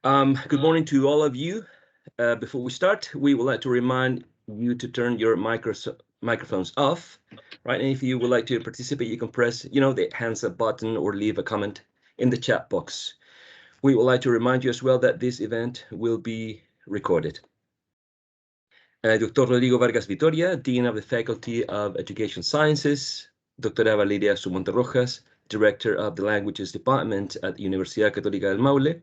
Good morning to all of you. Before we start, we would like to remind you to turn your microphones off, right? And if you would like to participate, you can press, the hands up button or leave a comment in the chat box. We would like to remind you as well that this event will be recorded. Dr. Rodrigo Vargas Vitoria, Dean of the Faculty of Education Sciences, Doctora Valeria Sumonte Rojas, Director of the Languages Department at Universidad Católica del Maule,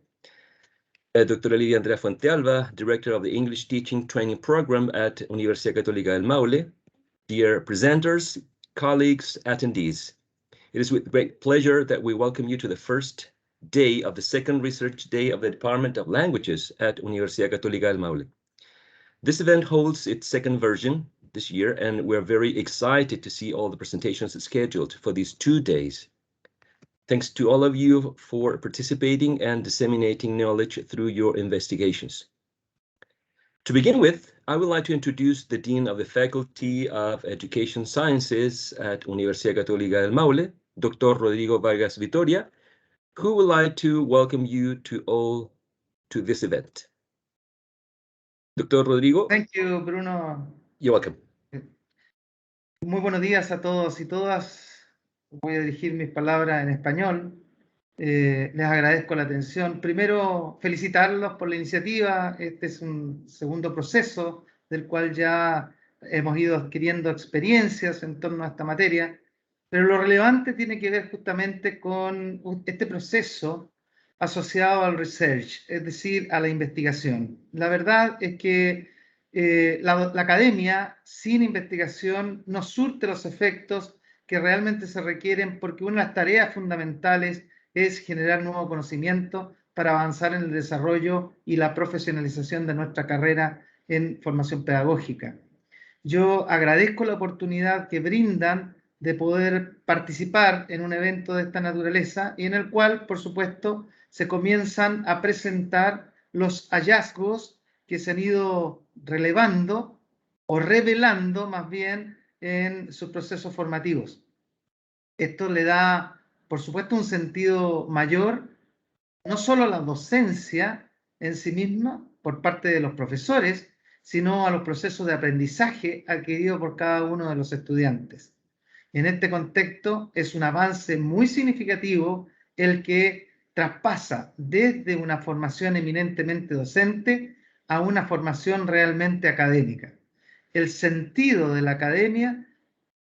Doctora Lidia Andrea Fuentealba, Director of the English Teaching Training Program at Universidad Católica del Maule, dear presenters, colleagues, attendees. It is with great pleasure that we welcome you to the first day of the second research day of the Department of Languages at Universidad Católica del Maule. This event holds its second version this year, and we're very excited to see all the presentations scheduled for these 2 days. Thanks to all of you for participating and disseminating knowledge through your investigations. To begin with, I would like to introduce the Dean of the Faculty of Education Sciences at Universidad Católica del Maule, Dr. Rodrigo Vargas Vitoria, who would like to welcome you to this event. Dr. Rodrigo. Thank you, Bruno. You're welcome. Muy buenos días a todos y todas. Voy a dirigir mis palabras en español. Les agradezco la atención. Primero, felicitarlos por la iniciativa. Este es un segundo proceso del cual ya hemos ido adquiriendo experiencias en torno a esta materia. Pero lo relevante tiene que ver justamente con este proceso asociado al research, es decir, a la investigación. La verdad es que la academia sin investigación no surte los efectos que realmente se requieren, porque una de las tareas fundamentales es generar nuevo conocimiento para avanzar en el desarrollo y la profesionalización de nuestra carrera en formación pedagógica. Yo agradezco la oportunidad que brindan de poder participar en un evento de esta naturaleza y en el cual, por supuesto, se comienzan a presentar los hallazgos que se han ido relevando o revelando más bien en sus procesos formativos. Esto le da, por supuesto, un sentido mayor, no solo a la docencia en sí misma por parte de los profesores, sino a los procesos de aprendizaje adquiridos por cada uno de los estudiantes. En este contexto es un avance muy significativo el que traspasa desde una formación eminentemente docente a una formación realmente académica. El sentido de la academia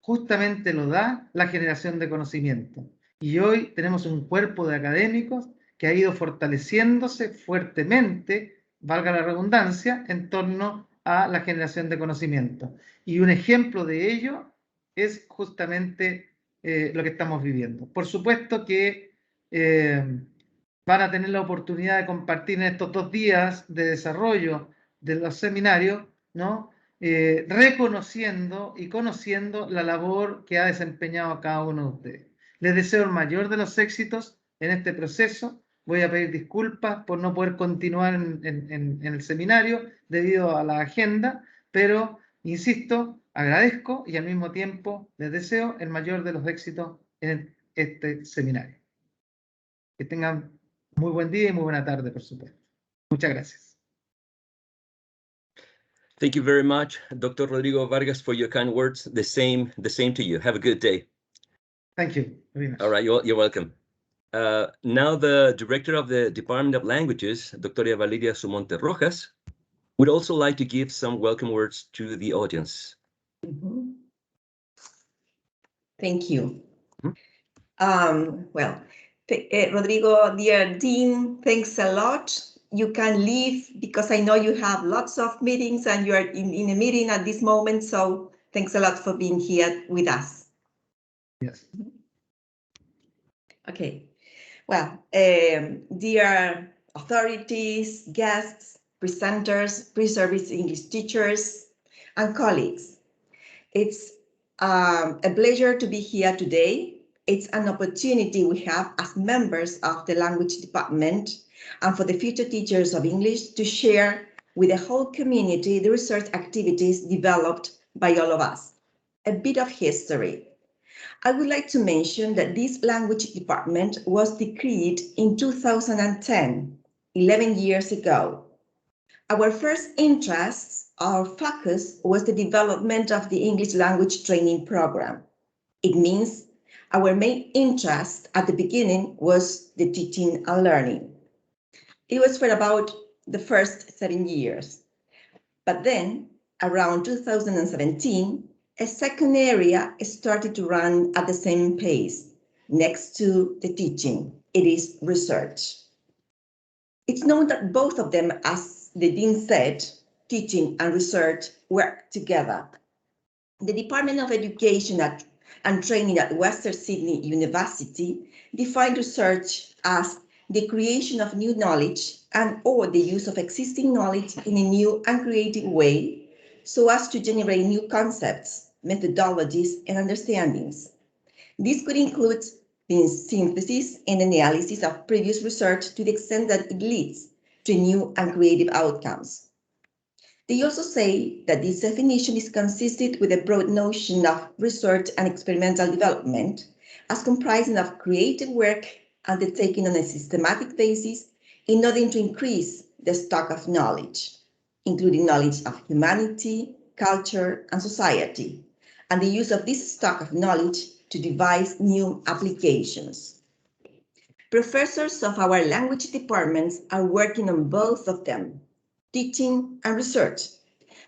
justamente lo da la generación de conocimiento. Y hoy tenemos un cuerpo de académicos que ha ido fortaleciéndose fuertemente, valga la redundancia, en torno a la generación de conocimiento. Y un ejemplo de ello es justamente lo que estamos viviendo. Por supuesto que van a tener la oportunidad de compartir en estos 2 días de desarrollo de los seminarios, ¿no? Reconociendo y conociendo la labor que ha desempeñado cada uno de ustedes. Les deseo el mayor de los éxitos en este proceso. Voy a pedir disculpas por no poder continuar en el seminario debido a la agenda, pero, insisto, agradezco y al mismo tiempo les deseo el mayor de los éxitos en este seminario. Que tengan muy buen día y muy buena tarde, por supuesto. Muchas gracias. Thank you very much, Dr. Rodrigo Vargas, for your kind words. The same to you. Have a good day. Thank you very much. All right, you're welcome. Now the Director of the Department of Languages, Doctora Valeria Sumonte Rojas, would also like to give some welcome words to the audience. Thank you. Rodrigo, dear Dean, thanks a lot. You can leave because I know you have lots of meetings and you are in a meeting at this moment. So thanks a lot for being here with us. Yes. Okay. Well, dear authorities, guests, presenters, pre-service English teachers, and colleagues, it's a pleasure to be here today. It's an opportunity we have as members of the language department and for the future teachers of English to share with the whole community the research activities developed by all of us. A bit of history. I would like to mention that this language department was decreed in 2010 11 years ago. Our first interest, our focus, was the development of the English language training program. It means our main interest at the beginning was the teaching and learning. It was for about the first 7 years. But then, around 2017, a second area started to run at the same pace, next to the teaching. It is research. It's known that both of them, as the dean said, teaching and research work together. The Department of Education and Training at Western Sydney University defined research as the creation of new knowledge and or the use of existing knowledge in a new and creative way so as to generate new concepts, methodologies, and understandings. This could include the synthesis and analysis of previous research to the extent that it leads to new and creative outcomes. They also say that this definition is consistent with a broad notion of research and experimental development as comprising of creative work undertaken on a systematic basis in order to increase the stock of knowledge, including knowledge of humanity, culture, and society, and the use of this stock of knowledge to devise new applications. Professors of our language departments are working on both of them, teaching and research.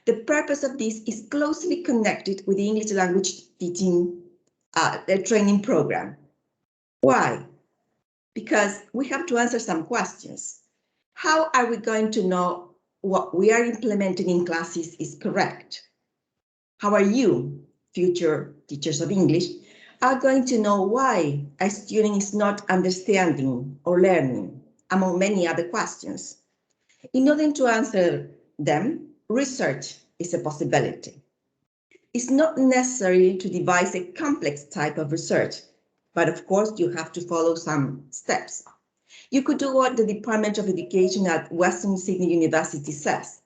The purpose of this is closely connected with the English language teaching the training program. Why? Because we have to answer some questions. How are we going to know what we are implementing in classes is correct? How are you, future teachers of English, are going to know why a student is not understanding or learning, among many other questions? In order to answer them, research is a possibility. It's not necessary to devise a complex type of research, but of course you have to follow some steps. You could do what the Department of Education at Western Sydney University says.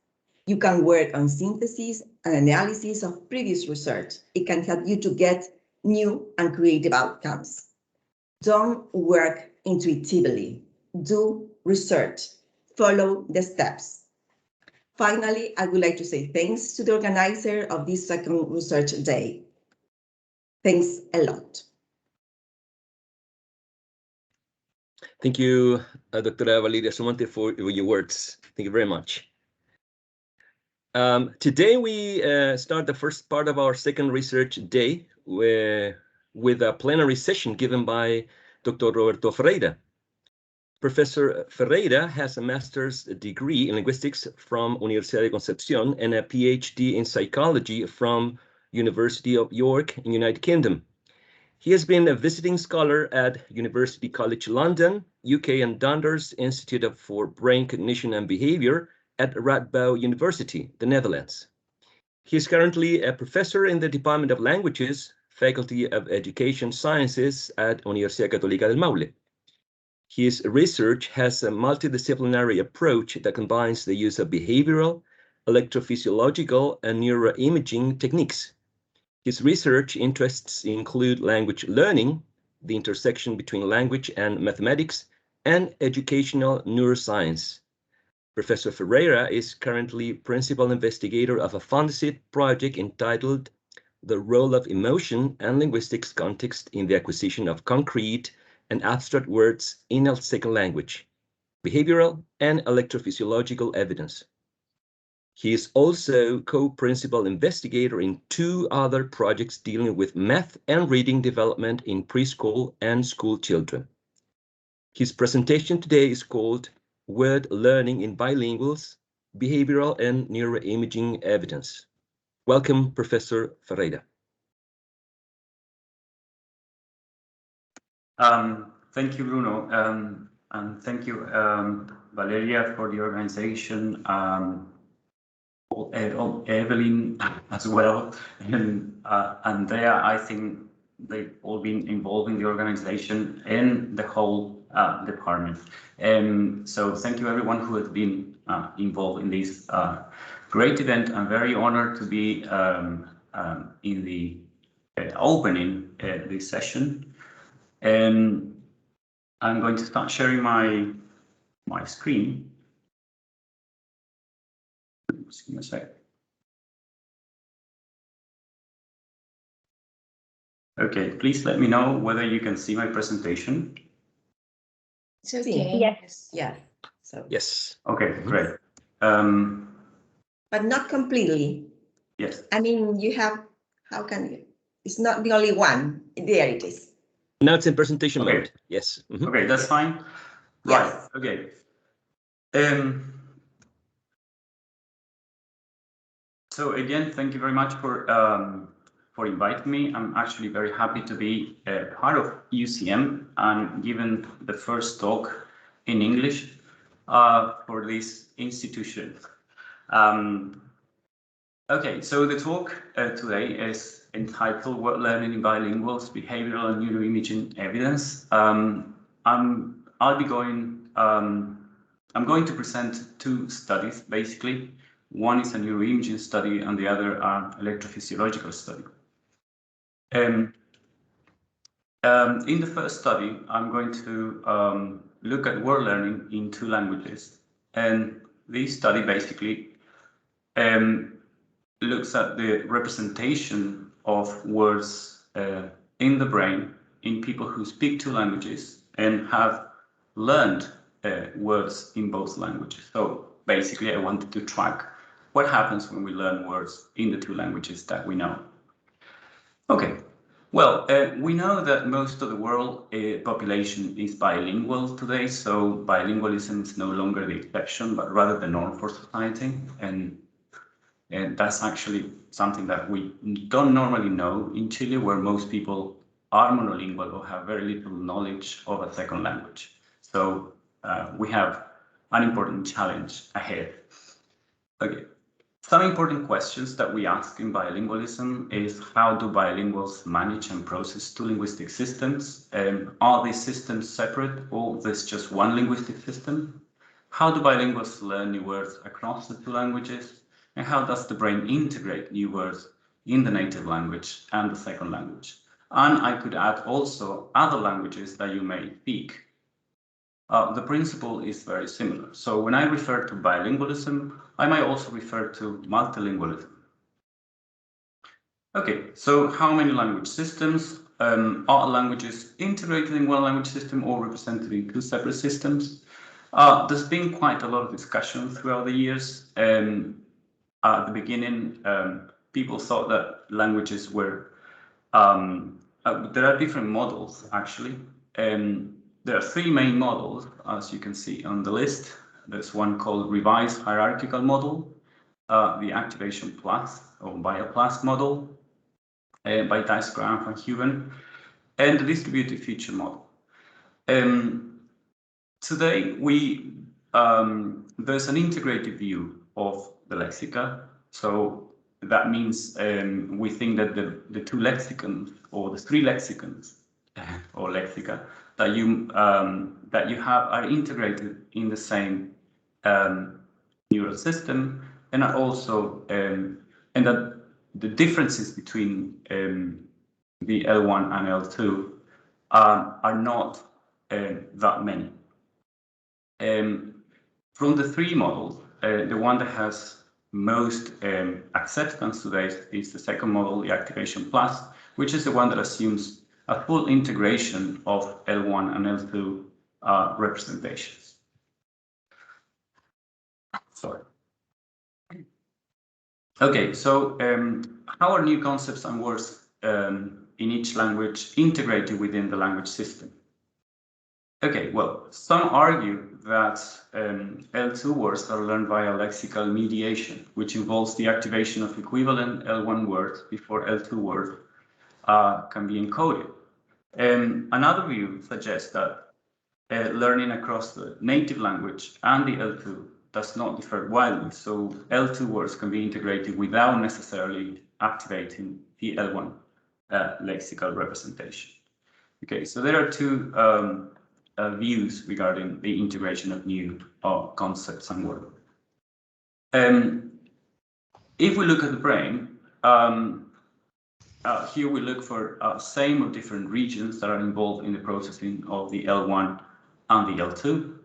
You can work on synthesis and analysis of previous research. It can help you to get new and creative outcomes. Don't work intuitively. Do research. Follow the steps. Finally, I would like to say thanks to the organizer of this second research day. Thanks a lot. Thank you, Dr. Valeria Sumonte, for your words. Thank you very much. Today we start the first part of our second research day with a plenary session given by Dr. Roberto Ferreira. Professor Ferreira has a master's degree in linguistics from Universidad de Concepción and a PhD in psychology from University of York in United Kingdom. He has been a visiting scholar at University College London, UK, and Dunder's Institute for Brain Cognition and Behavior at Radboud University, the Netherlands. He is currently a professor in the Department of Languages, Faculty of Education Sciences at Universidad Católica del Maule. His research has a multidisciplinary approach that combines the use of behavioral, electrophysiological, and neuroimaging techniques. His research interests include language learning, the intersection between language and mathematics, and educational neuroscience. Professor Ferreira is currently principal investigator of a funded project entitled The Role of Emotion and Linguistics Context in the Acquisition of Concrete and Abstract Words in a Second Language, Behavioral and Electrophysiological Evidence. He is also co-principal investigator in two other projects dealing with math and reading development in preschool and school children. His presentation today is called Word Learning in Bilinguals, Behavioral and Neuroimaging Evidence. Welcome, Professor Ferreira. Thank you, Bruno, and thank you, Valeria, for the organization, Evelyn as well, and Andrea. I think they've all been involved in the organization and the whole department. So thank you everyone who has been involved in this great event. I'm very honored to be in the opening this session. I'm going to start sharing my screen. Just give me a sec. Okay, please let me know whether you can see my presentation. It's okay. Yes. Yeah. So. Yes. Okay, great. But not completely. Yes. I mean, you have, how can you? It's not the only one. There it is. Now it's in presentation Okay. mode. Yes. Mhm. Okay, that's fine. Yes. Right. Okay. So again, thank you very much for inviting me. I'm actually very happy to be part of UCM and given the first talk in English for this institution. Okay, so the talk today is entitled "Word Learning in Bilinguals: Behavioral and Neuroimaging Evidence." I'm going to present two studies basically. One is a neuroimaging study and the other an electrophysiological study. In the first study, I'm going to look at word learning in two languages. And this study basically looks at the representation of words in the brain in people who speak two languages and have learned words in both languages. So basically, I wanted to track what happens when we learn words in the two languages that we know. Okay, well, we know that most of the world population is bilingual today, so bilingualism is no longer the exception, but rather the norm for society. And that's actually something that we don't normally know in Chile, where most people are monolingual or have very little knowledge of a second language. So we have an important challenge ahead. Okay, some important questions that we ask in bilingualism is how do bilinguals manage and process two linguistic systems? Are these systems separate or there's just one linguistic system? How do bilinguals learn new words across the two languages? And how does the brain integrate new words in the native language and the second language? And I could add also other languages that you may speak. The principle is very similar. So when I refer to bilingualism, I might also refer to multilingualism. Okay, so how many language systems? Are languages integrated in one language system or represented in two separate systems? There's been quite a lot of discussion throughout the years. At the beginning, people thought that languages were, there are different models actually. There are three main models, as you can see on the list. There's one called Revised Hierarchical Model, the Activation Plus or BioPlus model by Dijkstra and Van Huven, and the Distributed Feature Model. Today, there's an integrated view of the lexica. So that means we think that the two lexicons or the three lexicons or lexica that you have are integrated in the same neural system, and are also and that the differences between the L1 and L2 are not that many. From the three models, the one that has most acceptance today is the second model, the Activation Plus, which is the one that assumes a full integration of L1 and L2 representations. Sorry. Okay, so how are new concepts and words in each language integrated within the language system? Okay, well, some argue that L2 words are learned via lexical mediation, which involves the activation of equivalent L1 words before L2 words can be encoded. Another view suggests that learning across the native language and the L2 does not differ widely, so L2 words can be integrated without necessarily activating the L1 lexical representation. Okay, so there are two views regarding the integration of new concepts and words. If we look at the brain, here we look for same or different regions that are involved in the processing of the L1 and the L2.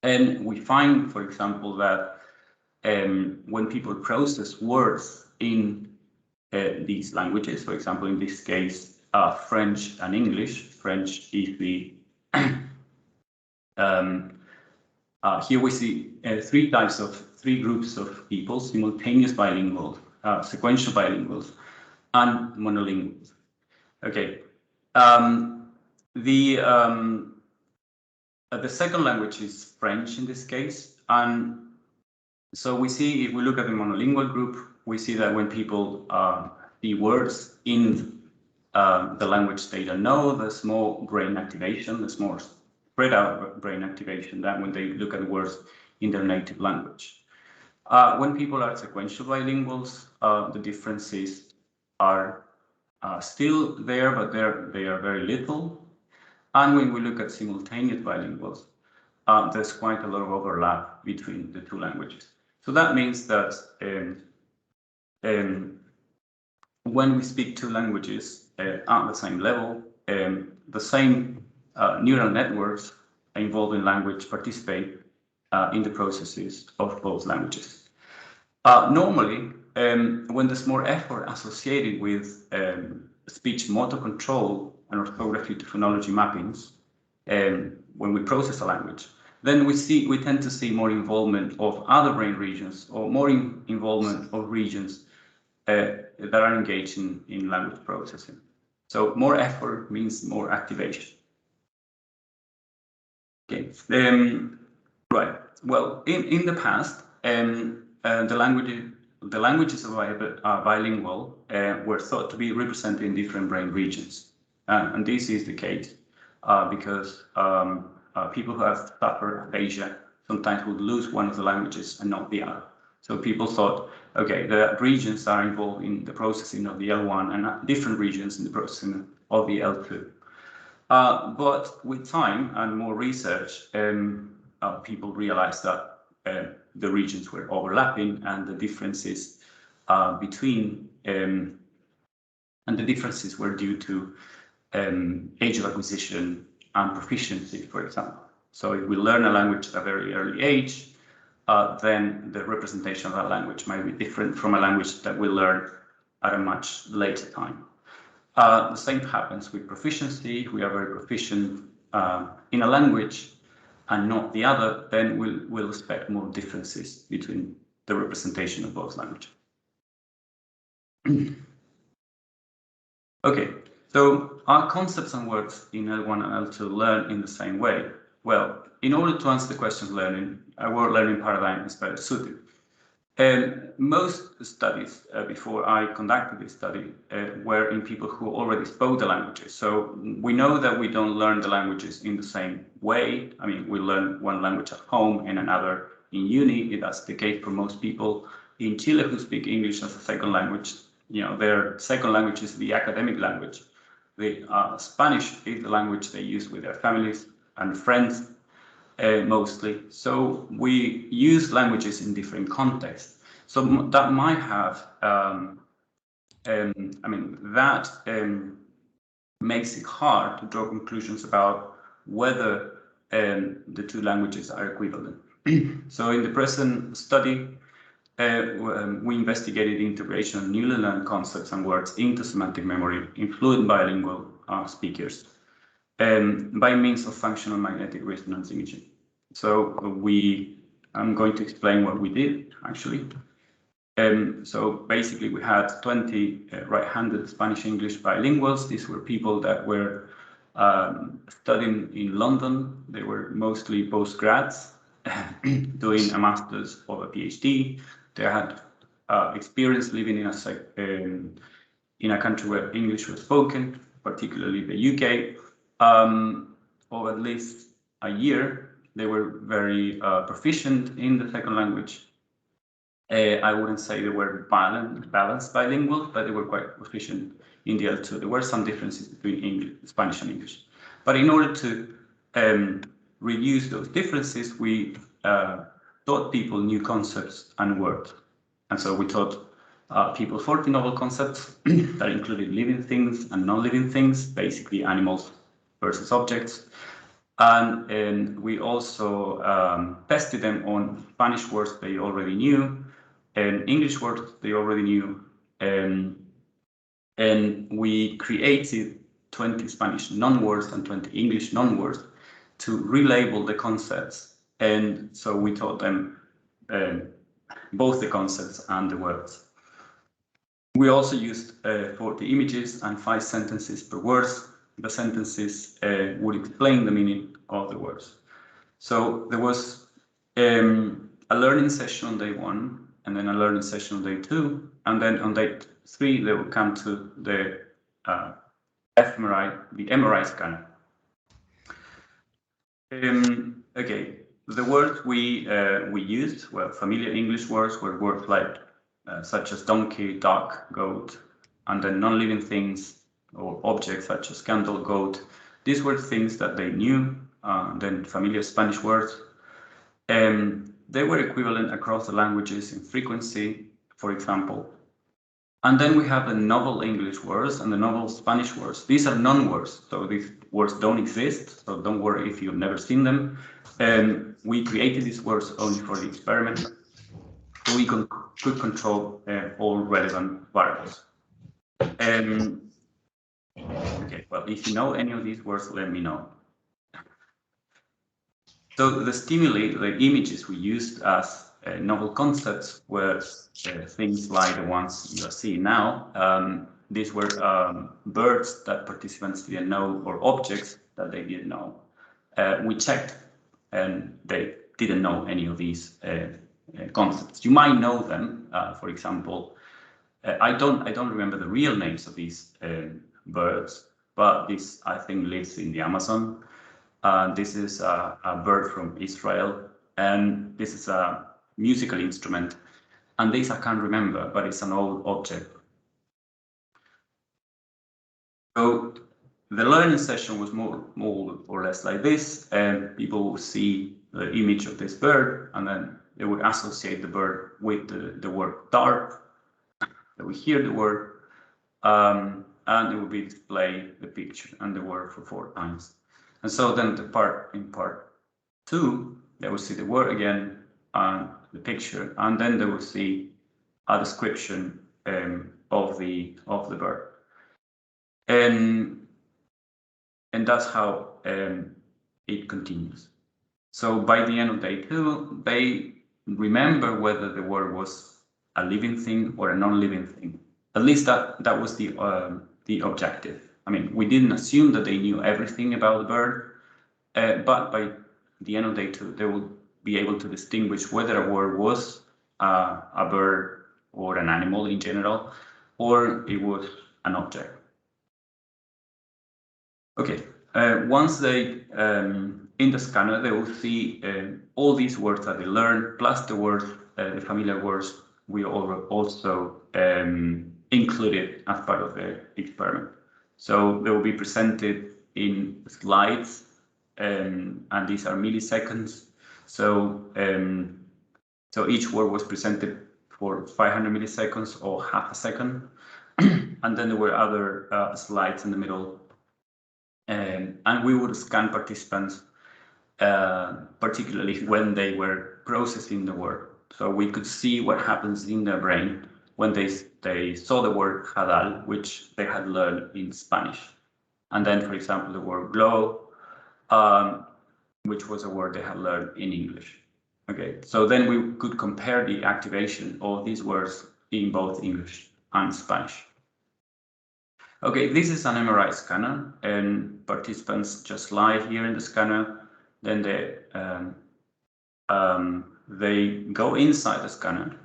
And we find, for example, that when people process words in these languages, for example, in this case, French and English. French is the here we see three groups of people: simultaneous bilinguals, sequential bilinguals, and monolinguals. Okay. The second language is French in this case, and so we see, if we look at the monolingual group, we see that when people see words in the language they don't know, there's more brain activation, there's more spread out brain activation than when they look at words in their native language. When people are sequential bilinguals, the differences are still there, but they are very little. And when we look at simultaneous bilinguals, there's quite a lot of overlap between the two languages. So that means that when we speak two languages at the same level, the same neural networks involved in language participate in the processes of both languages. Normally, when there's more effort associated with speech motor control and orthography to phonology mappings, when we process a language, then we tend to see more involvement of other brain regions, or more involvement of regions that are engaged in language processing. So more effort means more activation. Okay. Right. Well, in the past, the languages of bilingual were thought to be represented in different brain regions, and this is the case because people who have suffered aphasia sometimes would lose one of the languages and not the other. So people thought, okay, the regions are involved in the processing of the L1 and different regions in the processing of the L2. But with time and more research, people realized that the regions were overlapping, and the differences between and the differences were due to age of acquisition and proficiency, for example. So if we learn a language at a very early age, then the representation of that language might be different from a language that we learn at a much later time. The same happens with proficiency. If we are very proficient in a language and not the other, then we'll expect more differences between the representation of both languages. Okay, so are concepts and words in L1 and L2 learned in the same way? Well, in order to answer the question of learning, a word learning paradigm is better suited. Most studies before I conducted this study were in people who already spoke the languages. So we know that we don't learn the languages in the same way. I mean, we learn one language at home and another in uni. That's the case for most people in Chile who speak English as a second language. You know, their second language is the academic language. The Spanish is the language they use with their families and friends. Mostly. So we use languages in different contexts. So that might have, makes it hard to draw conclusions about whether the two languages are equivalent. So in the present study, we investigated the integration of newly learned concepts and words into semantic memory in fluent bilingual speakers by means of functional magnetic resonance imaging. So I'm going to explain what we did actually. So basically we had 20 right-handed Spanish-English bilinguals. These were people that were studying in London. They were mostly postgrads doing a master's or a PhD. They had experience living in a country where English was spoken, particularly the UK, for at least a year. They were very proficient in the second language. I wouldn't say they were balanced bilingual, but they were quite proficient in the L2. There were some differences between Spanish and English. But in order to reduce those differences, we taught people new concepts and words. And so we taught people 40 novel concepts that included living things and non-living things, basically animals versus objects. And we also tested them on Spanish words they already knew, and English words they already knew, and we created 20 Spanish non-words and 20 English non-words to relabel the concepts. And so we taught them both the concepts and the words. We also used 40 images and 5 sentences per word. The sentences would explain the meaning of the words. So there was a learning session on day 1, and then a learning session on day 2, and then on day 3 they would come to the MRI scanner. Okay, the words we used were familiar English words, were words like such as donkey, duck, goat, and then non-living things or objects such as candle, goat. These were things that they knew. Then familiar Spanish words. They were equivalent across the languages in frequency, for example. And then we have the novel English words and the novel Spanish words. These are non-words, so these words don't exist, so don't worry if you've never seen them. We created these words only for the experiment, so we could control all relevant variables. Okay, well, if you know any of these words, let me know. So the stimuli, the images we used as novel concepts were things like the ones you are seeing now. These were birds that participants didn't know, or objects that they didn't know. We checked, and they didn't know any of these concepts. You might know them. For example, I don't remember the real names of these birds, but this I think lives in the Amazon. This is a bird from Israel, and this is a musical instrument. And this I can't remember, but it's an old object. So the learning session was more or less like this, and people would see the image of this bird, and then they would associate the bird with the word dart. They would hear the word, and it would be displayed the picture and the word for 4 times. And so then in part 2, they will see the word again and the picture, and then they will see a description of the bird. And that's how it continues. So by the end of day 2, they remember whether the word was a living thing or a non-living thing. At least that was the objective. I mean, we didn't assume that they knew everything about the bird, but by the end of day 2, they will be able to distinguish whether a word was a bird or an animal in general, or it was an object. Okay, once they, in the scanner, they will see all these words that they learned, plus the words, the familiar words we also included as part of the experiment. So they will be presented in slides, and these are milliseconds. So so each word was presented for 500 milliseconds or half a second, and then there were other slides in the middle, and we would scan participants, particularly when they were processing the word, so we could see what happens in their brain when they saw the word hadal, which they had learned in Spanish, and then, for example, the word glow, which was a word they had learned in English. Okay, so then we could compare the activation of these words in both English and Spanish. Okay, this is an MRI scanner, and participants just lie here in the scanner. Then they go inside the scanner,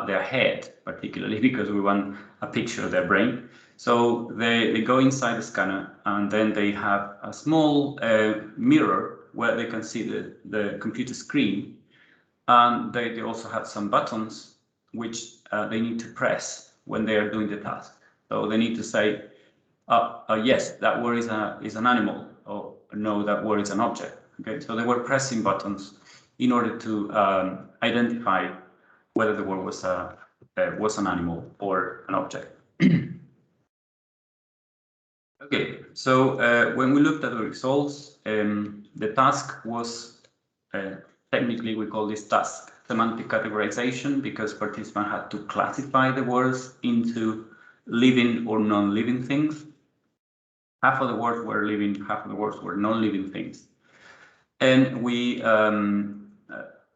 their head particularly, because we want a picture of their brain. So they go inside the scanner, and then they have a small mirror where they can see the computer screen. And they also have some buttons which they need to press when they are doing the task. So they need to say, yes, that word is an animal, or no, that word is an object. Okay, so they were pressing buttons in order to identify whether the word was an animal or an object. Okay, so when we looked at the results, the task was, technically we call this task semantic categorization, because participants had to classify the words into living or non-living things. Half of the words were living, half of the words were non-living things. And we,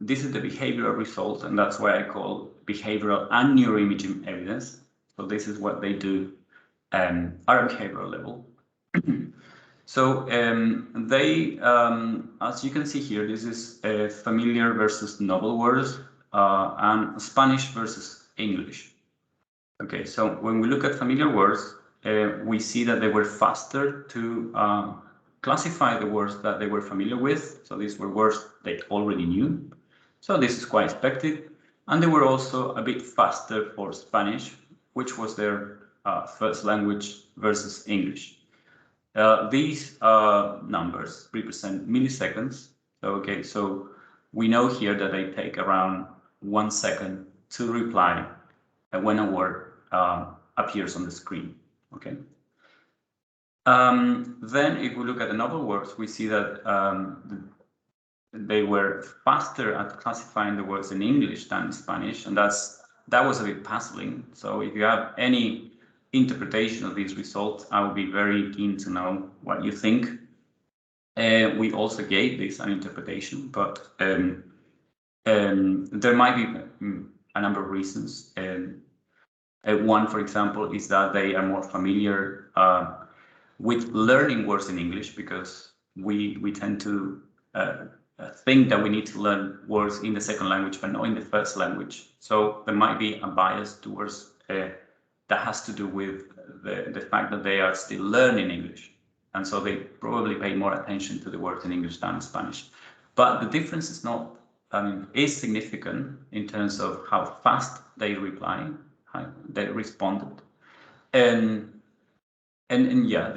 this is the behavioral result, and that's why I call behavioral and neuroimaging evidence. So this is what they do at a behavioral level. So they, as you can see here, this is familiar versus novel words, and Spanish versus English. Okay, so when we look at familiar words, we see that they were faster to classify the words that they were familiar with. So these were words they already knew. So this is quite expected. And they were also a bit faster for Spanish, which was their first language, versus English. These numbers represent milliseconds. So, okay, so we know here that they take around 1 second to reply when a word appears on the screen. Okay. Then, if we look at the novel words, we see that they were faster at classifying the words in English than in Spanish, and that was a bit puzzling. So, if you have any interpretation of these results, I would be very keen to know what you think. We also gave this an interpretation, but there might be a number of reasons. One, for example, is that they are more familiar with learning words in English, because we tend to think that we need to learn words in the second language, but not in the first language. So there might be a bias towards that has to do with the fact that they are still learning English. And so they probably pay more attention to the words in English than in Spanish. But the difference is not, is significant in terms of how fast they reply, how they responded. And yeah,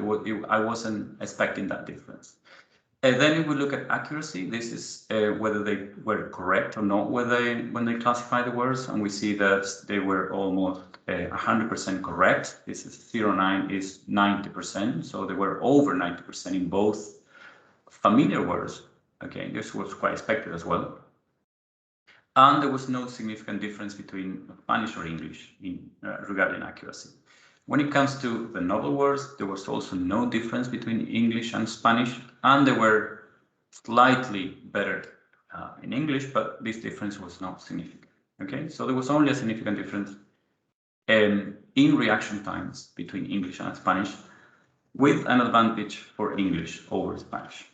I wasn't expecting that difference. And then if we look at accuracy, this is whether they were correct or not when they classify the words, and we see that they were almost 100% correct. This is 09 is 90%, so they were over 90% in both familiar words. Okay, this was quite expected as well. And there was no significant difference between Spanish or English regarding accuracy. When it comes to the novel words, there was also no difference between English and Spanish, and they were slightly better in English, but this difference was not significant. Okay, so there was only a significant difference in reaction times between English and Spanish, with an advantage for English over Spanish.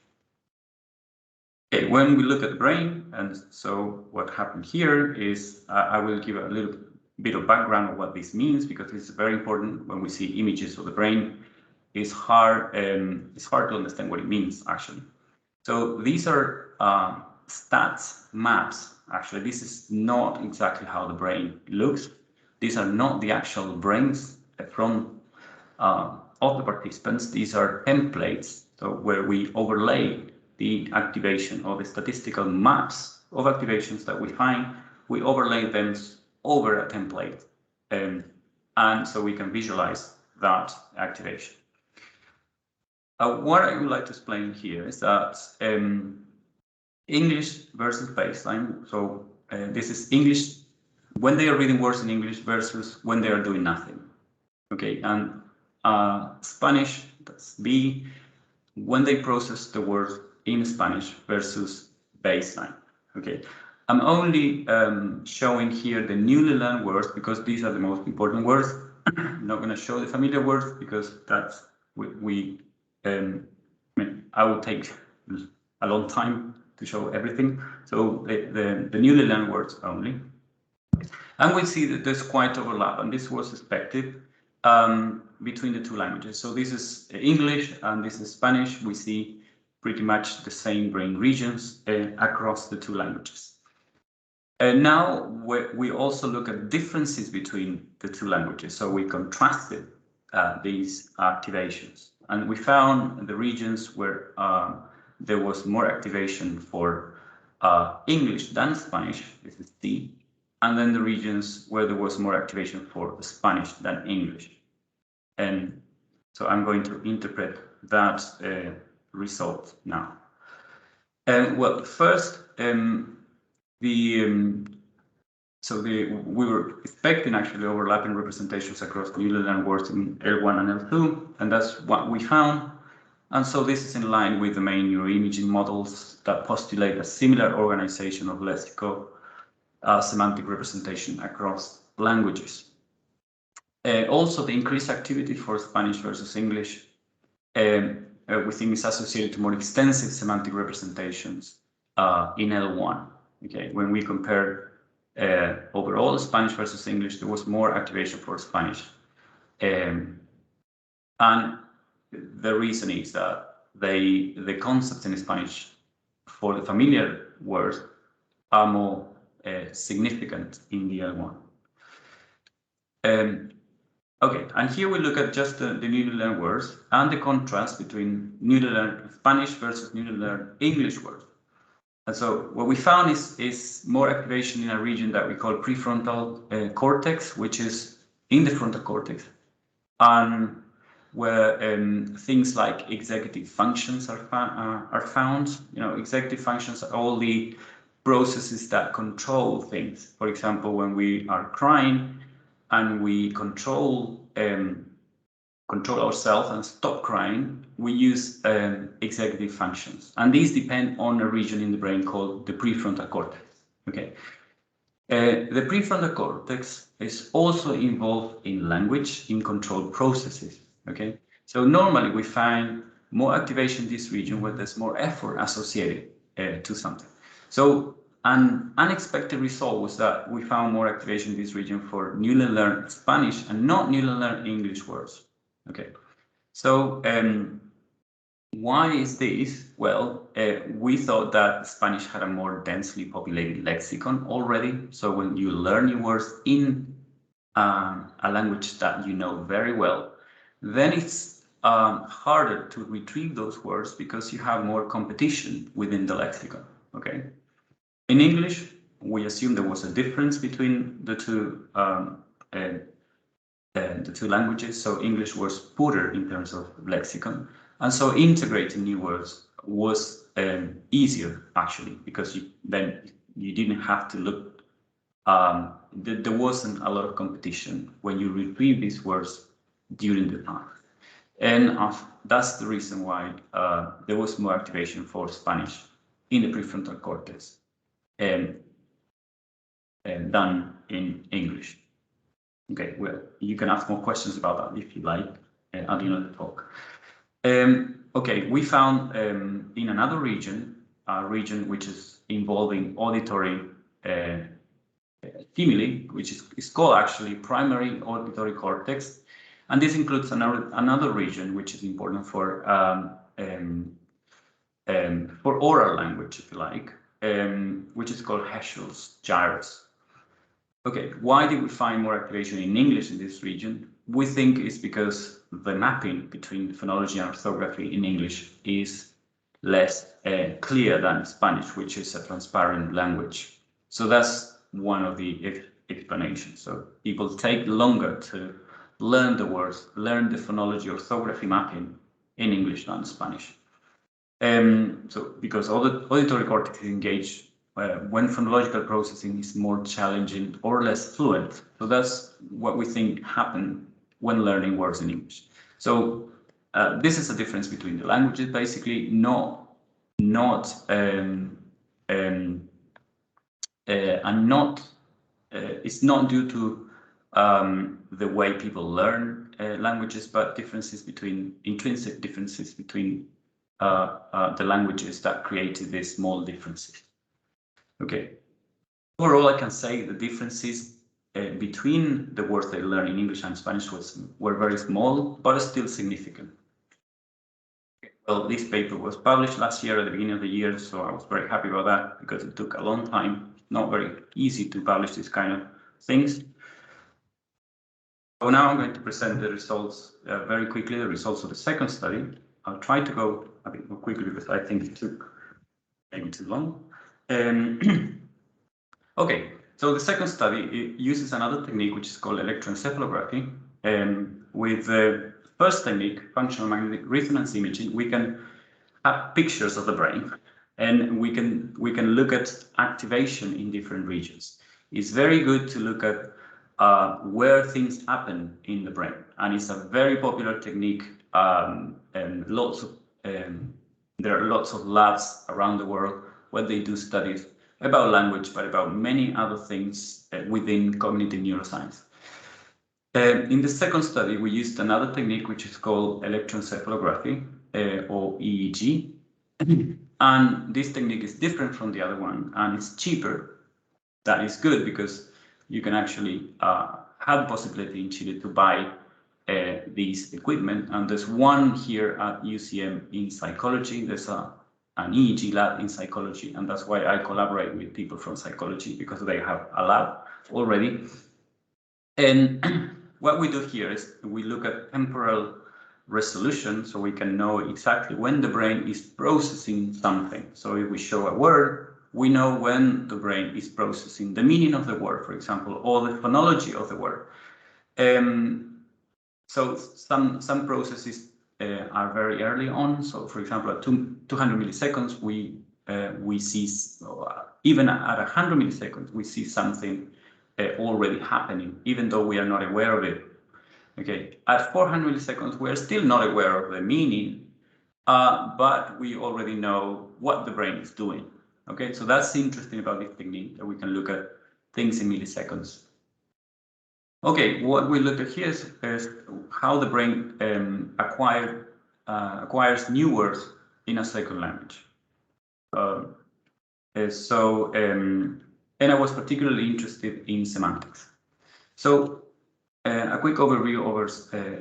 Okay, when we look at the brain, and so what happened here is I will give a little bit of background of what this means, because it's very important when we see images of the brain. It's hard to understand what it means, actually. So these are stats maps. Actually, this is not exactly how the brain looks. These are not the actual brains from of the participants. These are templates, so where we overlay the activation or the statistical maps of activations that we find, we overlay them over a template, and so we can visualize that activation. What I would like to explain here is that English versus baseline. So this is English when they are reading words in English versus when they are doing nothing. Okay, and Spanish, that's B, when they process the words in Spanish versus baseline. Okay, I'm only showing here the newly learned words because these are the most important words. I'm not going to show the familiar words because that's I would take a long time to show everything. So the newly learned words only. And we see that there's quite overlap, and this was expected between the two languages. So this is English and this is Spanish. We see pretty much the same brain regions across the two languages. And now we also look at differences between the two languages. So we contrasted these activations, and we found the regions where there was more activation for English than Spanish. This is D. And then the regions where there was more activation for Spanish than English. And So I'm going to interpret that result now. Well, first, we were expecting actually overlapping representations across newly learned words in L1 and L2, and that's what we found. And so this is in line with the main neuroimaging models that postulate a similar organization of lexical semantic representation across languages. Also, the increased activity for Spanish versus English we think is associated to more extensive semantic representations in L1. Okay, when we compare overall Spanish versus English, there was more activation for Spanish. And the reason is that the concepts in Spanish for the familiar words are more significant in the L1. Okay, and here we look at just the newly learned words and the contrast between newly learned Spanish versus newly learned English words. And so what we found is more activation in a region that we call prefrontal cortex, which is in the frontal cortex, and where things like executive functions are found. You know, executive functions are all the processes that control things. For example, when we are crying and we control ourselves and stop crying, we use executive functions, and these depend on a region in the brain called the prefrontal cortex. Okay, the prefrontal cortex is also involved in language, in control processes. Okay, so normally we find more activation in this region where there's more effort associated to something. So an unexpected result was that we found more activation in this region for newly learned Spanish and not newly learned English words. Okay, so why is this? Well, we thought that Spanish had a more densely populated lexicon already. So when you learn new words in a language that you know very well, then it's harder to retrieve those words because you have more competition within the lexicon. Okay. In English, we assume there was a difference between the two languages. So English was poorer in terms of lexicon, and so integrating new words was easier actually, because then you didn't have to look. There wasn't a lot of competition when you retrieve these words during the time, and that's the reason why there was more activation for Spanish in the prefrontal cortex done in English. Okay, well, you can ask more questions about that if you like at the end of the talk. Okay, we found in another region, a region which is involving auditory stimuli, which is called actually primary auditory cortex, and this includes another region which is important for oral language, if you like, which is called Heschel's gyrus. Okay, why did we find more activation in English in this region? We think it's because the mapping between phonology and orthography in English is less clear than Spanish, which is a transparent language. So that's one of the explanations. So people take longer to learn the words, learn the phonology orthography mapping in English than Spanish. So because all the auditory cortex is engaged when phonological processing is more challenging or less fluent. So that's what we think happened when learning words in English. So this is a difference between the languages, basically, it's not due to the way people learn languages, but intrinsic differences between the languages that created these small differences. Okay. Overall, I can say the differences between the words they learn in English and Spanish were very small, but still significant. Well, this paper was published last year at the beginning of the year, so I was very happy about that because it took a long time. Not very easy to publish this kind of things. So now I'm going to present the results very quickly, the results of the second study. I'll try to go a bit more quickly because I think it took maybe too long. Okay, so the second study, it uses another technique which is called electroencephalography with first technique, functional magnetic resonance imaging, we can have pictures of the brain, and we can look at activation in different regions. It's very good to look at where things happen in the brain, and it's a very popular technique. And there are lots of labs around the world where they do studies about language, but about many other things within cognitive neuroscience. In the second study, we used another technique which is called electroencephalography, or EEG. And this technique is different from the other one, and it's cheaper. That is good because you can actually have the possibility in Chile to buy these equipment. And there's one here at UCM in psychology. There's an Eeg Lab in psychology, and that's why I collaborate with people from psychology, because they have a lab already. And what we do here is we look at temporal resolution, so we can know exactly when the brain is processing something. So if we show a word, we know when the brain is processing the meaning of the word, for example, or the phonology of the word. So some processes are very early on. So for example, at 200 milliseconds, we see, even at 100 milliseconds, we see something already happening, even though we are not aware of it. Okay, at 400 milliseconds, we are still not aware of the meaning, but we already know what the brain is doing. Okay, so that's interesting about this technique, that we can look at things in milliseconds. Okay, what we look at here is how the brain acquires new words in a second language. And I was particularly interested in semantics. So a quick overview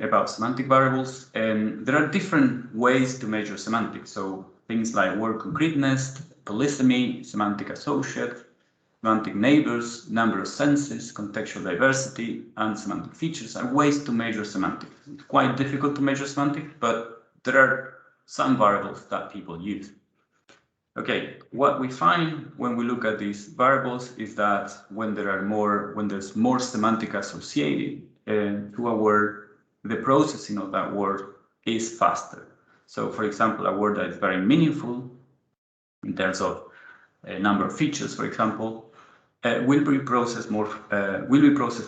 about semantic variables. There are different ways to measure semantics. So things like word concreteness, polysemy, semantic associate, semantic neighbors, number of senses, contextual diversity, and semantic features are ways to measure semantics. It's quite difficult to measure semantics, but there are some variables that people use. Okay, what we find when we look at these variables is that when there's more semantic associated to a word, the processing of that word is faster. So, for example, a word that is very meaningful in terms of a number of features, for example, will be processed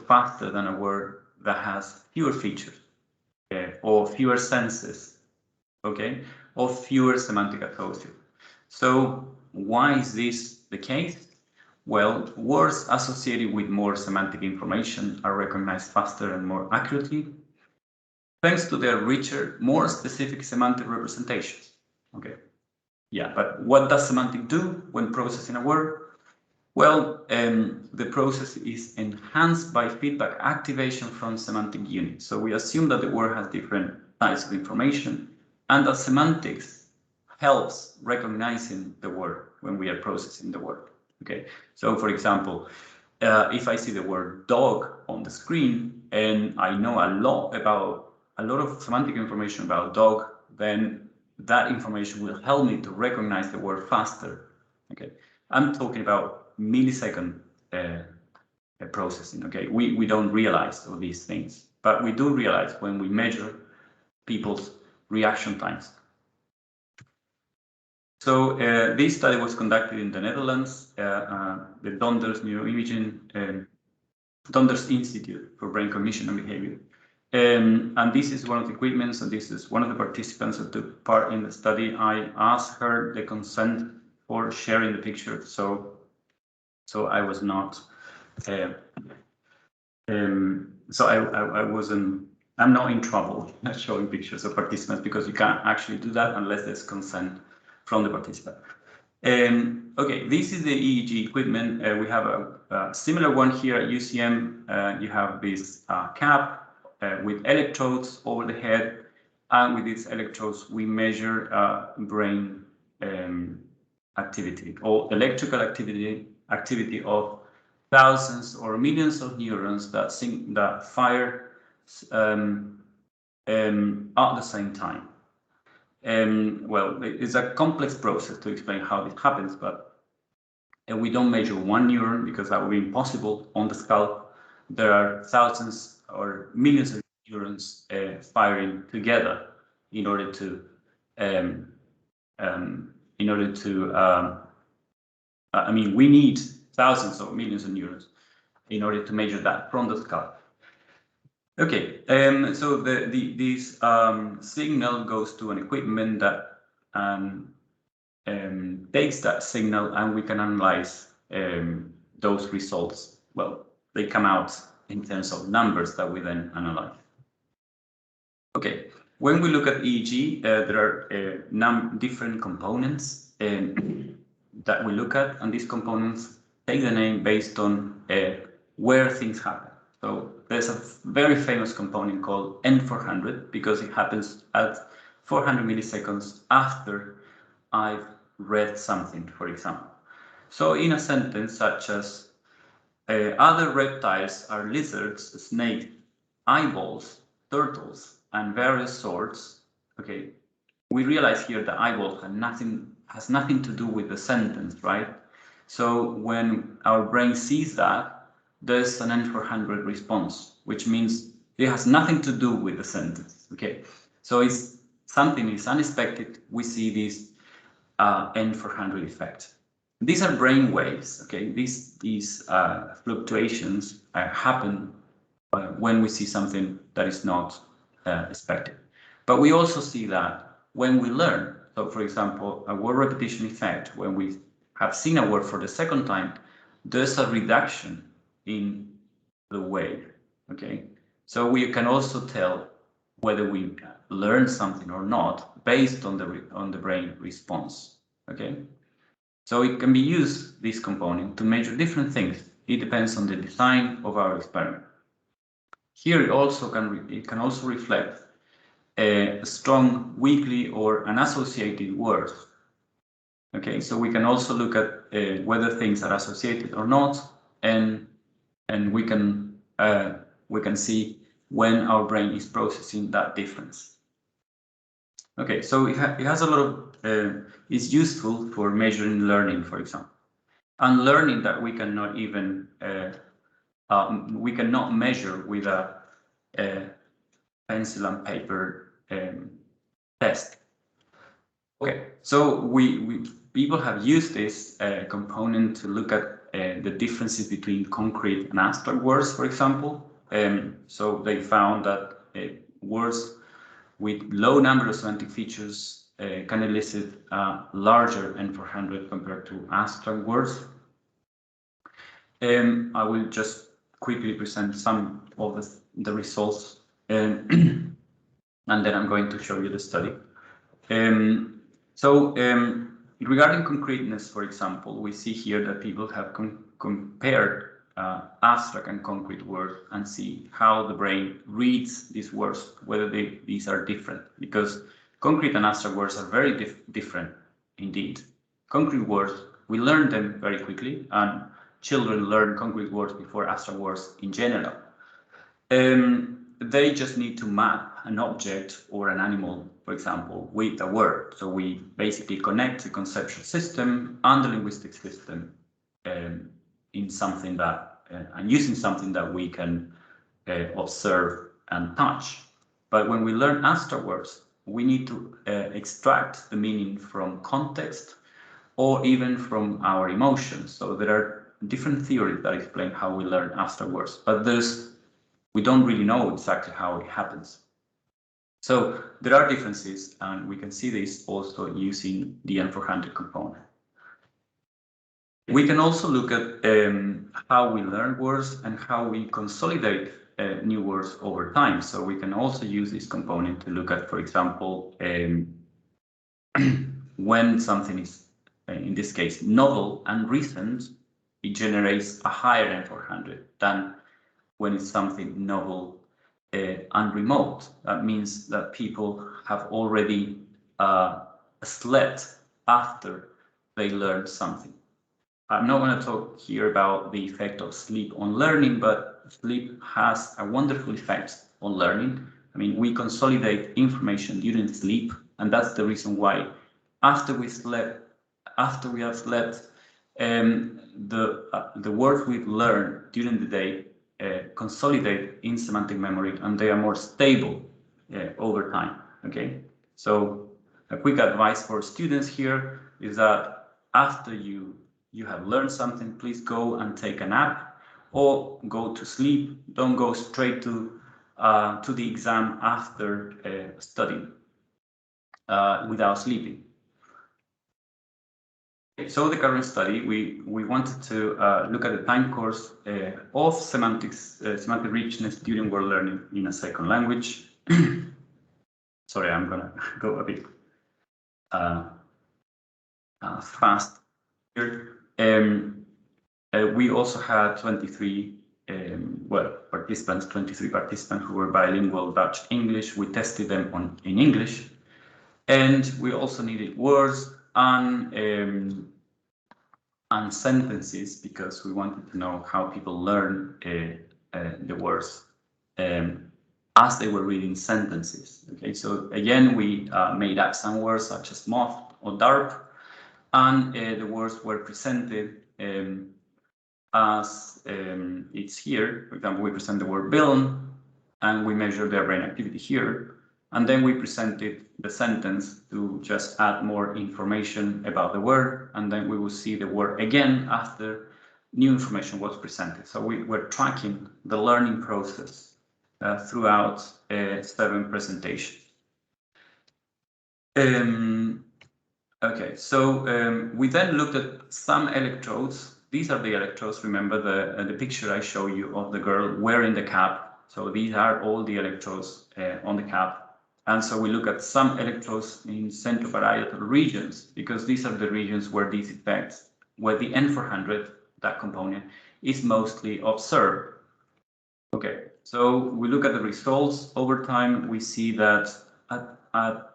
faster than a word that has fewer features or fewer senses, okay, or fewer semantic associates. So why is this the case? Well, words associated with more semantic information are recognized faster and more accurately, thanks to their richer, more specific semantic representations. Okay, yeah, but what does semantic do when processing a word? Well, the process is enhanced by feedback activation from semantic units. So we assume that the word has different types of information, and that semantics helps recognizing the word when we are processing the word. Okay, so for example, if I see the word dog on the screen and I know a lot of semantic information about dog, then that information will help me to recognize the word faster. Okay, I'm talking about millisecond processing. Okay, we don't realize all these things, but we do realize when we measure people's reaction times. So this study was conducted in the Netherlands, the Donders Neuroimaging, Donders Institute for Brain Cognition and Behavior. And this is one of the equipments, and this is one of the participants that took part in the study. I asked her the consent for sharing the picture, so I was not, I'm not in trouble showing pictures of participants, because you can't actually do that unless there's consent from the participant. Okay, this is the EEG equipment. We have a similar one here at UCM. You have this cap with electrodes over the head, and with these electrodes we measure brain activity or electrical activity of thousands or millions of neurons that fire at the same time. Well, it's a complex process to explain how this happens, but we don't measure one neuron because that would be impossible on the skull. There are thousands or millions of neurons firing together in order to I mean, we need thousands or millions of neurons in order to measure that from the skull. Okay, so this signal goes to an equipment that takes that signal, and we can analyze those results. Well, they come out in terms of numbers that we then analyze. Okay, when we look at EEG, there are different components that we look at, and these components take the name based on where things happen. So there's a very famous component called N400 because it happens at 400 milliseconds after I've read something, for example. So in a sentence such as other reptiles are lizards, snakes, eyeballs, turtles, and various sorts. Okay, we realize here that eyeball has nothing to do with the sentence, right? So when our brain sees that, there's an N400 response, which means it has nothing to do with the sentence. Okay, so if something is unexpected, we see this N400 effect. These are brain waves. Okay, these fluctuations happen when we see something that is not expected. But we also see that when we learn. So, for example, a word repetition effect, when we have seen a word for the second time, there's a reduction in the wave. Okay, so we can also tell whether we learned something or not based on the brain response. Okay, so it can be used, this component, to measure different things. It depends on the design of our experiment. Here it can also reflect a strong, weakly, or unassociated words. Okay, so we can also look at whether things are associated or not, and we can see when our brain is processing that difference. Okay, so it has a lot of it's useful for measuring learning, for example, and learning that we cannot even we cannot measure with a pencil and paper test. Okay, so people have used this component to look at the differences between concrete and abstract words, for example. So they found that words with low number of semantic features can elicit larger N400 compared to abstract words. I will just quickly present some of the results, and then I'm going to show you the study. Regarding concreteness, for example, we see here that people have compared abstract and concrete words and see how the brain reads these words, whether these are different, because concrete and abstract words are very different indeed. Concrete words, we learn them very quickly, and children learn concrete words before abstract words in general. They just need to map an object or an animal, for example, with a word. So we basically connect the conceptual system and the linguistic system in something that, and using something that we can observe and touch. But when we learn abstract words, we need to extract the meaning from context or even from our emotions. So there are different theories that explain how we learn abstract words, but we don't really know exactly how it happens. So there are differences, and we can see this also using the N400 component. We can also look at how we learn words and how we consolidate new words over time. So we can also use this component to look at, for example, when something is, in this case, novel and recent, it generates a higher N400 than when it's something novel and remote. That means that people have already slept after they learned something. I'm not going to talk here about the effect of sleep on learning, but sleep has a wonderful effect on learning. I mean, we consolidate information during sleep, and that's the reason why after we have slept, the words we've learned during the day consolidate in semantic memory, and they are more stable over time. Okay, so a quick advice for students here is that after you have learned something, please go and take a nap or go to sleep. Don't go straight to the exam after studying without sleeping. So the current study, we wanted to look at the time course of semantics, semantic richness during word learning in a second language. Sorry, I'm gonna go a bit fast here. We also had 23 participants, 23 participants who were bilingual Dutch-English. We tested them in English, and we also needed words and sentences, because we wanted to know how people learn the words as they were reading sentences. Okay, so again, we made up some words such as moth or darp, and the words were presented as it's here. For example, we present the word villain, and we measure their brain activity here. And then we presented the sentence to just add more information about the word, and then we will see the word again after new information was presented. So we were tracking the learning process throughout 7 presentations. Okay, so we then looked at some electrodes. These are the electrodes. Remember the picture I showed you of the girl wearing the cap. So these are all the electrodes on the cap. And so we look at some electrodes in centroparietal regions, because these are the regions where these effects, where the N400, that component, is mostly observed. Okay, so we look at the results over time. We see that at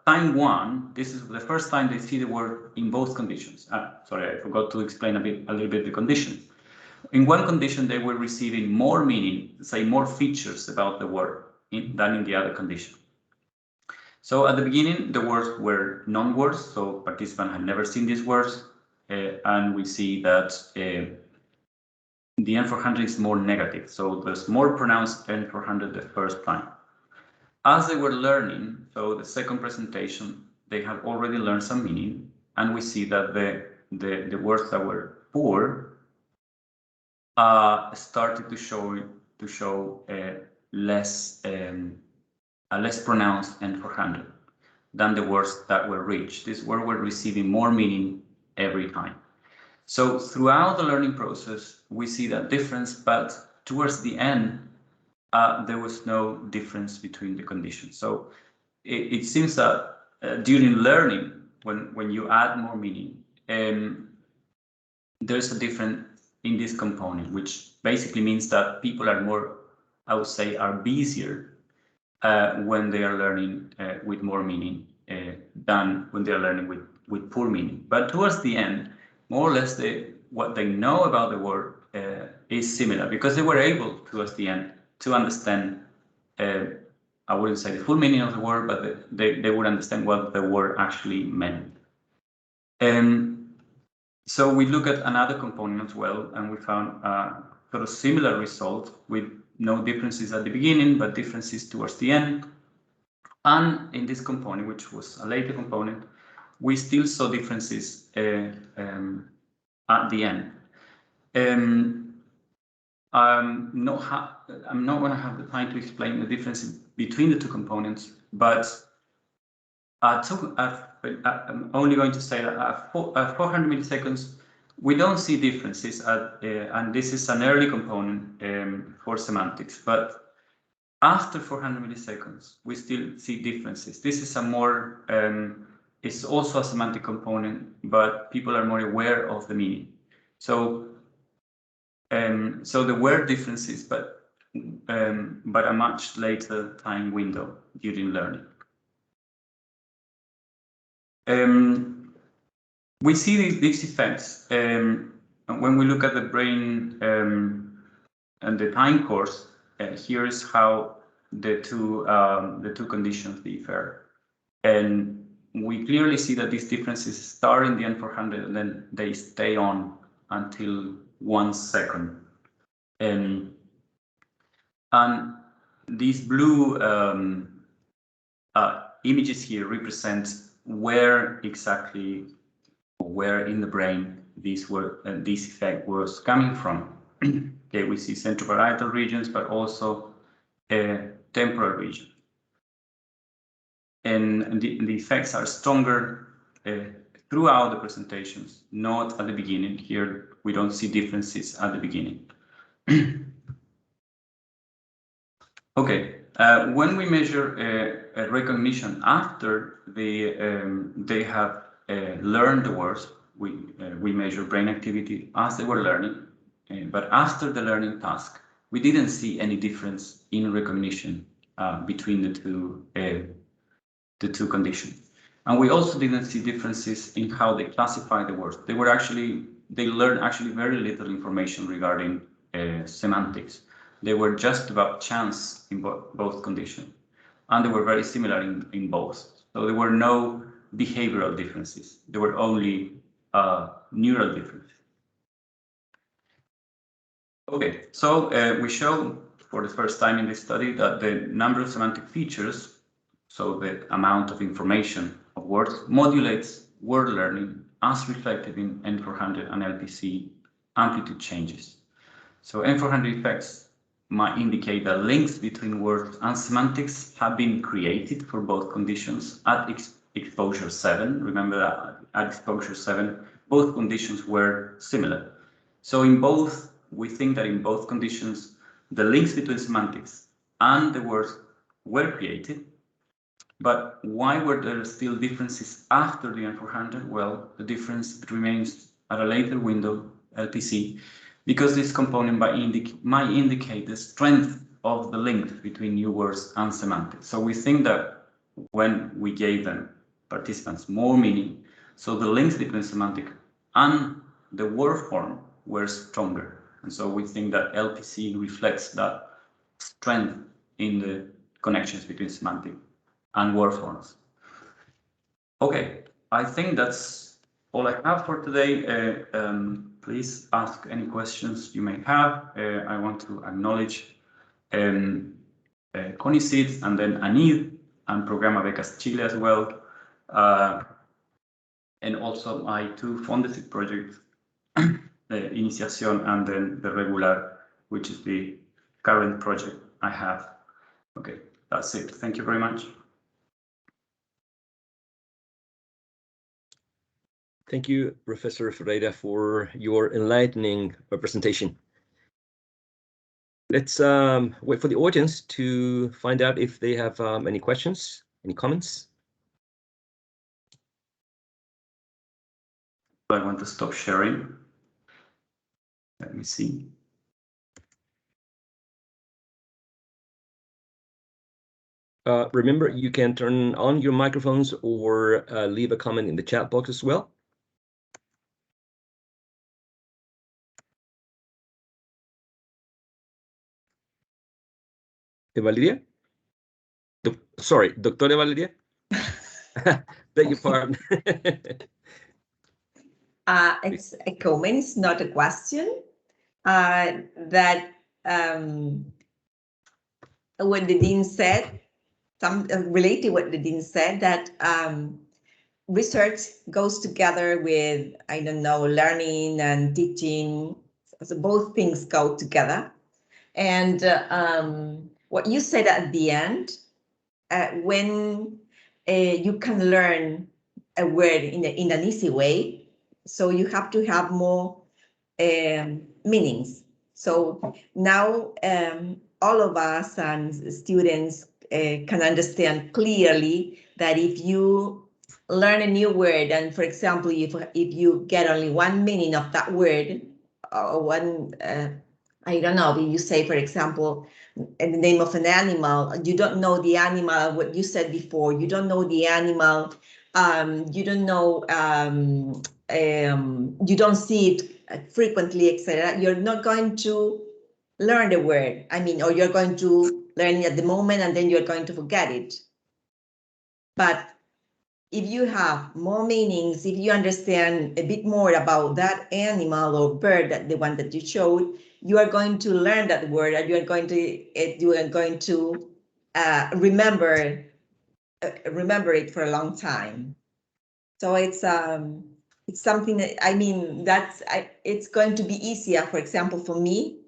time 1, this is the first time they see the word in both conditions. Sorry, I forgot to explain a little bit the condition. In one condition, they were receiving more meaning, say more features about the word than in the other condition. So at the beginning, the words were non-words, so participants had never seen these words, and we see that the N400 is more negative, so there's more pronounced N400 the first time. As they were learning, so the second presentation, they had already learned some meaning, and we see that the words that were poor started to show a less pronounced N400 than the words that were rich. These words were receiving more meaning every time. So throughout the learning process, we see that difference, but towards the end, there was no difference between the conditions. So it seems that during learning, when you add more meaning, there's a difference in this component, which basically means that people are more, I would say, are busier when they are learning with more meaning than when they are learning with poor meaning. But towards the end, more or less what they know about the word is similar, because they were able towards the end to understand, I wouldn't say the full meaning of the word, but they would understand what the word actually meant. So we look at another component as well, and we found sort of similar result with no differences at the beginning, but differences towards the end. And in this component, which was a later component, we still saw differences at the end. I'm not going to have the time to explain the difference between the two components, but I'm only going to say that at 400 milliseconds, we don't see differences, and this is an early component for semantics, but after 400 milliseconds, we still see differences. This is a more, it's also a semantic component, but people are more aware of the meaning. So there were differences, but a much later time window during learning. We see these effects when we look at the brain and the time course. Here is how the two conditions differ, and we clearly see that these differences start in the N400 and then they stay on until 1 second. And these blue images here represent where exactly, where in the brain this effect was coming from. Okay, we see centroparietal regions, but also a temporal region. And the effects are stronger throughout the presentations, not at the beginning. Here, we don't see differences at the beginning. Okay, when we measure a recognition after they have learned the words, we measure brain activity as they were learning, but after the learning task, we didn't see any difference in recognition between the two conditions. And we also didn't see differences in how they classify the words. They learned actually very little information regarding semantics. They were just about chance in both conditions. And they were very similar in both. So there were no behavioral differences. There were only neural differences. Okay, so we show for the first time in this study that the number of semantic features, so the amount of information of words, modulates word learning as reflected in N400 and LPC amplitude changes. So N400 effects might indicate that links between words and semantics have been created for both conditions at exposure 7. Remember that at exposure 7, both conditions were similar. So in both, we think that in both conditions, the links between semantics and the words were created. But why were there still differences after the N400? Well, the difference remains at a later window, LPC, because this component might indicate the strength of the link between new words and semantics. So we think that when we gave them participants more meaning, so the links between semantic and the word form were stronger. And so we think that LPC reflects that strength in the connections between semantic and word forms. Okay, I think that's all I have for today. Please ask any questions you may have. I want to acknowledge CONICIT and then ANID and Programa Becas Chile as well. And also my two funded projects, the Iniciación and then the Regular, which is the current project I have. Okay, that's it. Thank you very much. Thank you, Professor Ferreira, for your enlightening presentation. Let's wait for the audience to find out if they have any questions, any comments. I want to stop sharing. Let me see. Remember, you can turn on your microphones or leave a comment in the chat box as well. Valeria? Sorry, Doctora Valeria? Beg your pardon. It's a comment, it's not a question. That what the dean said, related to what the dean said, that research goes together with, I don't know, learning and teaching. So both things go together. And what you said at the end, when you can learn a word in an easy way, so you have to have more meanings. So now all of us and students can understand clearly that if you learn a new word, and for example, if you get only one meaning of that word, or one, I don't know, if you say, for example, in the name of an animal, you don't know the animal, what you said before, you don't know the animal, you don't know, you don't see it frequently, etc. You're not going to learn the word. I mean, or you're going to learn it at the moment and then you're going to forget it. But if you have more meanings, if you understand a bit more about that animal or bird, that the one that you showed, you are going to learn that word, and you are going to remember it for a long time. So it's something that, I mean, it's going to be easier, for example, for me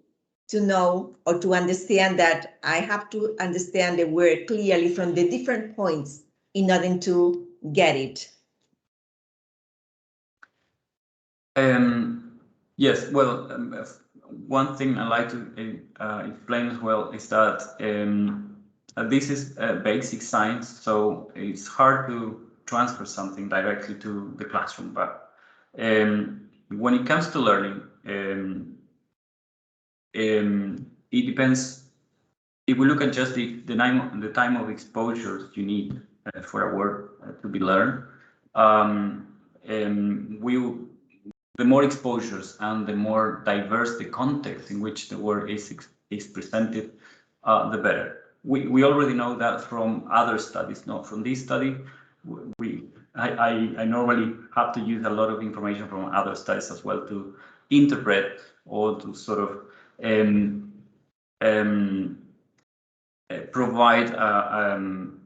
to know or to understand that I have to understand the word clearly from the different points in order to get it. Yes, well, one thing I like to explain as well is that this is basic science, so it's hard to transfer something directly to the classroom. But when it comes to learning, it depends. If we look at just the time of exposure you need for a word to be learned, the more exposures and the more diverse the context in which the word is presented, the better. We already know that from other studies, not from this study. I normally have to use a lot of information from other studies as well to interpret or to sort of provide an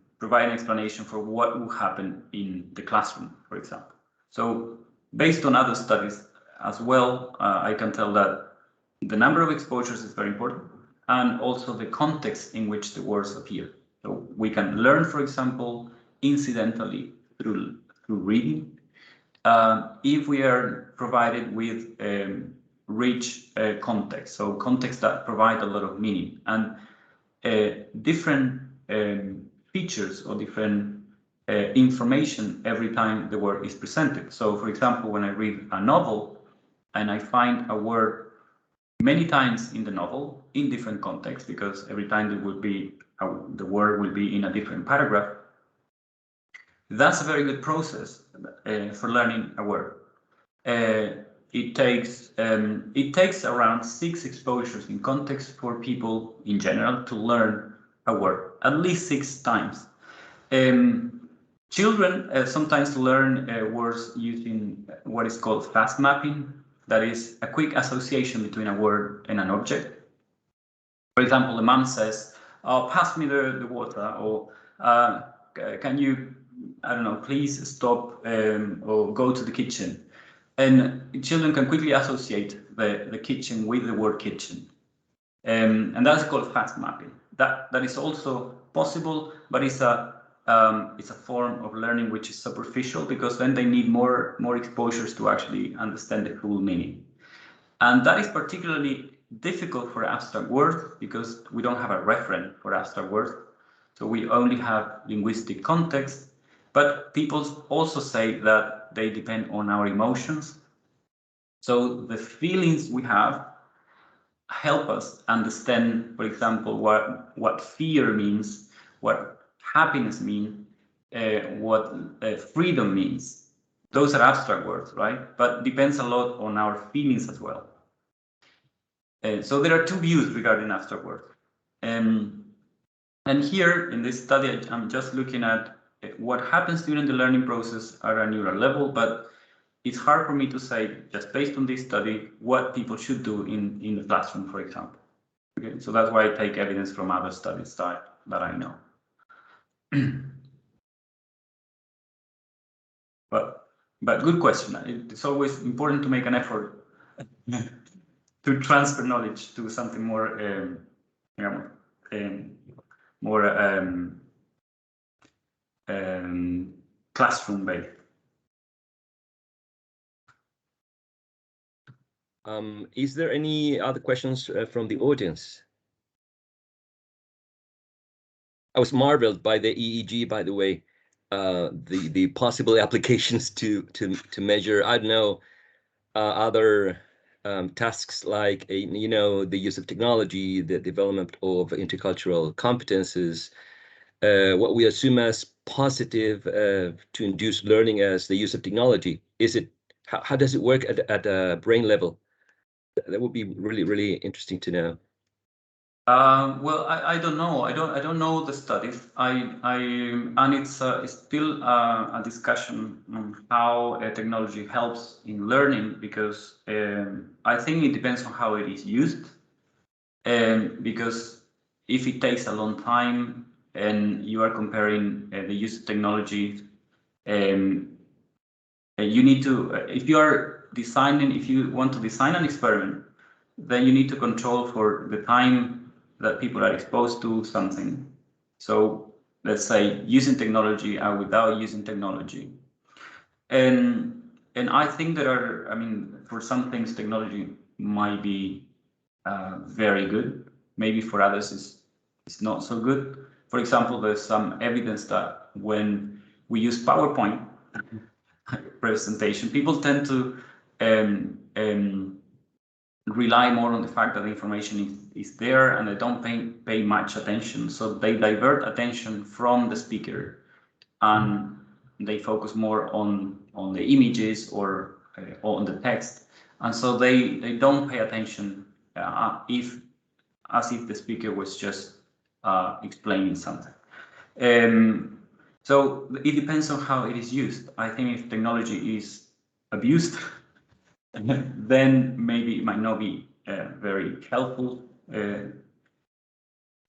explanation for what will happen in the classroom, for example. So based on other studies as well, I can tell that the number of exposures is very important, and also the context in which the words appear. So we can learn, for example, incidentally through reading, if we are provided with rich context, so context that provide a lot of meaning, and different features or different information every time the word is presented. So, for example, when I read a novel and I find a word many times in the novel in different contexts, because every time there will be the word will be in a different paragraph, that's a very good process for learning a word. It takes around 6 exposures in context for people in general to learn a word, at least 6 times. Children sometimes learn words using what is called fast mapping. That is a quick association between a word and an object. For example, the mom says, "Oh, pass me the water," or "Can you, I don't know, please stop or go to the kitchen." And children can quickly associate the kitchen with the word kitchen. And that's called fast mapping. That is also possible, but it's a form of learning which is superficial, because then they need more exposures to actually understand the full meaning. And that is particularly difficult for abstract words, because we don't have a referent for abstract words. So we only have linguistic context, but people also say that they depend on our emotions. So the feelings we have help us understand, for example, what fear means, what happiness means, what freedom means. Those are abstract words, right? But depends a lot on our feelings as well. So there are 2 views regarding abstract words. And here in this study, I'm just looking at what happens during the learning process at a neural level, but it's hard for me to say, just based on this study, what people should do in the classroom, for example. Okay, so that's why I take evidence from other studies that I know. But good question. It's always important to make an effort to transfer knowledge to something more, classroom based. Is there any other questions from the audience? I was marveled by the EEG, by the way, the possible applications to measure, I don't know, other tasks like the use of technology, the development of intercultural competences, what we assume as positive to induce learning as the use of technology. How does it work at a brain level? That would be really interesting to know. Well, I don't know. I don't know the studies. And it's still a discussion on how technology helps in learning, because I think it depends on how it is used. because if it takes a long time and you are comparing the use of technology, you need to, if you want to design an experiment, then you need to control for the time that people are exposed to something. So let's say using technology and without using technology. And I think there are, I mean, for some things, technology might be very good. Maybe for others, it's not so good. For example, there's some evidence that when we use PowerPoint presentation, people tend to rely more on the fact that the information is there and they don't pay much attention. So they divert attention from the speaker and they focus more on the images or on the text. And so they don't pay attention as if the speaker was just explaining something. So it depends on how it is used. I think if technology is abused, then maybe it might not be very helpful.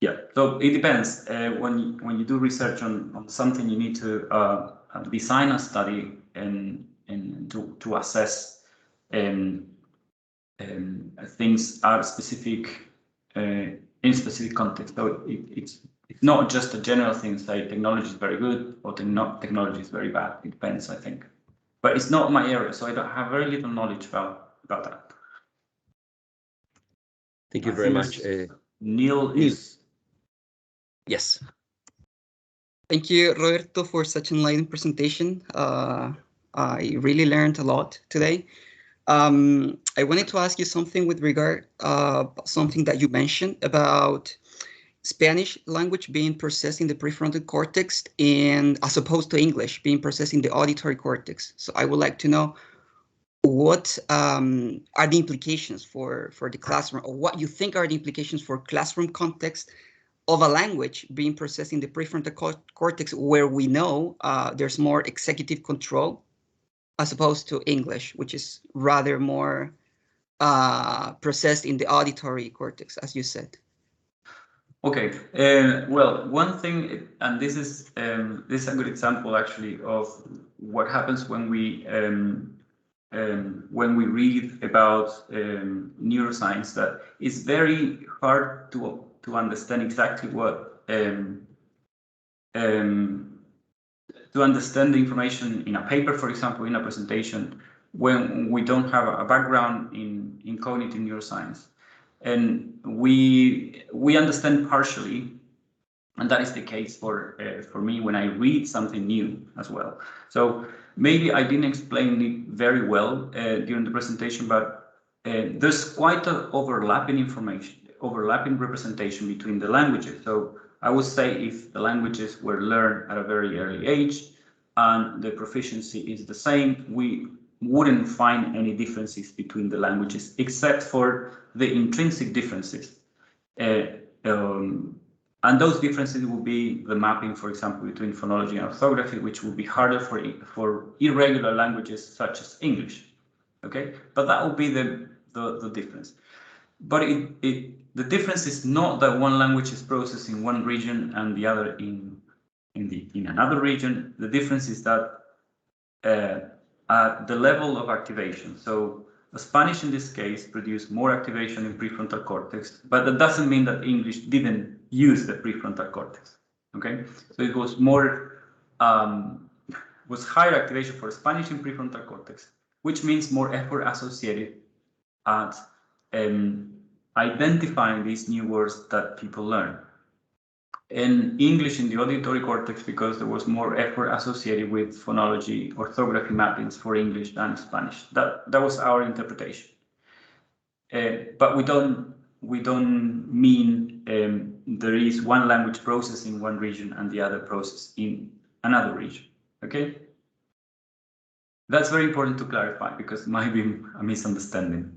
Yeah, so it depends. When you do research on something, you need to design a study and to assess things are specific in specific context. So it's not just a general thing. Say technology is very good or technology is very bad. It depends, I think. But it's not my area, so I don't have very little knowledge about that. Thank you very much. Neil is. Yes. Thank you, Roberto, for such an enlightening presentation. I really learned a lot today. I wanted to ask you something with regard something that you mentioned about Spanish language being processed in the prefrontal cortex and as opposed to English being processed in the auditory cortex. So I would like to know what are the implications for the classroom, or what you think are the implications for classroom context of a language being processed in the prefrontal cortex, where we know there's more executive control as opposed to English, which is rather more processed in the auditory cortex, as you said. Okay. Well, one thing, and this is a good example actually of what happens when we read about neuroscience. That it's very hard to understand exactly what to understand the information in a paper, for example, in a presentation, when we don't have a background in cognitive neuroscience. And we understand partially, and that is the case for me when I read something new as well. So maybe I didn't explain it very well during the presentation, but there's quite an overlapping representation between the languages. So I would say if the languages were learned at a very early age and the proficiency is the same, we wouldn't find any differences between the languages except for the intrinsic differences. And those differences will be the mapping, for example, between phonology and orthography, which will be harder for irregular languages such as English. Okay, but that will be the difference. But the difference is not that one language is processed in one region and the other in another region. The difference is that at the level of activation. So Spanish in this case produced more activation in prefrontal cortex, but that doesn't mean that English didn't use the prefrontal cortex. Okay, so it was more was higher activation for Spanish in prefrontal cortex, which means more effort associated at identifying these new words that people learn. And English in the auditory cortex, because there was more effort associated with phonology orthography mappings for English than Spanish. That was our interpretation. But we don't mean there is one language processed in one region and the other processed in another region. Okay, that's very important to clarify because it might be a misunderstanding.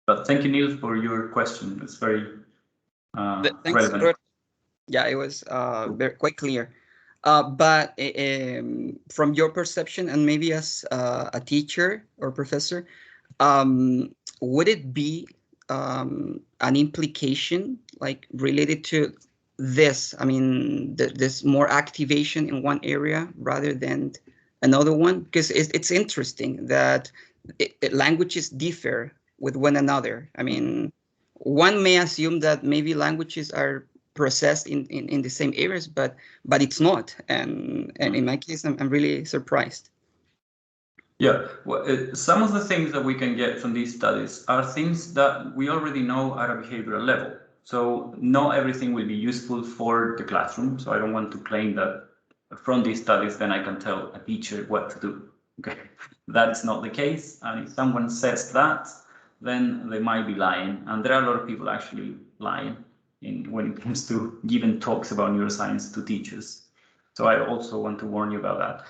But thank you, Neil, for your question. It's very relevant. Yeah, it was quite clear. But from your perception, and maybe as a teacher or professor, would it be an implication like related to this? I mean, this more activation in one area rather than another one? Because it's interesting that languages differ with one another. I mean, one may assume that maybe languages are processed in the same areas, but it's not. And in my case, I'm really surprised. Yeah, well, some of the things that we can get from these studies are things that we already know at a behavioral level. So not everything will be useful for the classroom. So I don't want to claim that from these studies, then I can tell a teacher what to do. Okay, that is not the case. And if someone says that, then they might be lying. And there are a lot of people actually lying when it comes to giving talks about neuroscience to teachers. So I also want to warn you about that.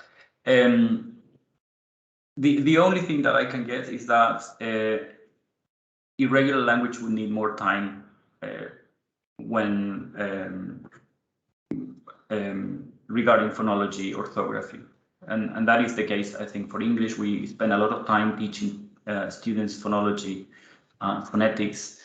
The only thing that I can get is that irregular language would need more time when regarding phonology orthography. And that is the case, I think, for English. We spend a lot of time teaching students phonology, phonetics.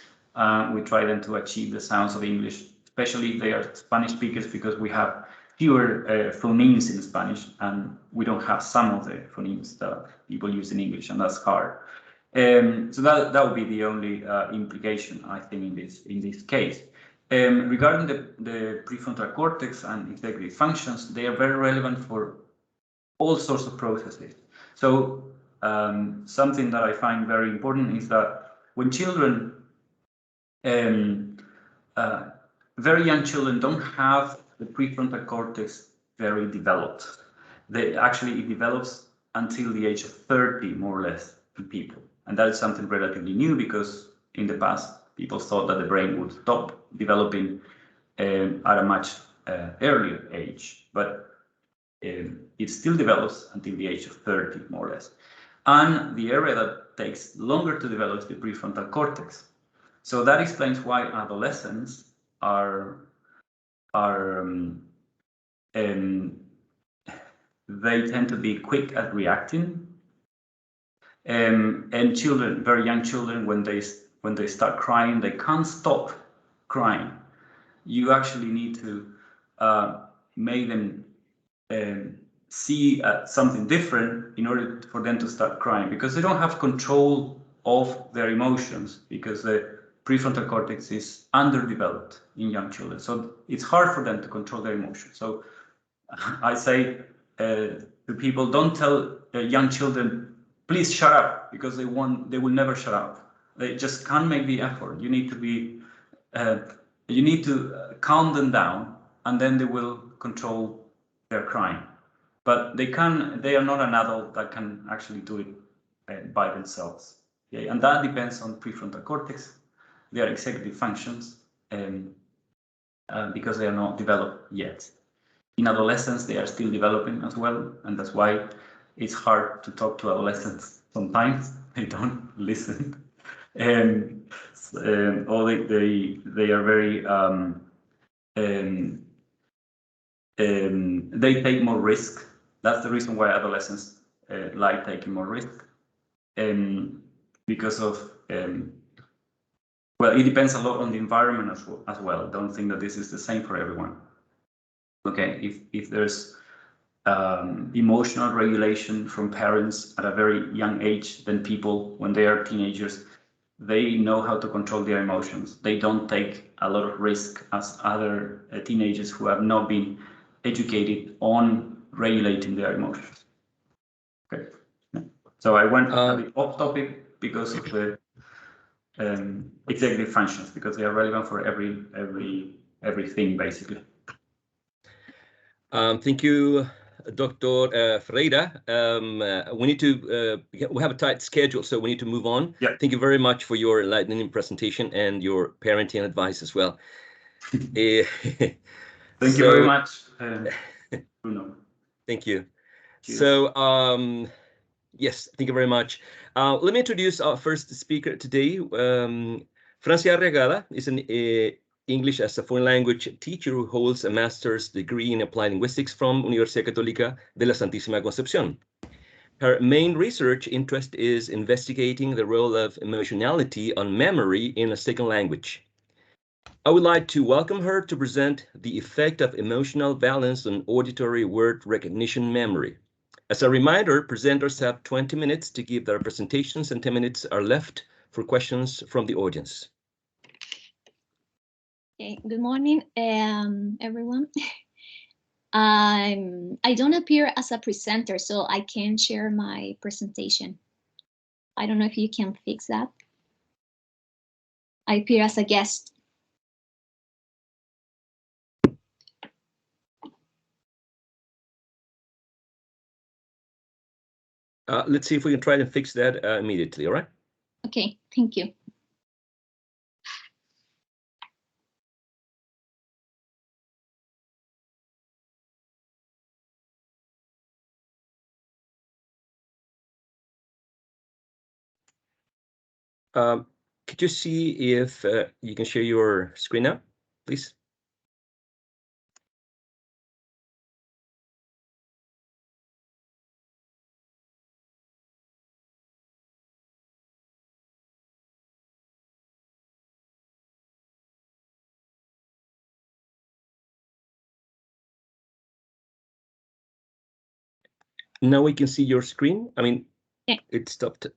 We try them to achieve the sounds of English, especially if they are Spanish speakers, because we have fewer phonemes in Spanish, and we don't have some of the phonemes that people use in English, and that's hard. So that would be the only implication, I think, in this case. Regarding the prefrontal cortex and executive functions, they are very relevant for all sorts of processes. So something that I find very important is that when children, very young children don't have the prefrontal cortex very developed. It develops until the age of 30, more or less, in people. And that is something relatively new, because in the past, people thought that the brain would stop developing at a much earlier age. But it still develops until the age of 30, more or less. And the area that takes longer to develop is the prefrontal cortex. So that explains why adolescents they tend to be quick at reacting, and children, very young children, when they start crying, they can't stop crying. You actually need to make them see something different in order for them to start crying, because they don't have control of their emotions, because the prefrontal cortex is underdeveloped in young children. So it's hard for them to control their emotions. So I say to people, don't tell young children, please shut up, because they will never shut up. They just can't make the effort. You need to calm them down, and then they will control their crying. But they are not an adult that can actually do it by themselves. Okay? And that depends on prefrontal cortex, their executive functions, because they are not developed yet. In adolescence, they are still developing as well, and that's why it's hard to talk to adolescents sometimes. They don't listen. Or they are very they take more risk. That's the reason why adolescents like taking more risk, because of well, it depends a lot on the environment as well. Don't think that this is the same for everyone. Okay, if there's emotional regulation from parents at a very young age, then people, when they are teenagers, they know how to control their emotions. They don't take a lot of risk as other teenagers who have not been educated on regulating their emotions. Okay, so I went a bit off topic because of the executive functions, because they are relevant for everything basically. Thank you, Dr. Ferreira. We have a tight schedule, so we need to move on. Yeah. Thank you very much for your enlightening presentation and your parenting advice as well. Thank you very much, Bruno. Thank you. Cheers. So, yes, thank you very much. Let me introduce our first speaker today. Francia Regada is an English as a foreign language teacher who holds a master's degree in applied linguistics from Universidad Católica de la Santísima Concepción. Her main research interest is investigating the role of emotionality on memory in a second language. I would like to welcome her to present the effect of emotional balance on auditory word recognition memory. As a reminder, presenters have 20 minutes to give their presentations and 10 minutes are left for questions from the audience. Okay, good morning, everyone. I don't appear as a presenter, so I can't share my presentation. I don't know if you can fix that. I appear as a guest. Let's see if we can try to fix that immediately, all right? Okay, thank you. Could you see if you can share your screen now, please? Now we can see your screen. I mean, yeah. It stopped.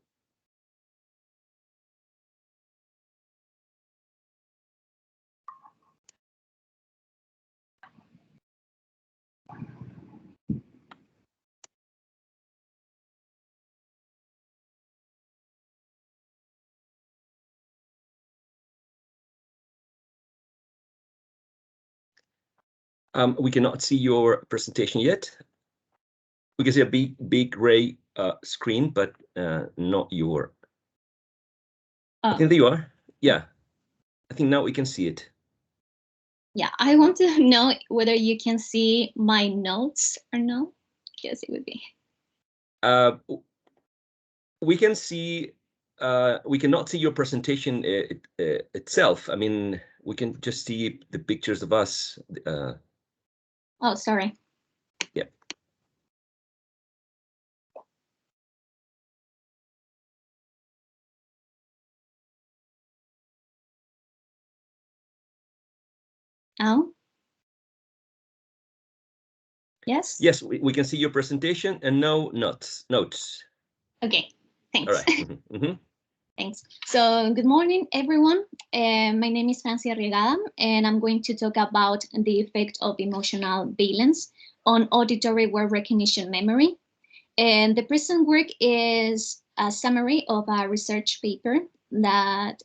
We cannot see your presentation yet. We can see a big gray screen, but not your. I think there you are. Yeah, I think now we can see it. Yeah, I want to know whether you can see my notes or no. Yes, it would be. We can see. We cannot see your presentation itself. I mean, we can just see the pictures of us. Oh, sorry. Yeah. Oh. Yes? Yes, we can see your presentation and no notes. Okay, thanks. All right. Mm-hmm. Thanks. So good morning, everyone. My name is Francia Arriagada, and I'm going to talk about the effect of emotional valence on auditory word recognition memory. And the present work is a summary of a research paper that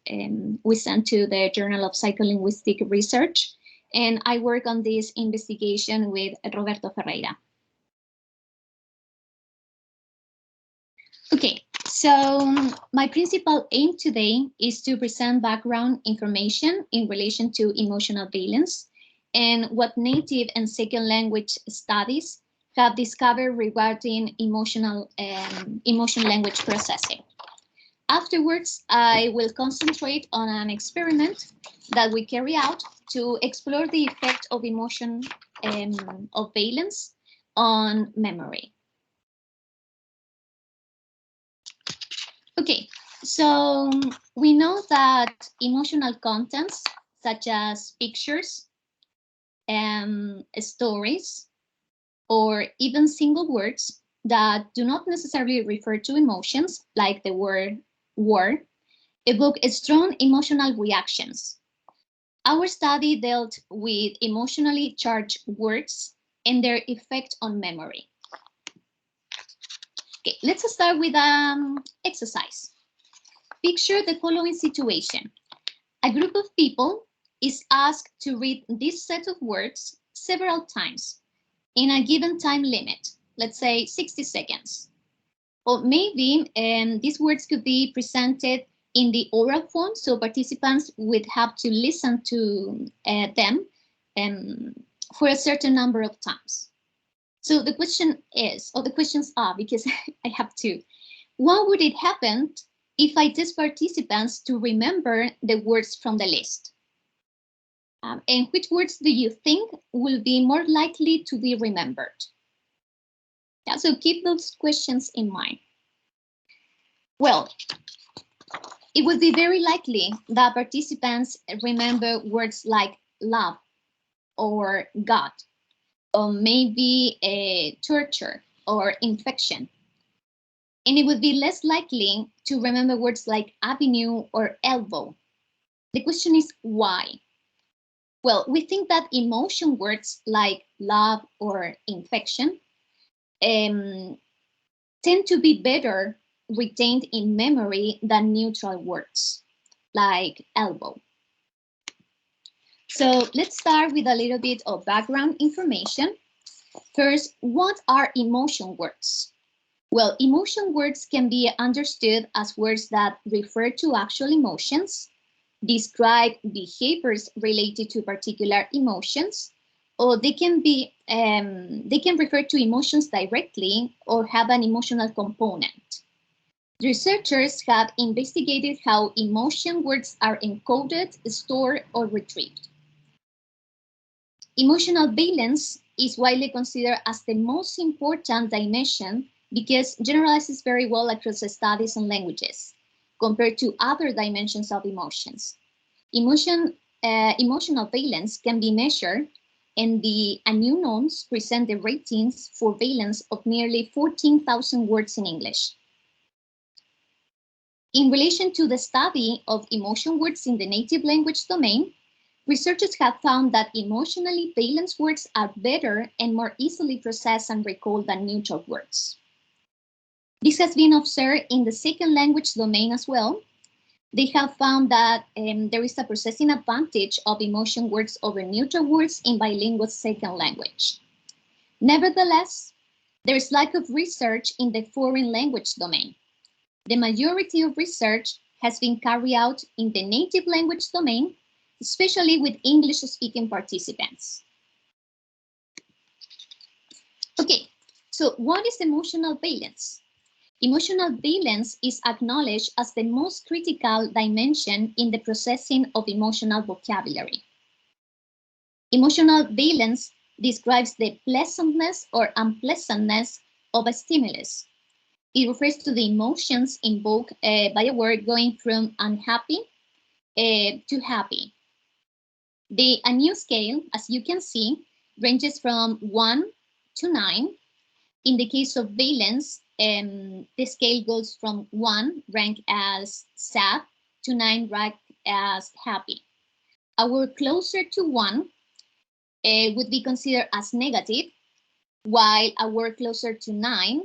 we sent to the Journal of Psycholinguistic Research. And I work on this investigation with Roberto Ferreira. Okay, so my principal aim today is to present background information in relation to emotional valence and what native and second language studies have discovered regarding emotional language processing. Afterwards, I will concentrate on an experiment that we carry out to explore the effect of emotion of valence on memory. Okay, so we know that emotional contents such as pictures, stories, or even single words that do not necessarily refer to emotions, like the word war, evoke strong emotional reactions. Our study dealt with emotionally charged words and their effect on memory. Okay, let's start with exercise. Picture the following situation. A group of people is asked to read this set of words several times in a given time limit, let's say 60 seconds. Or maybe these words could be presented in the oral form, so participants would have to listen to them for a certain number of times. So the question is, or the questions are, because I have two, what would it happen if I test participants to remember the words from the list? And which words do you think will be more likely to be remembered? Yeah, so keep those questions in mind. Well, it would be very likely that participants remember words like love or God, or maybe a torture or infection. And it would be less likely to remember words like avenue or elbow. The question is why? Well, we think that emotion words like love or infection tend to be better retained in memory than neutral words like elbow. So let's start with a little bit of background information. First, what are emotion words? Well, emotion words can be understood as words that refer to actual emotions, describe behaviors related to particular emotions, or they can refer to emotions directly or have an emotional component. Researchers have investigated how emotion words are encoded, stored, or retrieved. Emotional valence is widely considered as the most important dimension because it generalizes very well across studies and languages compared to other dimensions of emotions. Emotional valence can be measured, and the new norms present the ratings for valence of nearly 14,000 words in English. In relation to the study of emotion words in the native language domain, researchers have found that emotionally balanced words are better and more easily processed and recalled than neutral words. This has been observed in the second language domain as well. They have found that there is a processing advantage of emotion words over neutral words in bilingual second language. Nevertheless, there is lack of research in the foreign language domain. The majority of research has been carried out in the native language domain, especially with English-speaking participants. Okay, so what is emotional valence? Emotional valence is acknowledged as the most critical dimension in the processing of emotional vocabulary. Emotional valence describes the pleasantness or unpleasantness of a stimulus. It refers to the emotions invoked by a word going from unhappy to happy. The ANU scale, as you can see, ranges from 1 to 9. In the case of valence, the scale goes from 1, ranked as sad, to 9, ranked as happy. A word closer to 1 would be considered as negative, while a word closer to 9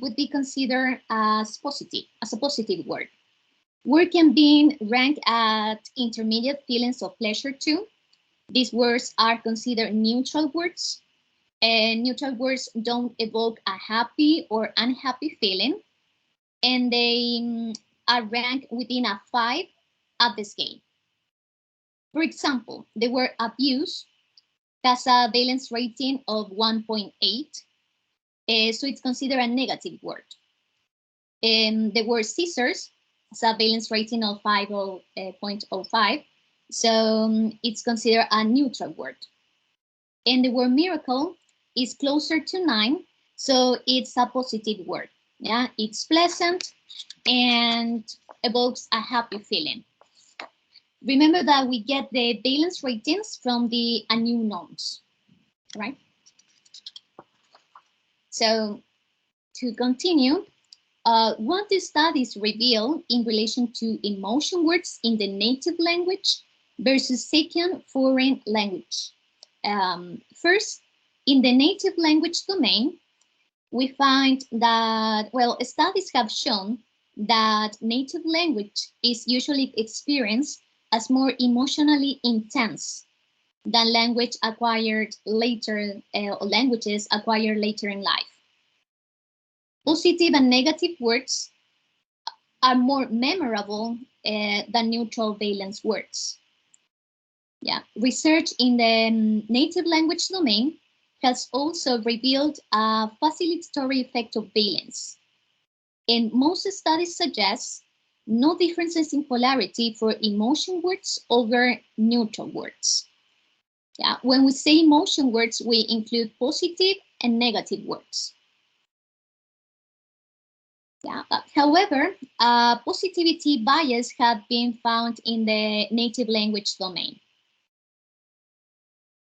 would be considered as a positive word. Word can be ranked at intermediate feelings of pleasure too. These words are considered neutral words. Neutral words don't evoke a happy or unhappy feeling, and they are ranked within a 5 at the scale. For example, the word abuse has a valence rating of 1.8, so it's considered a negative word. The word scissors has a valence rating of 5.05, so it's considered a neutral word. And the word miracle is closer to 9, so it's a positive word. Yeah, it's pleasant and evokes a happy feeling. Remember that we get the valence ratings from the ANU norms, right? So to continue, what the studies reveal in relation to emotion words in the native language versus second foreign language. First, in the native language domain, we find that, well, studies have shown that native language is usually experienced as more emotionally intense than language acquired later, languages acquired later in life. Positive and negative words are more memorable than neutral valence words. Yeah, research in the native language domain has also revealed a facilitatory effect of valence. And most studies suggest no differences in polarity for emotion words over neutral words. Yeah, when we say emotion words, we include positive and negative words. Yeah, however, positivity bias have been found in the native language domain.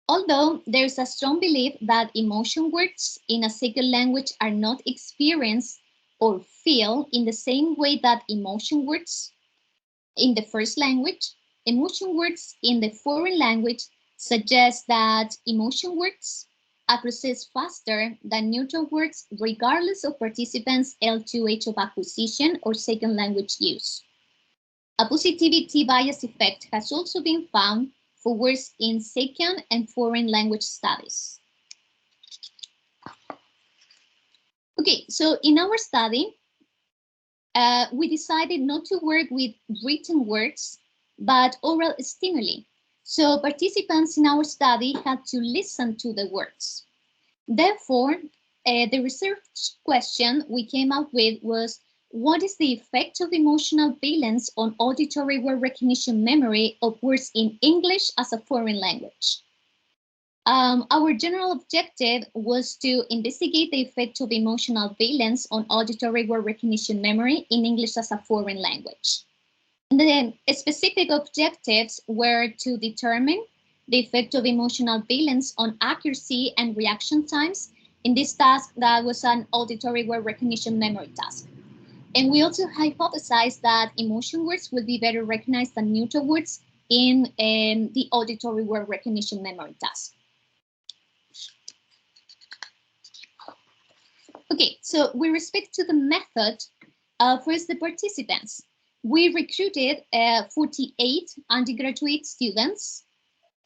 Although there's a strong belief that emotion words in a second language are not experienced or feel in the same way that emotion words in the first language, emotion words in the foreign language suggest that emotion words are processed faster than neutral words regardless of participants' L2H of acquisition or second language use. A positivity bias effect has also been found for words in second and foreign language studies. Okay, so in our study, we decided not to work with written words, but oral stimuli. So participants in our study had to listen to the words. Therefore, the research question we came up with was, what is the effect of emotional valence on auditory word recognition memory of words in English as a foreign language? Our general objective was to investigate the effect of emotional valence on auditory word recognition memory in English as a foreign language. And then specific objectives were to determine the effect of emotional valence on accuracy and reaction times. In this task, that was an auditory word recognition memory task. And we also hypothesized that emotion words would be better recognized than neutral words in the auditory word recognition memory task. Okay, so with respect to the method, first the participants. We recruited 48 undergraduate students,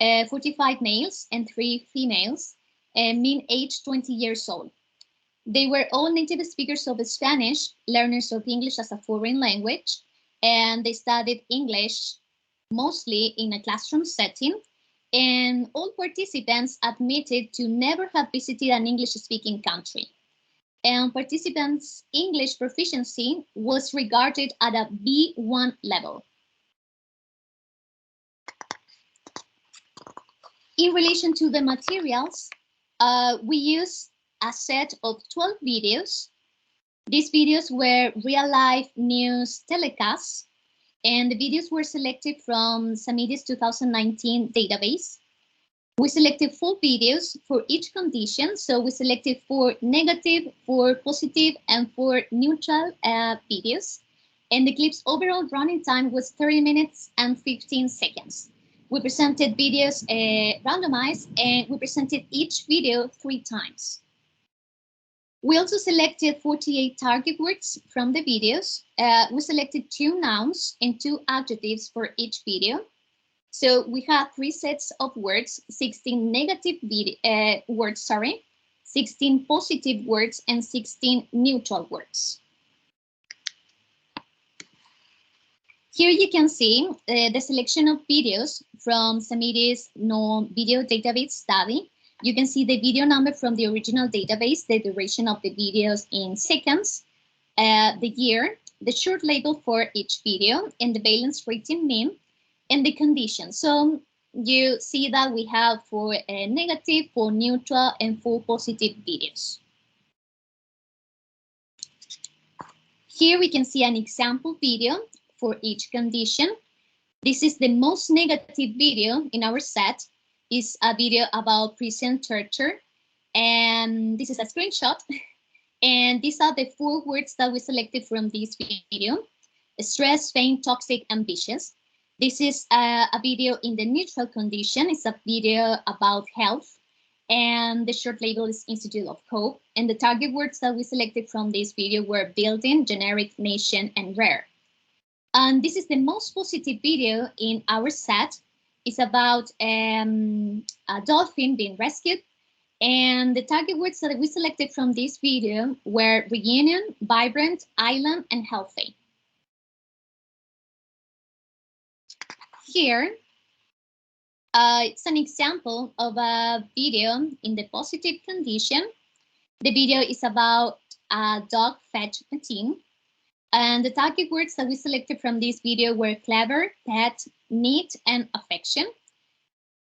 45 males and 3 females, mean age 20 years old. They were all native speakers of Spanish, learners of English as a foreign language, and they studied English mostly in a classroom setting. And all participants admitted to never have visited an English-speaking country. And participants' English proficiency was regarded at a B1 level. In relation to the materials, we used a set of 12 videos. These videos were real-life news telecasts, and the videos were selected from Samidi's 2019 database. We selected 4 videos for each condition. So we selected 4 negative, 4 positive, and 4 neutral videos. And the clip's overall running time was 30 minutes and 15 seconds. We presented videos randomized, and we presented each video 3 times. We also selected 48 target words from the videos. We selected 2 nouns and 2 adjectives for each video. So we have 3 sets of words, 16 negative words, 16 positive words, and 16 neutral words. Here you can see the selection of videos from Samidi's video database study. You can see the video number from the original database, the duration of the videos in seconds, the year, the short label for each video, and the valence rating mean, and the conditions. So you see that we have 4 negative, 4 neutral, and 4 positive videos. Here we can see an example video for each condition. This is the most negative video in our set. It's a video about present torture, and this is a screenshot. And these are the 4 words that we selected from this video: stress, pain, toxic, ambitious. This is a video in the neutral condition. It's a video about health, and the short label is Institute of Hope. And the target words that we selected from this video were building, generic, nation, and rare. And this is the most positive video in our set. It's about a dolphin being rescued. And the target words that we selected from this video were reunion, vibrant, island, and healthy. Here, it's an example of a video in the positive condition. The video is about a dog fetch a team. And the target words that we selected from this video were clever, pet, neat, and affection.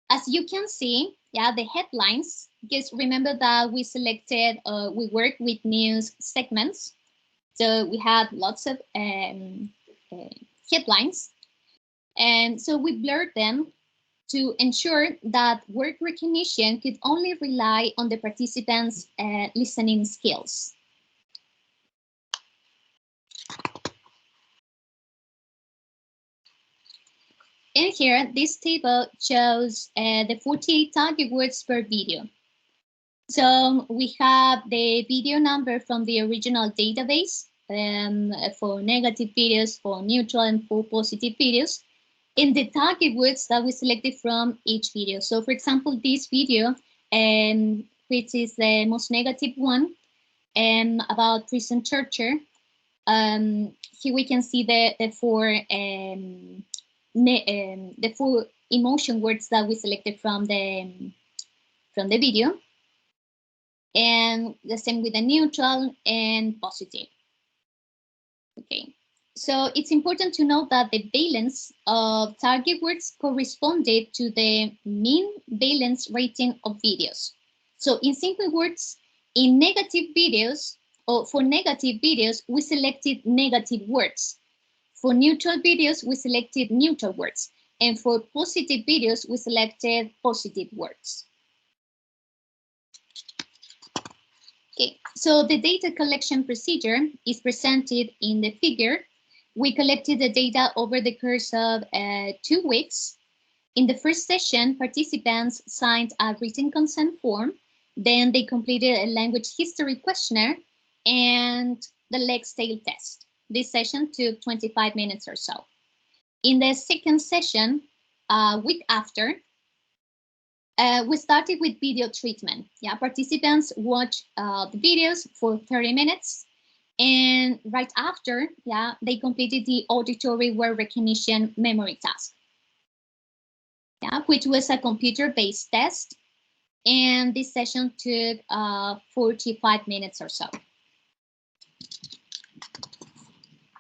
As you can see, the headlines, because remember that we selected, we work with news segments. So we had lots of headlines. And so we blurred them to ensure that word recognition could only rely on the participants' listening skills. And here, this table shows the 48 target words per video. So we have the video number from the original database for negative videos, for neutral, and for positive videos, and the target words that we selected from each video. So for example, this video, which is the most negative one, about prison torture, here we can see the four emotion words that we selected from the video, and the same with the neutral and positive. Okay, so it's important to note that the valence of target words corresponded to the mean valence rating of videos. So in simple words, in negative videos, or for negative videos, we selected negative words. For neutral videos, we selected neutral words. And for positive videos, we selected positive words. Okay, so the data collection procedure is presented in the figure. We collected the data over the course of 2 weeks. In the first session, participants signed a written consent form. Then they completed a language history questionnaire and the legs tail test. This session took 25 minutes or so. In the second session, a week after, we started with video treatment. Yeah, participants watched the videos for 30 minutes. And right after, yeah, they completed the auditory word recognition memory task, yeah, which was a computer-based test. And this session took 45 minutes or so.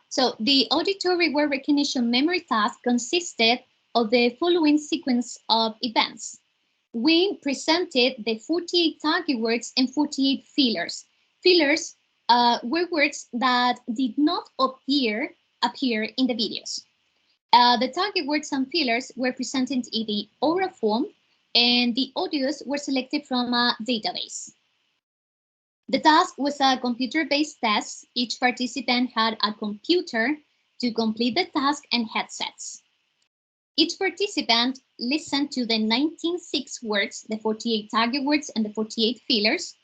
So the auditory word recognition memory task consisted of the following sequence of events. We presented the 48 target words and 48 fillers. Fillers were words that did not appear in the videos. The target words and fillers were presented in the oral form, and the audios were selected from a database. The task was a computer-based test. Each participant had a computer to complete the task and headsets. Each participant listened to the 19-6 words, the 48 target words and the 48 fillers,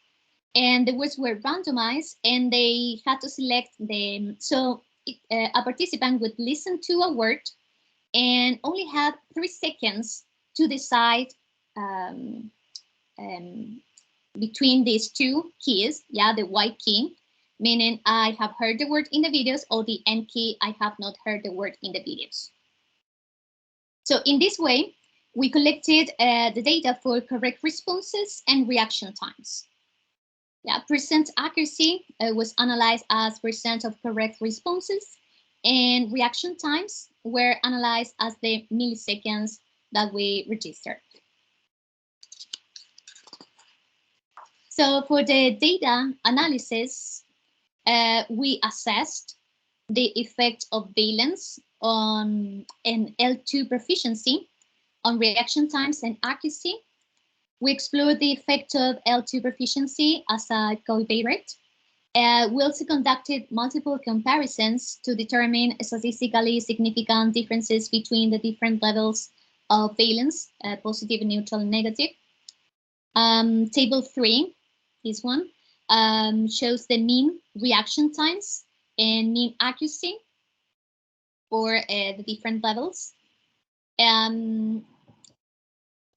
and the words were randomized, and they had to select them. So a participant would listen to a word and only had 3 seconds to decide between these 2 keys, yeah, the white key, meaning I have heard the word in the videos, or the N key, I have not heard the word in the videos. So in this way, we collected the data for correct responses and reaction times. Yeah, percent accuracy was analyzed as percent of correct responses, and reaction times were analyzed as the milliseconds that we registered. So for the data analysis, we assessed the effect of valence on an L2 proficiency on reaction times and accuracy. We explored the effect of L2 proficiency as a covariate. We also conducted multiple comparisons to determine statistically significant differences between the different levels of valence, positive, neutral, and negative. Table 3, this one, shows the mean reaction times and mean accuracy for the different levels.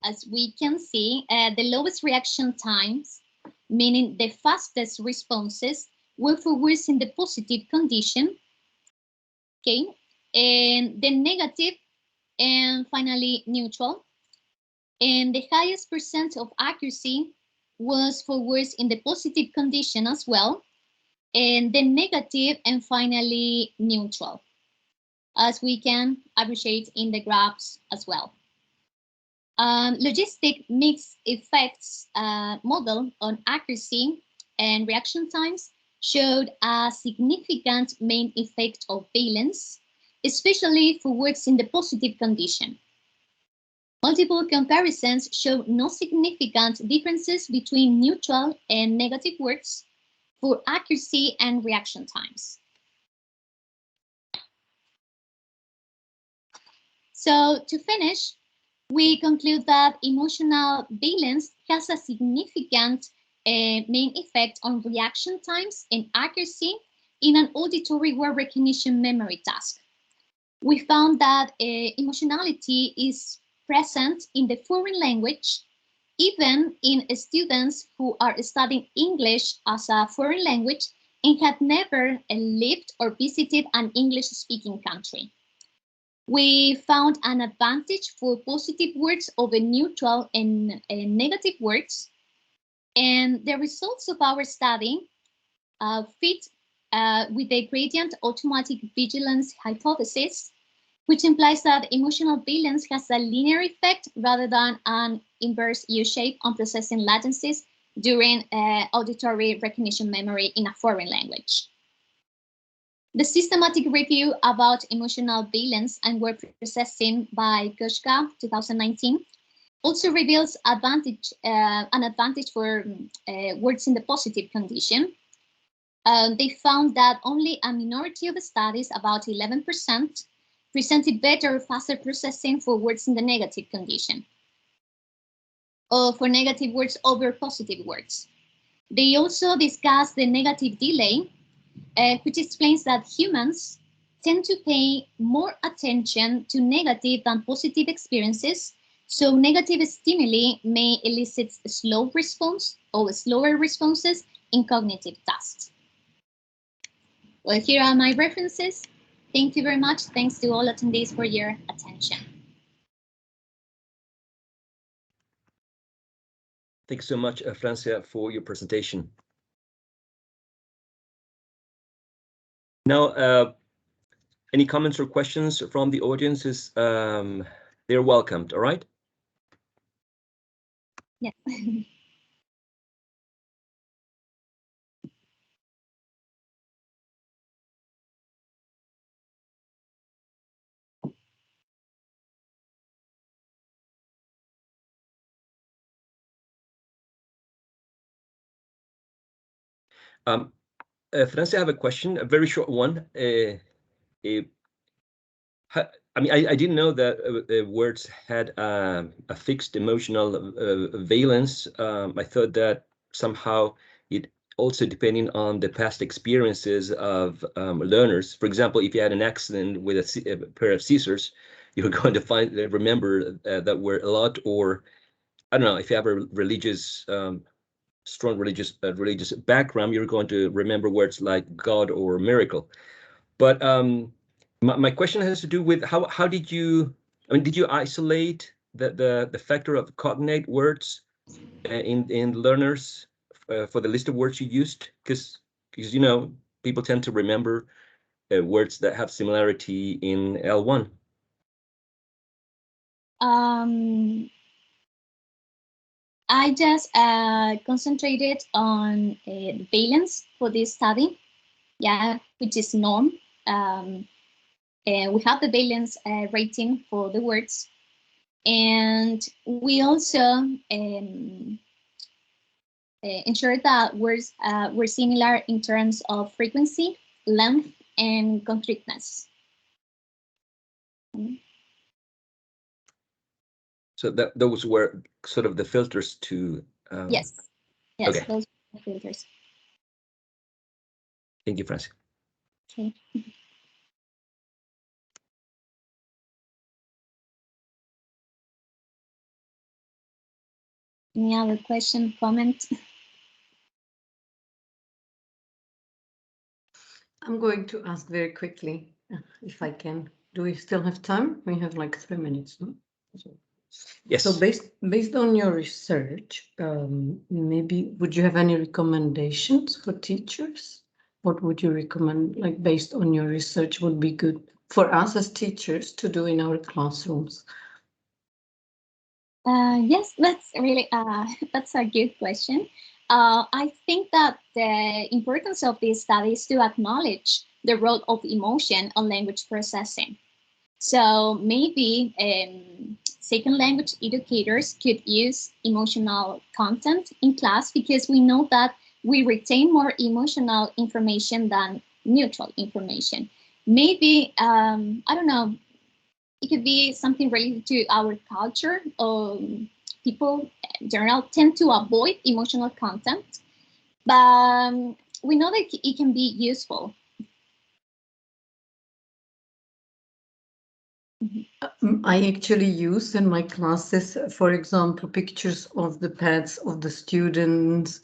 As we can see, the lowest reaction times, meaning the fastest responses, were for words in the positive condition, okay, and the negative, and finally neutral. And the highest percent of accuracy was for words in the positive condition as well, and the negative, and finally neutral, as we can appreciate in the graphs as well. Logistic mixed effects model on accuracy and reaction times showed a significant main effect of valence, especially for words in the positive condition. Multiple comparisons show no significant differences between neutral and negative words for accuracy and reaction times. So to finish, we conclude that emotional valence has a significant main effect on reaction times and accuracy in an auditory word recognition memory task. We found that emotionality is present in the foreign language, even in students who are studying English as a foreign language and had never lived or visited an English-speaking country. We found an advantage for positive words over neutral and negative words. And the results of our study fit with the gradient automatic vigilance hypothesis, which implies that emotional valence has a linear effect rather than an inverse U-shape on processing latencies during auditory recognition memory in a foreign language. The systematic review about emotional valence and word processing by Goshka, 2019, also reveals an advantage for words in the positive condition. They found that only a minority of the studies, about 11%, presented better or faster processing for words in the negative condition, or for negative words over positive words. They also discussed the negative delay, which explains that humans tend to pay more attention to negative than positive experiences, so negative stimuli may elicit a slow response or slower responses in cognitive tasks. Well, here are my references. Thank you very much. Thanks to all attendees for your attention. Thanks so much, Francia, for your presentation. Now, any comments or questions from the audiences? They're welcomed, all right? Yes. Francia, I have a question, a very short one. I mean, I didn't know that words had a fixed emotional valence. I thought that somehow it also depending on the past experiences of learners. For example, if you had an accident with a pair of scissors, you're going to remember that word a lot. Or I don't know, if you have a religious, strong religious background, you're going to remember words like God or miracle. But my question has to do with how did you, I mean, did you isolate the factor of cognate words in learners for the list of words you used? Because you know, people tend to remember words that have similarity in L1. I just concentrated on valence for this study, yeah, which is norm. We have the valence rating for the words, and we also ensured that words were similar in terms of frequency, length, and concreteness. So those were sort of the filters to. Yes, okay. Those are the filters. Thank you, Francia. Okay. Any other question, comment? I'm going to ask very quickly, if I can. Do we still have time? We have like 3 minutes, no? Yes. So based on your research, maybe would you have any recommendations for teachers? What would you recommend, like based on your research, would be good for us as teachers to do in our classrooms? Yes, that's really that's a good question. I think that the importance of this study is to acknowledge the role of emotion on language processing. So maybe second language educators could use emotional content in class, because we know that we retain more emotional information than neutral information. Maybe, I don't know, it could be something related to our culture. People in general tend to avoid emotional content, but we know that it can be useful. I actually use in my classes, for example, pictures of the pets of the students,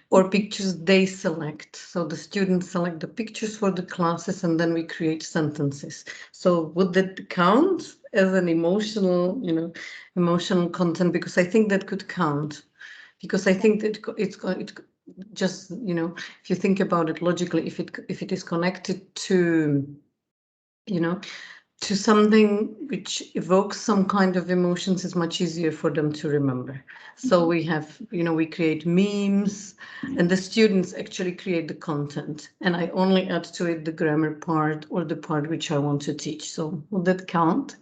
or pictures they select. So the students select the pictures for the classes, and then we create sentences. So would that count as an emotional, emotional content? Because I think that could count. Because I think that it's just, if you think about it logically, if it is connected to, to something which evokes some kind of emotions, is much easier for them to remember. So we have, we create memes, and the students actually create the content, and I only add to it the grammar part or the part which I want to teach. So would that count?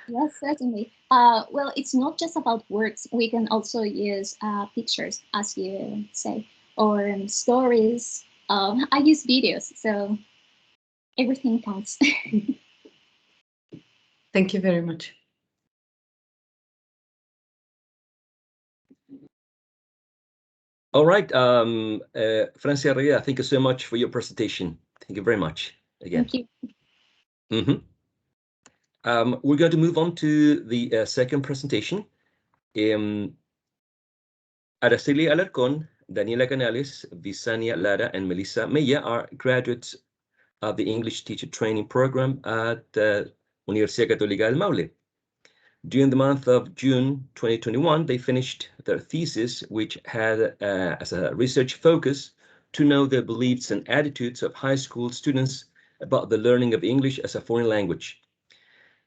Yes, certainly. Well, it's not just about words. We can also use pictures, as you say, or stories. I use videos, so everything counts. Thank you very much. All right, Francia Rivera, thank you so much for your presentation. Thank you very much again. Thank you. We're going to move on to the second presentation. Araceli Alarcón, Daniela Canales, Visania Lara, and Melissa Mella are graduates of the English Teacher Training Program at Universidad Católica del Maule. During the month of June 2021, they finished their thesis, which had as a research focus to know the beliefs and attitudes of high school students about the learning of English as a foreign language.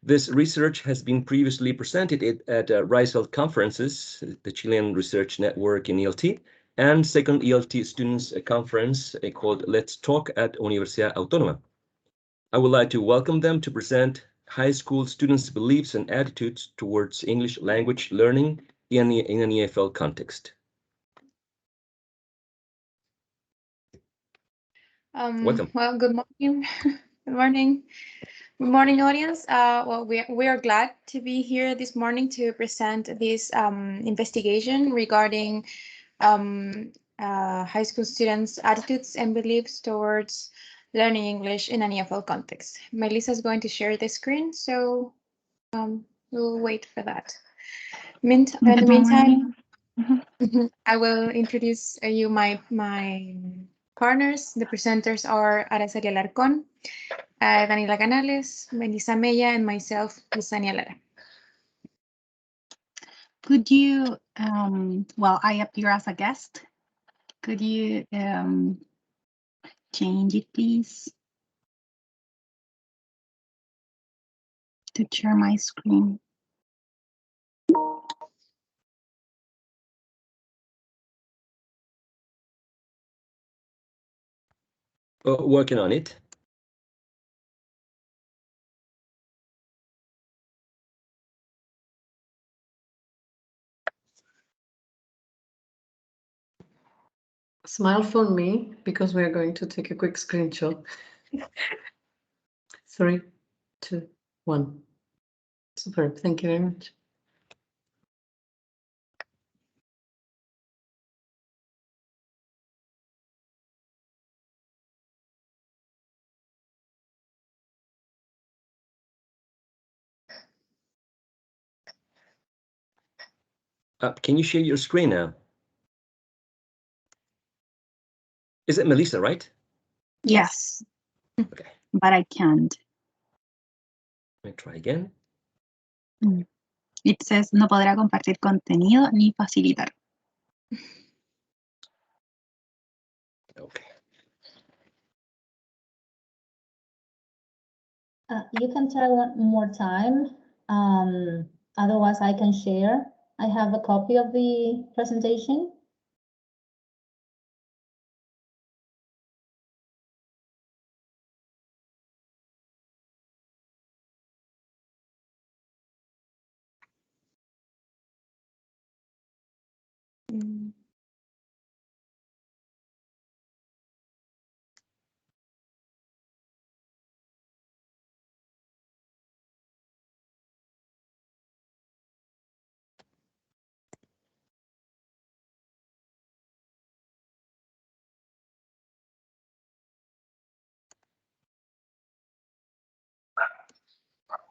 This research has been previously presented at Reisfeld conferences, the Chilean Research Network in ELT, and second ELT students conference called Let's Talk at Universidad Autónoma. I would like to welcome them to present high school students' beliefs and attitudes towards English language learning in an EFL context. Welcome. Well, good morning. Good morning. Good morning, audience. Well, we are glad to be here this morning to present this investigation regarding high school students' attitudes and beliefs towards learning English in an EFL context. Melissa is going to share the screen, so we'll wait for that. In the meantime, I will introduce you my partners. The presenters are Araceli Alarcón, Daniela Canales, Melissa Mella, and myself, Visania Lara. Could you, well, I appear as a guest. Could you change it, please, to share my screen? Working on it. Smile for me, because we're going to take a quick screenshot. 3, 2, 1. Superb. Thank you very much. Can you share your screen now? Is it Melissa, right? Yes. Okay. But I can't. Let me try again. It says no podrá compartir contenido ni facilitar. Okay. You can try one more time. Otherwise, I can share. I have a copy of the presentation.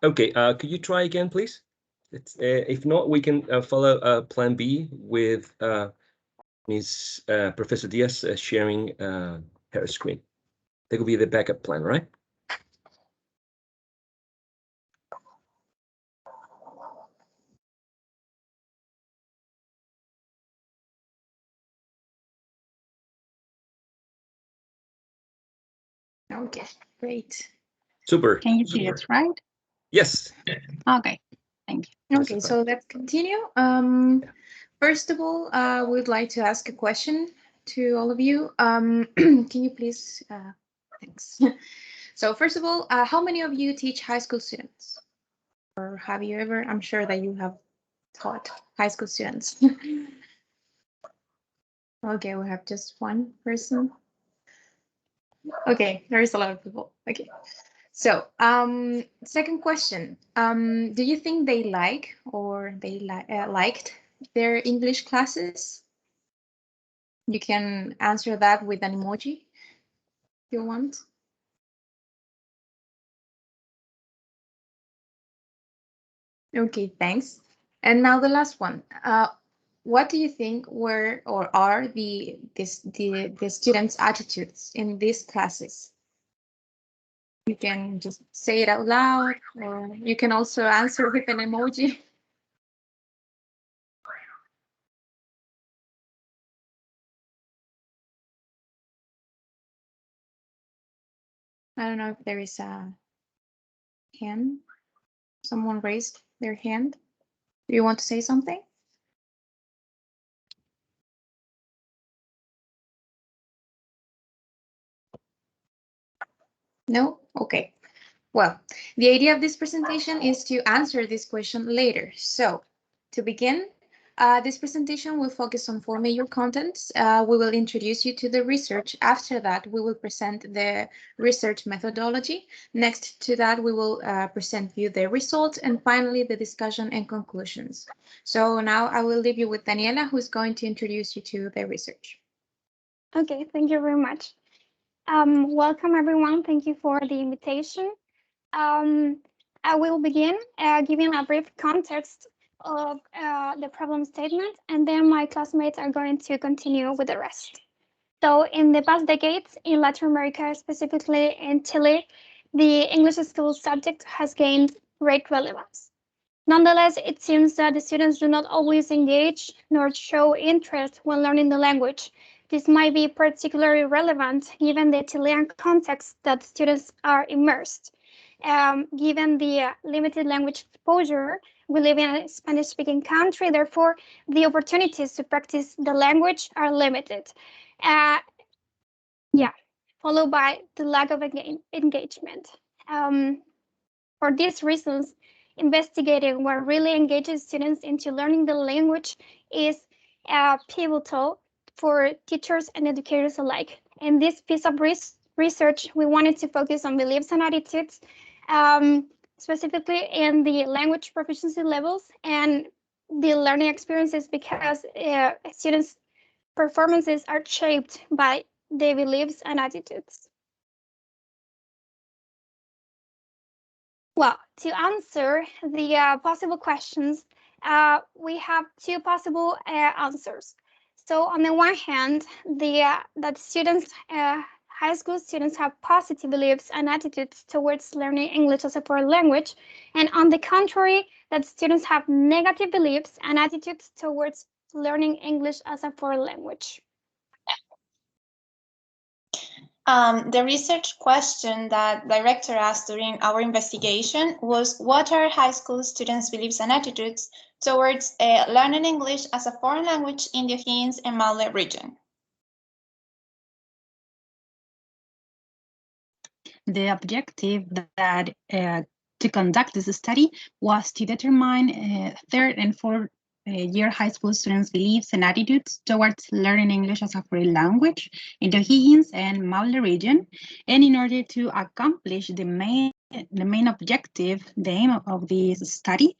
Okay, could you try again, please? If not, we can follow plan B with Ms. Professor Diaz sharing her screen. That will be the backup plan, right? Okay, great. Super. Can you see it, right? Yes. Okay, thank you. Okay, so let's continue. First of all, we'd like to ask a question to all of you. Can you please, thanks. So first of all, how many of you teach high school students? Or have you ever, I'm sure that you have taught high school students. Okay, we have just one person. Okay, there is a lot of people. Okay. So, second question. Do you think they like or they liked their English classes? You can answer that with an emoji if you want. Okay, thanks. And now the last one. What do you think were or are the students' attitudes in these classes? You can just say it out loud, or you can also answer with an emoji. I don't know if there is a hand. Someone raised their hand. Do you want to say something? No? Okay. Well, the idea of this presentation is to answer this question later. So, to begin, this presentation will focus on 4 major contents. We will introduce you to the research. After that, we will present the research methodology. Next to that, we will present you the results, and finally, the discussion and conclusions. So now I will leave you with Daniela, who's going to introduce you to the research. Okay, thank you very much. Welcome, everyone. Thank you for the invitation. I will begin giving a brief context of the problem statement, and then my classmates are going to continue with the rest. So in the past decades, in Latin America, specifically in Chile, the English school subject has gained great relevance. Nonetheless, it seems that the students do not always engage nor show interest when learning the language. This might be particularly relevant given the Chilean context that students are immersed. Given the limited language exposure, we live in a Spanish-speaking country, therefore, the opportunities to practice the language are limited. Followed by the lack of engagement. For these reasons, investigating what really engages students into learning the language is pivotal for teachers and educators alike. In this piece of research, we wanted to focus on beliefs and attitudes, specifically in the language proficiency levels and the learning experiences, because students' performances are shaped by their beliefs and attitudes. Well, to answer the possible questions, we have 2 possible answers. So on the one hand, that students, high school students have positive beliefs and attitudes towards learning English as a foreign language. And on the contrary, that students have negative beliefs and attitudes towards learning English as a foreign language. The research question that director asked during our investigation was, what are high school students' beliefs and attitudes towards learning English as a foreign language in the O'Higgins and Maule region? The objective that to conduct this study was to determine 3rd and 4th year high school students' beliefs and attitudes towards learning English as a foreign language in the O'Higgins and Maule region. And in order to accomplish the main objective, the aim of this study,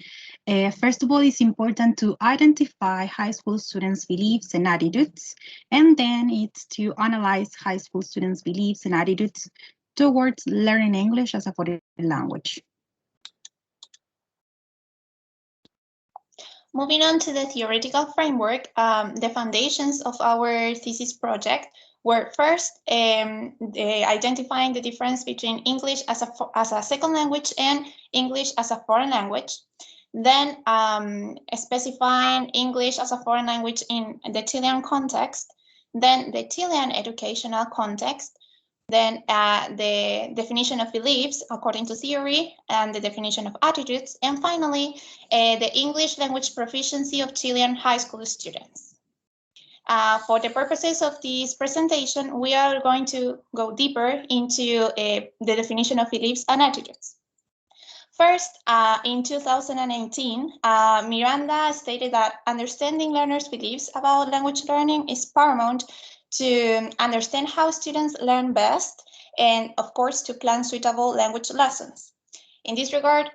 first of all, it's important to identify high school students' beliefs and attitudes, and then it's to analyze high school students' beliefs and attitudes towards learning English as a foreign language. Moving on to the theoretical framework, the foundations of our thesis project were first identifying the difference between English as a second language and English as a foreign language. Then specifying English as a foreign language in the Chilean context, then the Chilean educational context, then the definition of beliefs according to theory and the definition of attitudes, and finally, the English language proficiency of Chilean high school students. For the purposes of this presentation, we are going to go deeper into the definition of beliefs and attitudes. First, in 2018, Miranda stated that understanding learners' beliefs about language learning is paramount to understand how students learn best and, of course, to plan suitable language lessons. In this regard,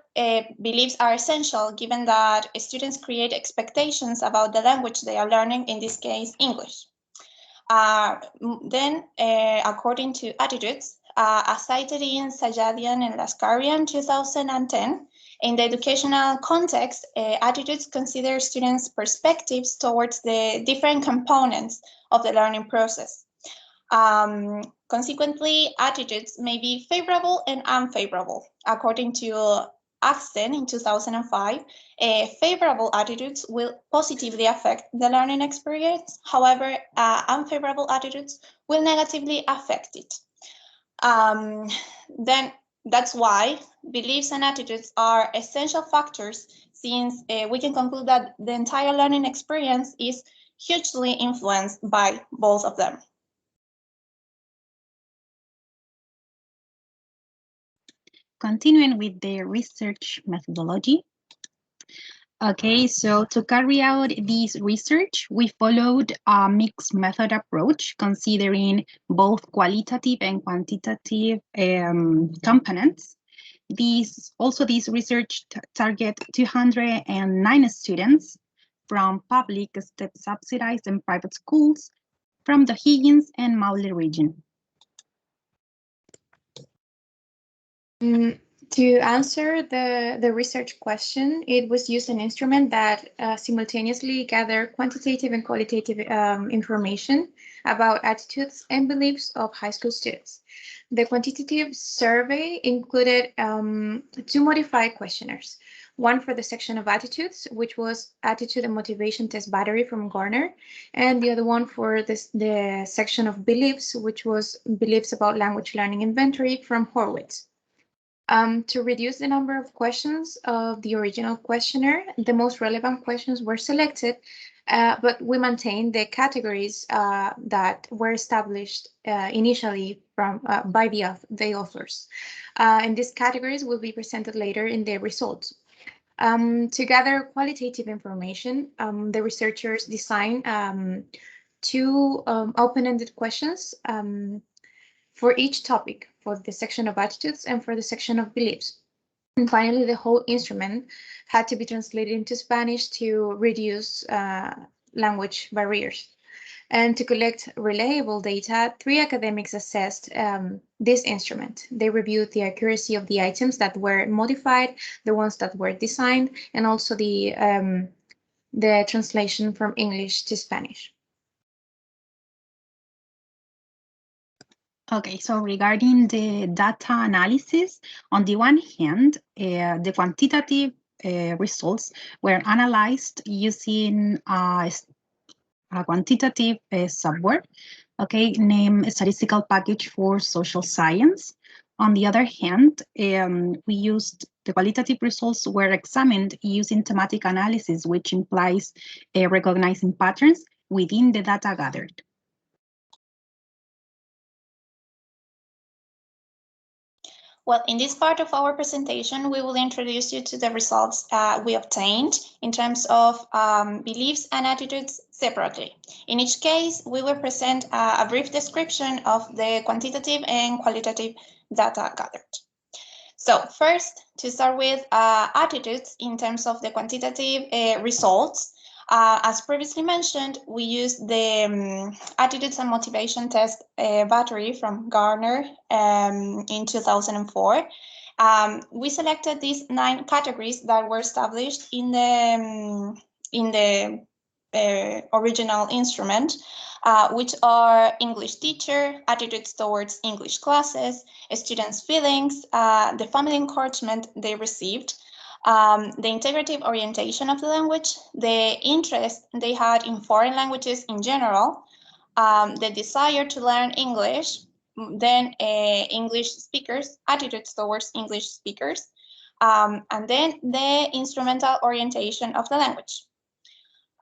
beliefs are essential given that students create expectations about the language they are learning, in this case, English. Then, according to attitudes, as cited in Sajadian and Laskarian 2010, in the educational context, attitudes consider students' perspectives towards the different components of the learning process. Consequently, attitudes may be favorable and unfavorable. According to Axton in 2005, favorable attitudes will positively affect the learning experience. However, unfavorable attitudes will negatively affect it. Then that's why beliefs and attitudes are essential factors, since we can conclude that the entire learning experience is hugely influenced by both of them. Continuing with the research methodology. Okay, so to carry out this research, we followed a mixed method approach, considering both qualitative and quantitative components. This research target 209 students from public, state-subsidized, and private schools from the Higgins and Maule region. To answer the research question, it was used an instrument that simultaneously gathered quantitative and qualitative information about attitudes and beliefs of high school students. The quantitative survey included 2 modified questionnaires, one for the section of attitudes, which was attitude and motivation test battery from Garner, and the other one for the section of beliefs, which was beliefs about language learning inventory from Horwitz. To reduce the number of questions of the original questionnaire, the most relevant questions were selected, but we maintained the categories that were established initially by the authors. And these categories will be presented later in the results. To gather qualitative information, the researchers designed 2 open-ended questions for each topic, for the section of attitudes and for the section of beliefs. And finally, the whole instrument had to be translated into Spanish to reduce language barriers. And to collect reliable data, 3 academics assessed this instrument. They reviewed the accuracy of the items that were modified, the ones that were designed, and also the translation from English to Spanish. Okay, so regarding the data analysis, on the one hand, the quantitative results were analyzed using a quantitative software, okay, named Statistical Package for Social Science. On the other hand, we used the qualitative results were examined using thematic analysis, which implies recognizing patterns within the data gathered. Well, in this part of our presentation, we will introduce you to the results we obtained in terms of beliefs and attitudes separately. In each case, we will present a brief description of the quantitative and qualitative data gathered. So first, to start with attitudes in terms of the quantitative results, as previously mentioned, we used the attitudes and motivation test battery from Garner in 2004. We selected these 9 categories that were established in in the original instrument, which are English teacher, attitudes towards English classes, students' feelings, the family encouragement they received, the integrative orientation of the language, the interest they had in foreign languages in general, the desire to learn English, then English speakers, attitudes towards English speakers, and then the instrumental orientation of the language.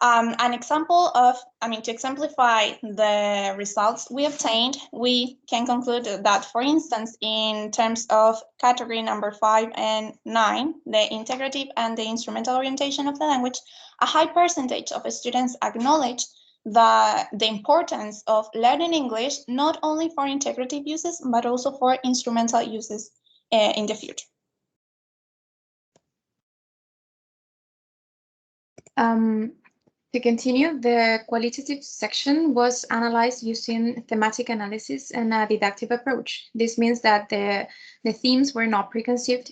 An example of, to exemplify the results we obtained, we can conclude that, for instance, in terms of category number 5 and 9, the integrative and the instrumental orientation of the language, a high percentage of students acknowledge the importance of learning English, not only for integrative uses, but also for instrumental uses in the future. To continue, the qualitative section was analyzed using thematic analysis and a deductive approach. This means that the themes were not preconceived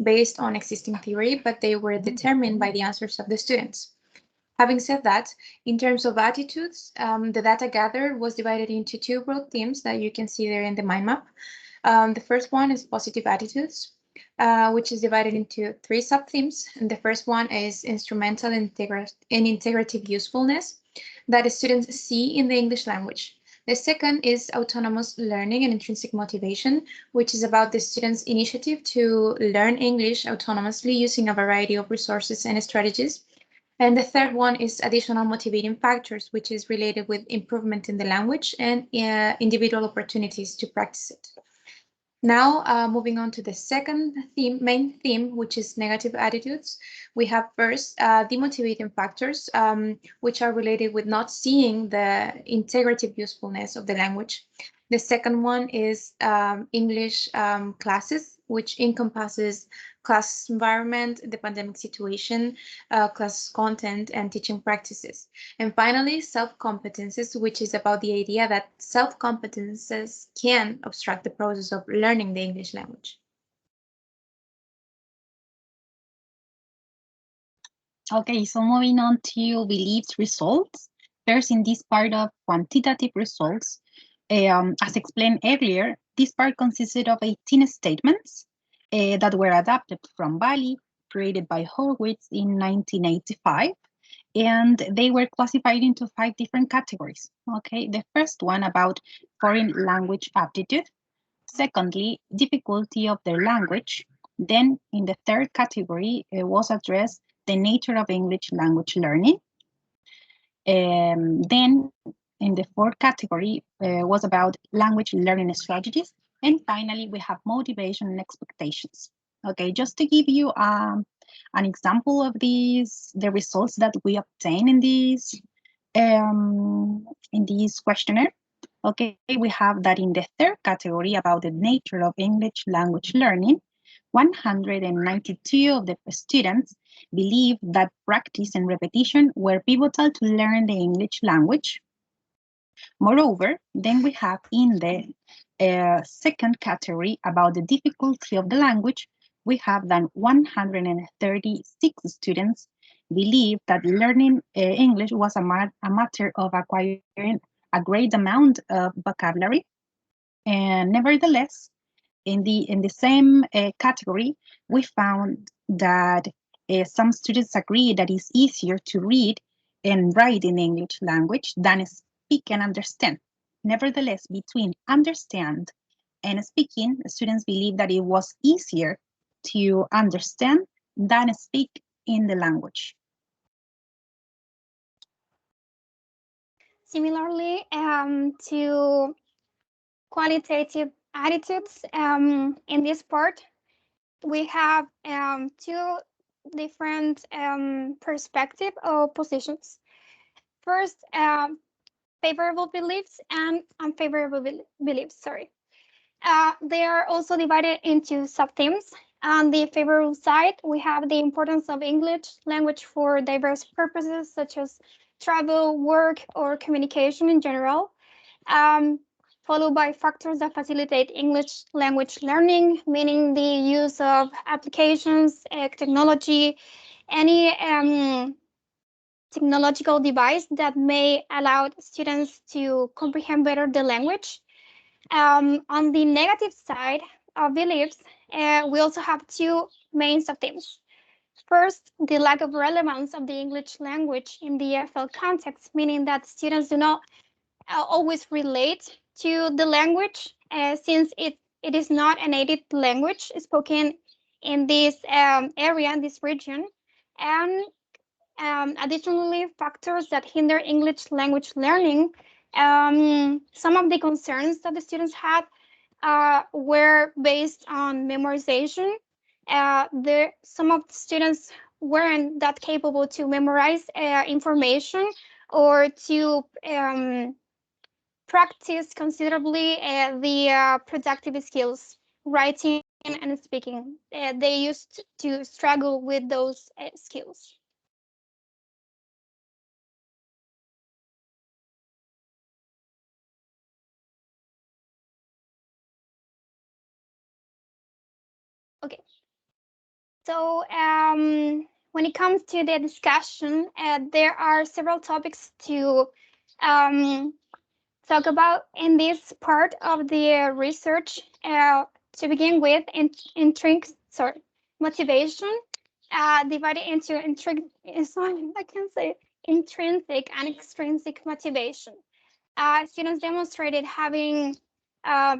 based on existing theory, but they were determined by the answers of the students. Having said that, in terms of attitudes, the data gathered was divided into 2 broad themes that you can see there in the mind map. The first one is positive attitudes, which is divided into 3 sub-themes. And the first one is instrumental and integrative usefulness that students see in the English language. The second is autonomous learning and intrinsic motivation, which is about the students' initiative to learn English autonomously using a variety of resources and strategies. And the third one is additional motivating factors, which is related with improvement in the language and individual opportunities to practice it. Now, moving on to the second main theme, which is negative attitudes. We have first demotivating factors, which are related with not seeing the integrative usefulness of the language. The second one is English classes, which encompasses class environment, the pandemic situation, class content, and teaching practices. And finally, self-competences, which is about the idea that self-competences can obstruct the process of learning the English language. Okay, so moving on to beliefs results. First, in this part of quantitative results, as explained earlier, this part consisted of 18 statements that were adapted from Bali, created by Horwitz in 1985, and they were classified into 5 different categories. Okay, the first one about foreign language aptitude. Secondly, difficulty of their language. Then in the third category was addressed the nature of English language learning. Then in the fourth category was about language learning strategies. And finally, we have motivation and expectations. Okay, just to give you an example of these, the results that we obtain in this questionnaire. Okay, we have that in the third category about the nature of English language learning, 192 of the students believe that practice and repetition were pivotal to learn the English language. Moreover, then we have in the second category about the difficulty of the language, we have that 136 students believe that learning English was a matter of acquiring a great amount of vocabulary. And nevertheless, in the same category, we found that some students agree that it's easier to read and write in English language than speak and understand. Nevertheless, between understand and speaking, students believe that it was easier to understand than speak in the language. Similarly, to qualitative attitudes, in this part, we have 2 different perspective or positions. First, favorable beliefs and unfavorable beliefs, sorry. They are also divided into sub-themes. On the favorable side, we have the importance of English language for diverse purposes, such as travel, work, or communication in general, followed by factors that facilitate English language learning, meaning the use of applications, technology, any technological device that may allow students to comprehend better the language. On the negative side of beliefs, we also have two main subthemes. First, the lack of relevance of the English language in the EFL context, meaning that students do not always relate to the language since it is not a native language spoken in this area, in this region. And additionally, factors that hinder English language learning. Some of the concerns that the students had were based on memorization. Some of the students weren't that capable to memorize information or to practice considerably the productive skills, writing and speaking. They used to struggle with those skills. Okay. So when it comes to the discussion, there are several topics to talk about in this part of the research. To begin with, motivation, divided into intrinsic and extrinsic motivation. Students demonstrated having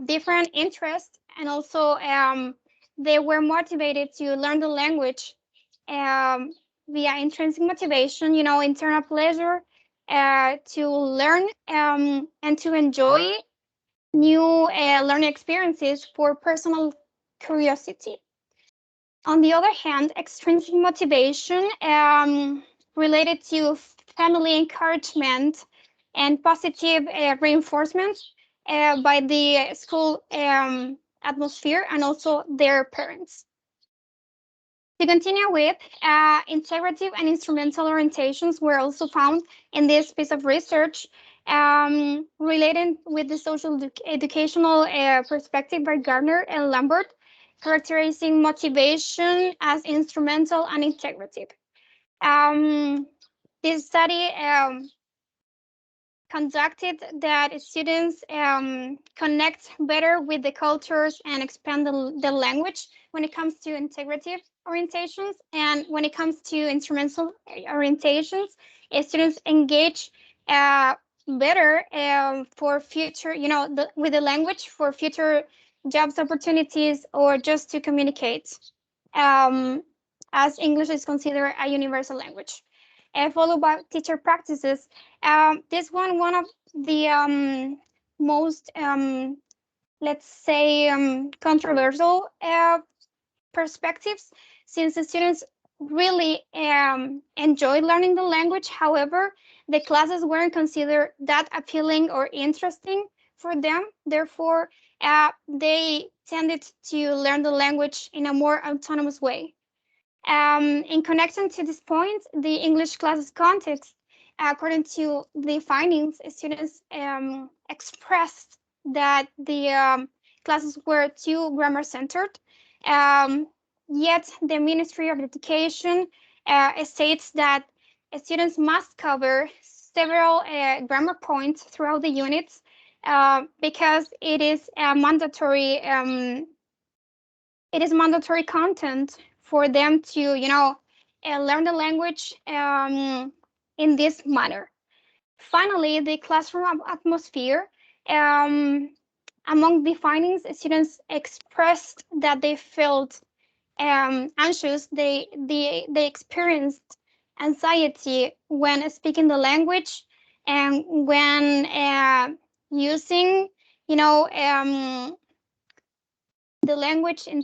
different interests, and also they were motivated to learn the language via intrinsic motivation, internal pleasure to learn and to enjoy new learning experiences for personal curiosity. On the other hand, extrinsic motivation related to family encouragement and positive reinforcement by the school atmosphere and also their parents. To continue with, integrative and instrumental orientations were also found in this piece of research related with the social educational perspective by Gardner and Lambert, characterizing motivation as instrumental and integrative. This study conducted that students connect better with the cultures and expand the language when it comes to integrative orientations, and when it comes to instrumental orientations, students engage better for future, with the language for future jobs opportunities or just to communicate, as English is considered a universal language. Followed by teacher practices. This one of the most, let's say, controversial perspectives, since the students really enjoyed learning the language. However, the classes weren't considered that appealing or interesting for them. Therefore, they tended to learn the language in a more autonomous way. In connection to this point, the English classes context, according to the findings, students expressed that the classes were too grammar-centered. Yet the Ministry of Education states that students must cover several grammar points throughout the units because it is mandatory. It is mandatory content for them to, learn the language in this manner. Finally, the classroom atmosphere. Among the findings, students expressed that they felt anxious. They experienced anxiety when speaking the language and when using, the language in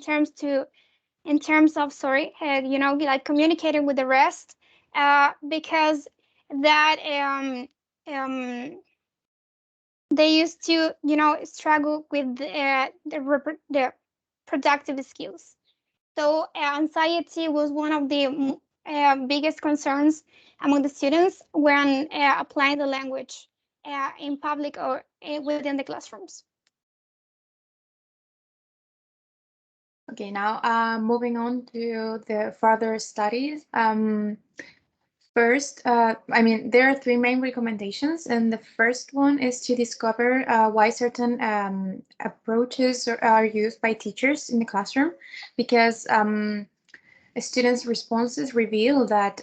terms of like communicating with the rest, because that they used to struggle with the productive skills. So anxiety was one of the biggest concerns among the students when applying the language in public or within the classrooms. Okay, now moving on to the further studies. First, there are three main recommendations, and the first one is to discover why certain approaches are used by teachers in the classroom, because students' responses reveal that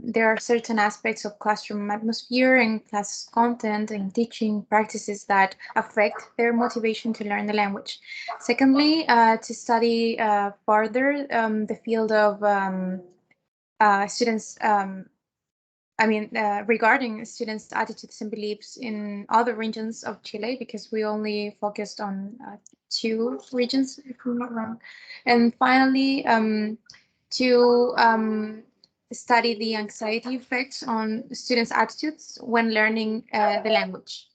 there are certain aspects of classroom atmosphere and class content and teaching practices that affect their motivation to learn the language. Secondly, to study further the field of students, regarding students' attitudes and beliefs in other regions of Chile, because we only focused on 2 regions, if I'm not wrong. And finally, to study the anxiety effects on students' attitudes when learning the language.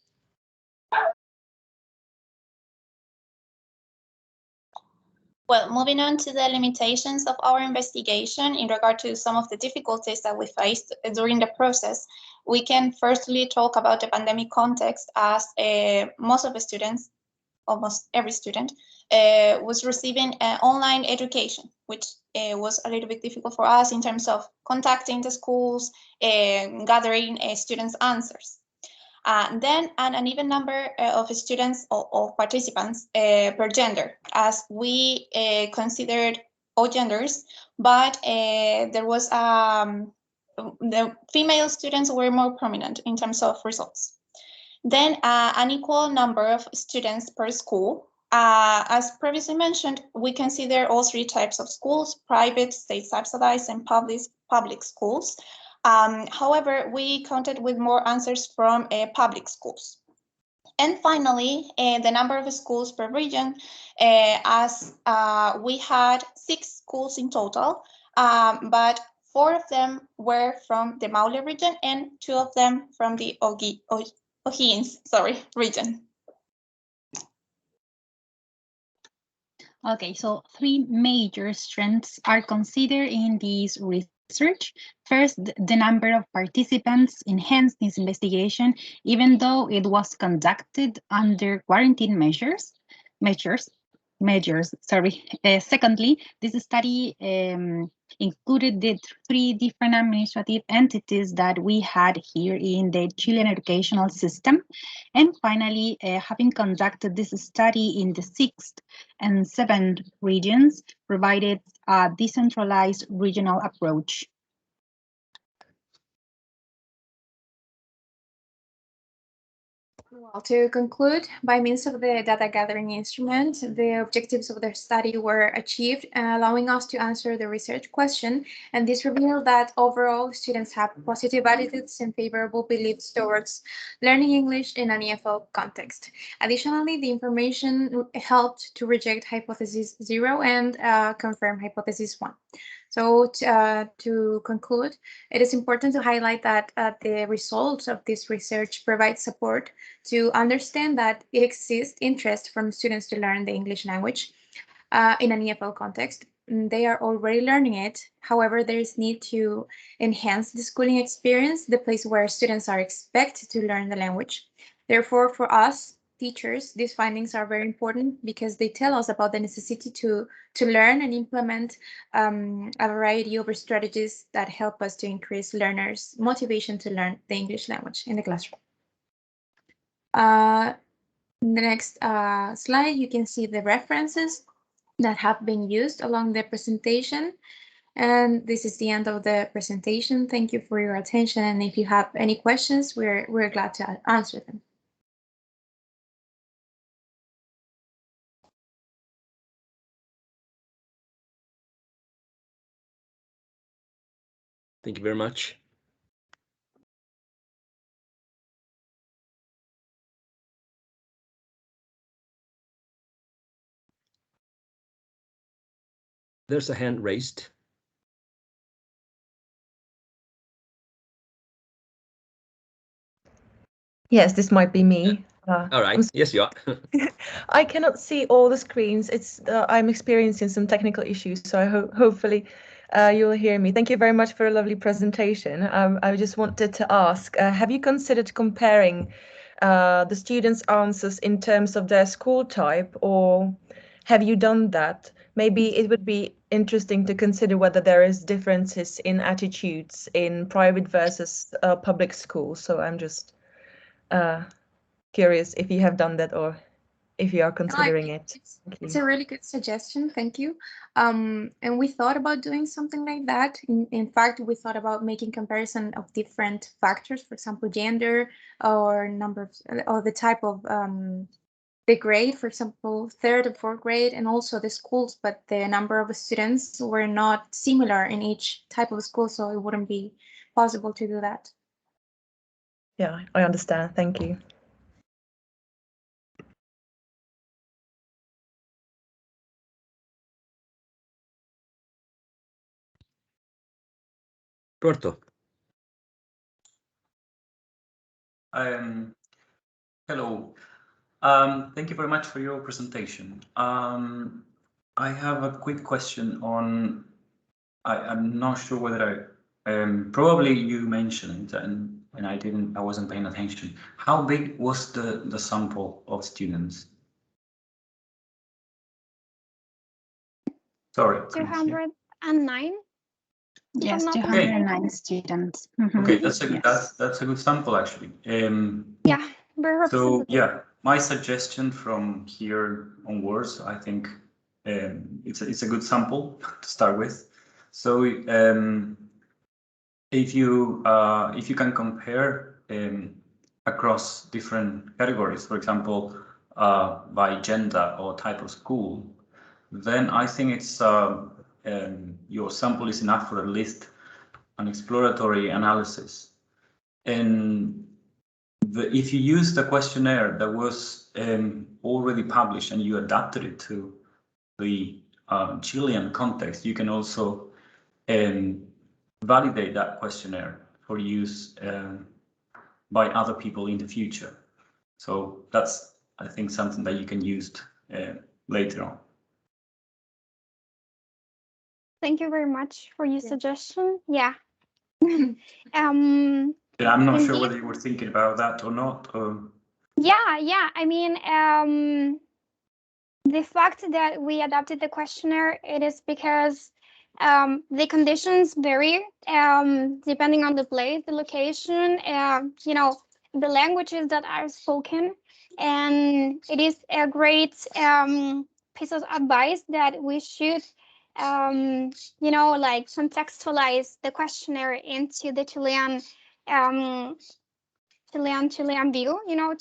Well, moving on to the limitations of our investigation in regard to some of the difficulties that we faced during the process, we can firstly talk about the pandemic context, as most of the students, almost every student, was receiving online education, which was a little bit difficult for us in terms of contacting the schools and gathering students' answers. Then an uneven number of students or participants per gender, as we considered all genders, but there was the female students were more prominent in terms of results. Then an equal number of students per school. As previously mentioned, we consider all 3 types of schools: private, state-subsidized, and public schools. However, we counted with more answers from public schools. And finally, the number of schools per region, as we had 6 schools in total, but 4 of them were from the Maule region and 2 of them from the O'Higgins region. Okay, so 3 major strengths are considered in this research. First, the number of participants enhanced this investigation, even though it was conducted under quarantine measures. Secondly, this study included the 3 different administrative entities that we had here in the Chilean educational system. And finally, having conducted this study in the 6th and 7th regions, provided a decentralized regional approach. Well, to conclude, by means of the data gathering instrument, the objectives of the study were achieved, allowing us to answer the research question, and this revealed that overall students have positive attitudes and favorable beliefs towards learning English in an EFL context. Additionally, the information helped to reject hypothesis 0 and confirm hypothesis 1. So to conclude, it is important to highlight that the results of this research provide support to understand that it exists interest from students to learn the English language in an EFL context. They are already learning it. However, there is need to enhance the schooling experience, the place where students are expected to learn the language. Therefore, for us, teachers, these findings are very important because they tell us about the necessity to learn and implement a variety of strategies that help us to increase learners' motivation to learn the English language in the classroom. In the next slide, you can see the references that have been used along the presentation. And this is the end of the presentation. Thank you for your attention. And if you have any questions, we're glad to answer them. Thank you very much. There's a hand raised. Yes, this might be me. All right. Yes, you are. I cannot see all the screens. I'm experiencing some technical issues, so hopefully you'll hear me. Thank you very much for a lovely presentation. I just wanted to ask, have you considered comparing the students' answers in terms of their school type, or have you done that? Maybe it would be interesting to consider whether there is differences in attitudes in private versus public schools. So I'm just curious if you have done that or if you are considering it. It's a really good suggestion. Thank you. And we thought about doing something like that. In fact, we thought about making comparison of different factors, for example, gender or number of, or the type of the grade, for example, 3rd or 4th grade, and also the schools, but the number of students were not similar in each type of school, so it wouldn't be possible to do that. Yeah, I understand. Thank you. Roberto. Hello. Thank you very much for your presentation. I have a quick question on, I'm not sure whether probably you mentioned it and I wasn't paying attention. How big was the sample of students? Sorry. 209. Yes, 209 students. Okay, that's a good sample actually. Yeah, very representative. So yeah, my suggestion from here onwards, I think it's a good sample to start with. So if you can compare across different categories, for example, by gender or type of school, then I think it's your sample is enough for at least an exploratory analysis. And if you use the questionnaire that was already published and you adapted it to the Chilean context, you can also validate that questionnaire for use by other people in the future. So that's, I think, something that you can use later on. Thank you very much for your suggestion. Yeah. Yeah, I'm not sure whether you were thinking about that or not. Yeah. I mean, the fact that we adapted the questionnaire, it is because the conditions vary depending on the place, the location, you know, the languages that are spoken, and it is a great piece of advice that we should you know, like contextualize the questionnaire into the Chilean view, you know,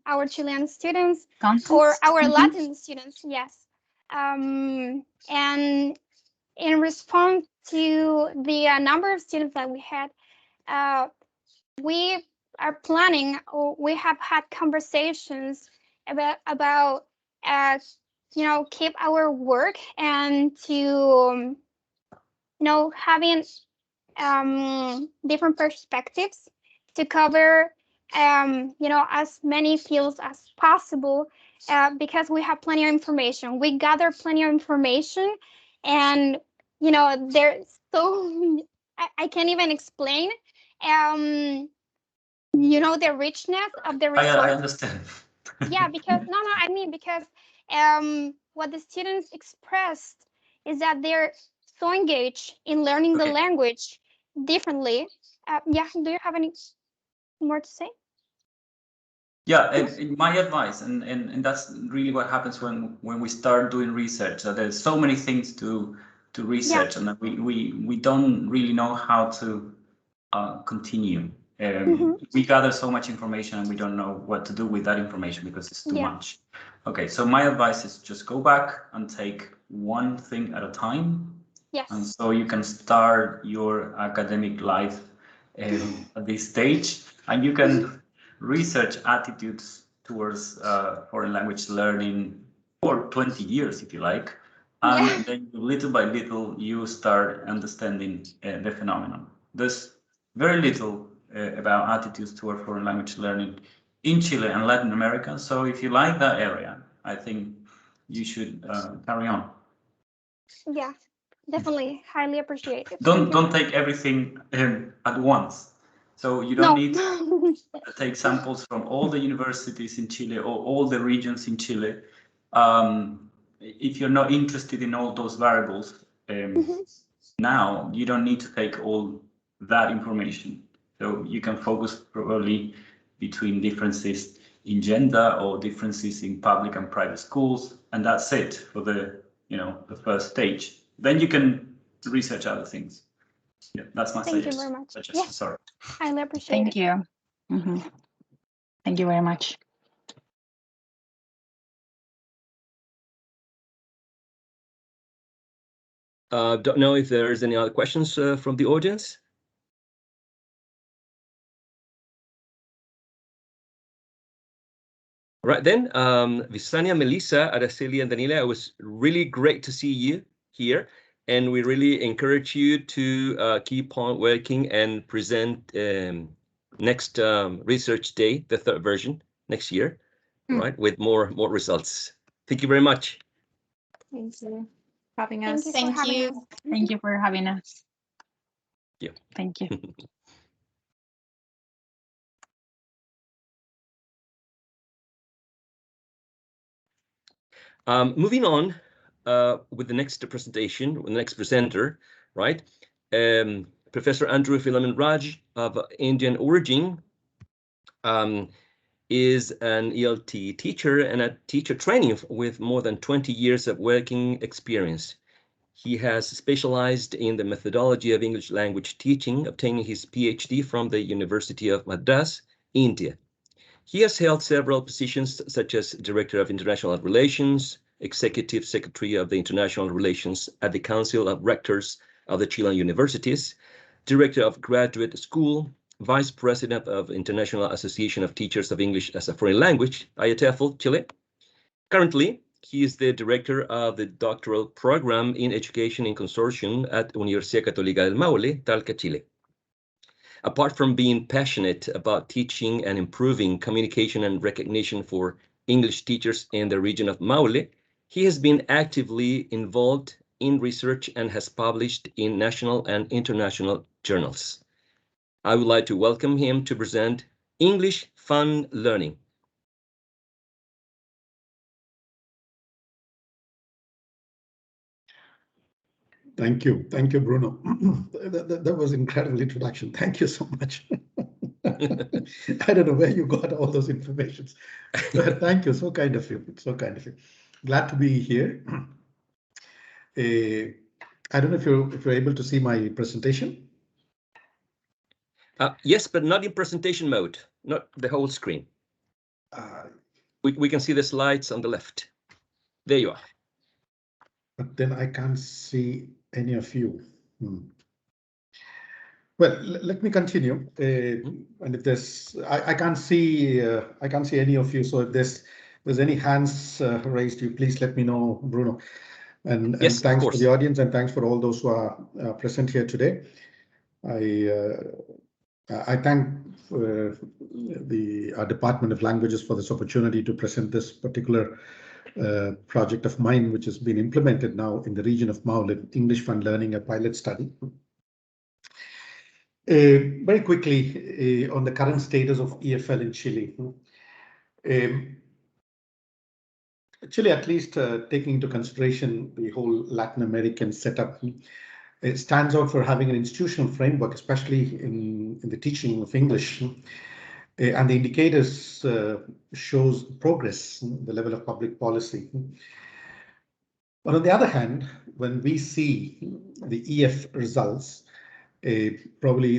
our Chilean students Context. or our Latin students, yes. And in response to the number of students that we had, we are planning, or we have had conversations about you know, keep our work and to you know, having different perspectives to cover you know, as many fields as possible, because we have plenty of information. We gather plenty of information, and you know, there's so I can't even explain you know, the richness of the results. I understand. Yeah, because no, I mean, because what the students expressed is that they're so engaged in learning the language differently. Yeah, do you have any more to say? Yeah, and my advice, and that's really what happens when we start doing research. That there's so many things to research, and that we don't really know how to continue. We gather so much information, and we don't know what to do with that information because it's too much. Okay, so my advice is just go back and take one thing at a time. Yes. And so you can start your academic life at this stage, and you can research attitudes towards foreign language learning for 20 years, if you like. And then little by little, you start understanding the phenomenon. There's very little about attitudes toward foreign language learning in Chile and Latin America. So if you like that area, I think you should carry on. Yeah, definitely, highly appreciate it. Don't take everything at once. So you don't need to take samples from all the universities in Chile or all the regions in Chile. If you're not interested in all those variables, Now you don't need to take all that information. So you can focus probably between differences in gender or differences in public and private schools, and that's it for the the first stage. Then you can research other things. Yeah, that's my Thank you very much. suggestion. Yeah. Sorry. Highly appreciate Thank it. you. Thank you very much. Don't know if there's any other questions from the audience. Right then, Visania, Melissa, Araceli, and Daniela, it was really great to see you here, and we really encourage you to keep on working and present next research day, the third version, next year, right, with more results. Thank you very much. Thank you for having us. Thank you. Thank you for having us. Yeah. Thank you. Moving on with the next presentation, with the next presenter, right? Professor Andrew Philomen Raj of Indian origin is an ELT teacher and a teacher training with more than 20 years of working experience. He has specialized in the methodology of English language teaching, obtaining his PhD from the University of Madras, India. He has held several positions such as Director of International Relations, Executive Secretary of the International Relations at the Council of Rectors of the Chilean Universities, Director of Graduate School, Vice President of International Association of Teachers of English as a Foreign Language, IATEFL, Chile. Currently, he is the Director of the Doctoral Program in Education in Consortium at Universidad Católica del Maule, Talca, Chile. Apart from being passionate about teaching and improving communication and recognition for English teachers in the region of Maule, he has been actively involved in research and has published in national and international journals. I would like to welcome him to present English Fun Learning. Thank you, Bruno. That was an incredible introduction. Thank you so much. I don't know where you got all those informations. Thank you, so kind of you, so kind of you. Glad to be here. I don't know if you're able to see my presentation. Yes, but not in presentation mode, not the whole screen. We can see the slides on the left. There you are. But then I can't see any of you. Well, let me continue. And if there's, I can't see any of you. So if there's any hands raised, you please let me know, Bruno. And yes, thanks for the audience, and thanks for all those who are present here today. I thank our Department of Languages for this opportunity to present this particular project of mine, which has been implemented now in the region of Maule, English Fun Learning, a pilot study. Very quickly on the current status of EFL in Chile. Chile, at least taking into consideration the whole Latin American setup, it stands out for having an institutional framework, especially in the teaching of English. And the indicators shows progress, the level of public policy. But on the other hand, when we see the EF results, probably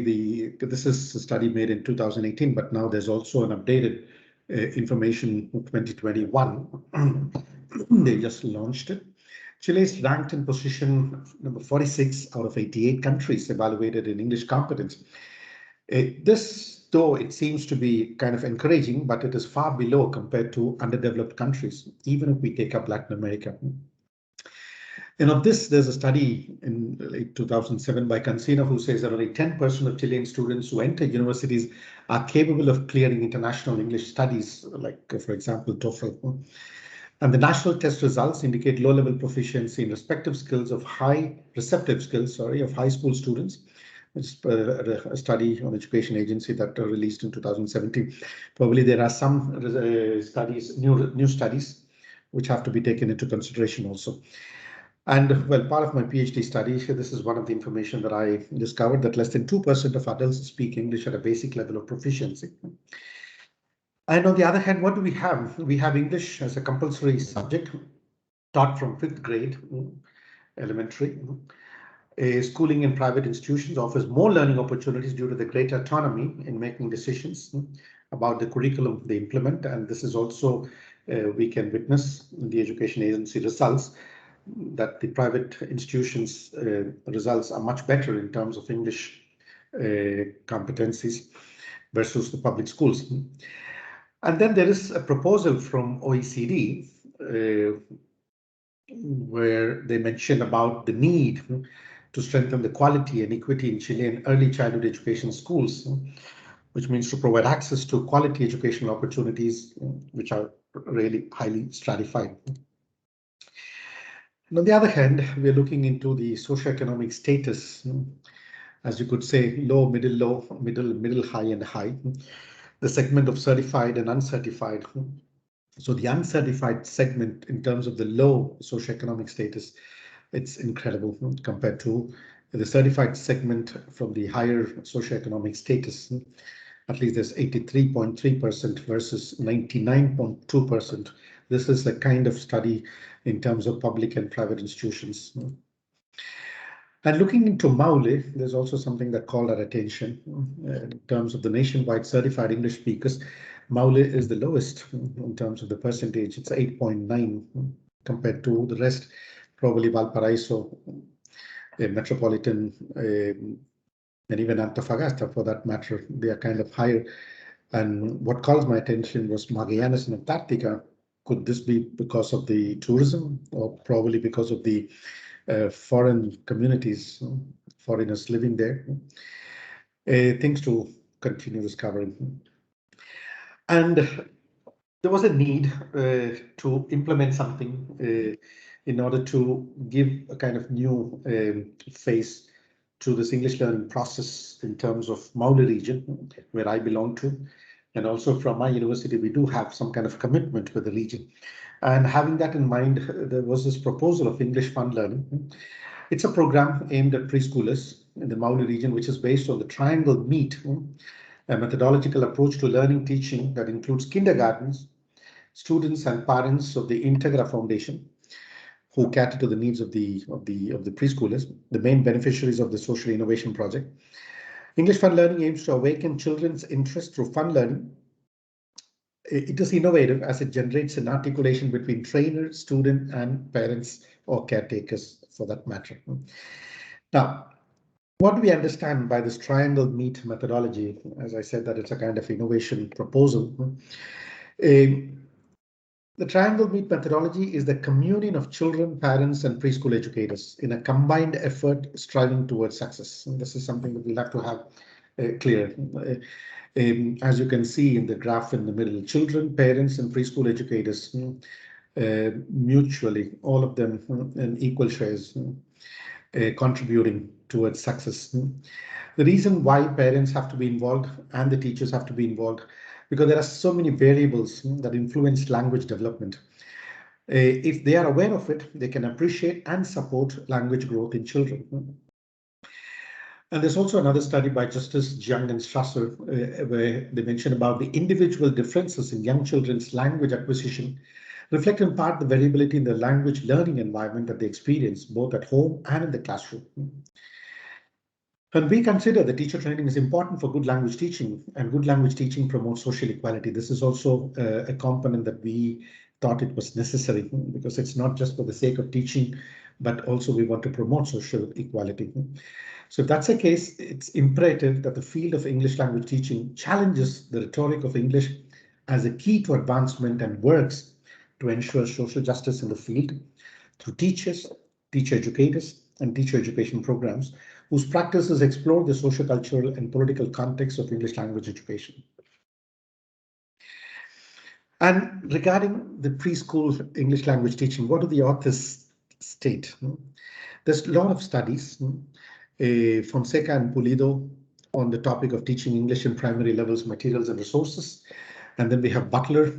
this is a study made in 2018, but now there's also an updated information in 2021. They just launched it. Chile is ranked in position number 46 out of 88 countries evaluated in English competence. This, though, it seems to be kind of encouraging, but it is far below compared to underdeveloped countries, even if we take up Latin America. And of this, there's a study in late 2007 by Cancino who says that only 10% of Chilean students who enter universities are capable of clearing international English studies, like, for example, TOEFL. And the national test results indicate low-level proficiency in respective skills of high school students. It's a study on education agency that released in 2017. Probably there are some studies, new studies, which have to be taken into consideration also. And well, part of my PhD study, this is one of the information that I discovered, that less than 2% of adults speak English at a basic level of proficiency. And on the other hand, what do we have? We have English as a compulsory subject taught from 5th grade, elementary. Schooling in private institutions offers more learning opportunities due to the greater autonomy in making decisions about the curriculum they implement. And this is also, we can witness in the education agency results, that the private institutions' results are much better in terms of English competencies versus the public schools. And then there is a proposal from OECD where they mention about the need to strengthen the quality and equity in Chilean early childhood education schools, which means to provide access to quality educational opportunities, which are really highly stratified. And on the other hand, we're looking into the socioeconomic status, as you could say, low, middle, high, and high. The segment of certified and uncertified. So the uncertified segment in terms of the low socioeconomic status, it's incredible compared to the certified segment from the higher socioeconomic status. At least there's 83.3% versus 99.2%. This is a kind of study in terms of public and private institutions. And looking into Maule, there's also something that called our attention in terms of the nationwide certified English speakers. Maule is the lowest in terms of the percentage. It's 8.9 compared to the rest, probably Valparaiso, Metropolitan, and even Antofagasta for that matter. They are kind of higher. And what calls my attention was Magallanes and Antarctica. Could this be because of the tourism, or probably because of the foreign communities, foreigners living there? Things to continue discovering. And there was a need to implement something in order to give a kind of new face to this English learning process in terms of Maule region, where I belong to. And also from my university, we do have some kind of commitment with the region. And having that in mind, there was this proposal of English Fun Learning. It's a program aimed at preschoolers in the Maule region, which is based on the triangle meet, a methodological approach to learning teaching that includes kindergartens, students and parents of the Integra Foundation, who cater to the needs of the preschoolers, the main beneficiaries of the social innovation project. English Fun Learning aims to awaken children's interest through fun learning. It is innovative as it generates an articulation between trainer, student, and parents or caretakers for that matter. Now, what do we understand by this triangle meet methodology? As I said, that it's a kind of innovation proposal. The triangle meet methodology is the communion of children, parents, and preschool educators in a combined effort striving towards success. And this is something that we'll have to have clear. As you can see in the graph in the middle, children, parents, and preschool educators mutually, all of them in equal shares, contributing towards success. The reason why parents have to be involved and the teachers have to be involved, because there are so many variables that influence language development. If they are aware of it, they can appreciate and support language growth in children. And there's also another study by Justice Jiang and Strasser, where they mention about the individual differences in young children's language acquisition reflect in part the variability in the language learning environment that they experience, both at home and in the classroom. And we consider that teacher training is important for good language teaching, and good language teaching promotes social equality. This is also a component that we thought it was necessary, because it's not just for the sake of teaching, but also we want to promote social equality. So if that's the case, it's imperative that the field of English language teaching challenges the rhetoric of English as a key to advancement and works to ensure social justice in the field through teachers, teacher educators, and teacher education programs whose practices explore the sociocultural and political context of English language education. And regarding the preschool English language teaching, what do the authors state? There's a lot of studies, Fonseca and Pulido, on the topic of teaching English in primary levels, materials and resources. And then we have Butler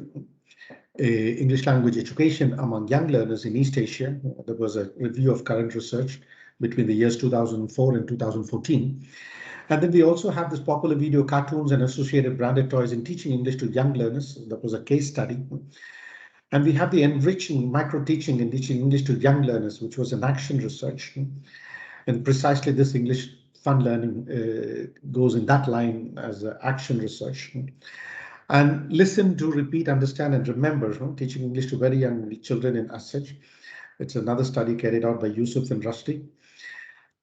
English language education among young learners in East Asia. There was a review of current research between the years 2004 and 2014. And then we also have this popular video cartoons and associated branded toys in teaching English to young learners. That was a case study. And we have the enriching micro teaching in teaching English to young learners, which was an action research. And precisely this English fun learning goes in that line as action research. And listen to repeat, understand, and remember, teaching English to very young children in as such. It's another study carried out by Yusuf and Rushdie.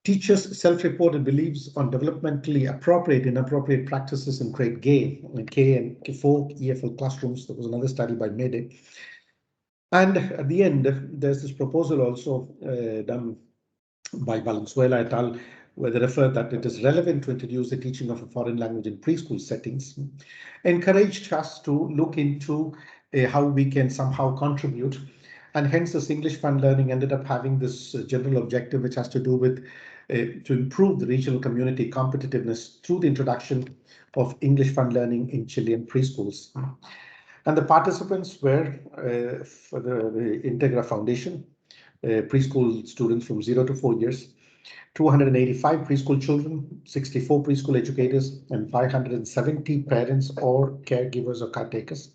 Teachers' self-reported beliefs on developmentally appropriate, inappropriate practices in grade K and K4 EFL classrooms. There was another study by Mayday. And at the end, there's this proposal also done by Valenzuela et al., where they refer that it is relevant to introduce the teaching of a foreign language in preschool settings, encouraged us to look into how we can somehow contribute. And hence this English fun learning ended up having this general objective, which has to do with to improve the regional community competitiveness through the introduction of English fun learning in Chilean preschools. And the participants were for the Integra Foundation, preschool students from 0 to 4 years, 285 preschool children, 64 preschool educators, and 570 parents or caregivers or caretakers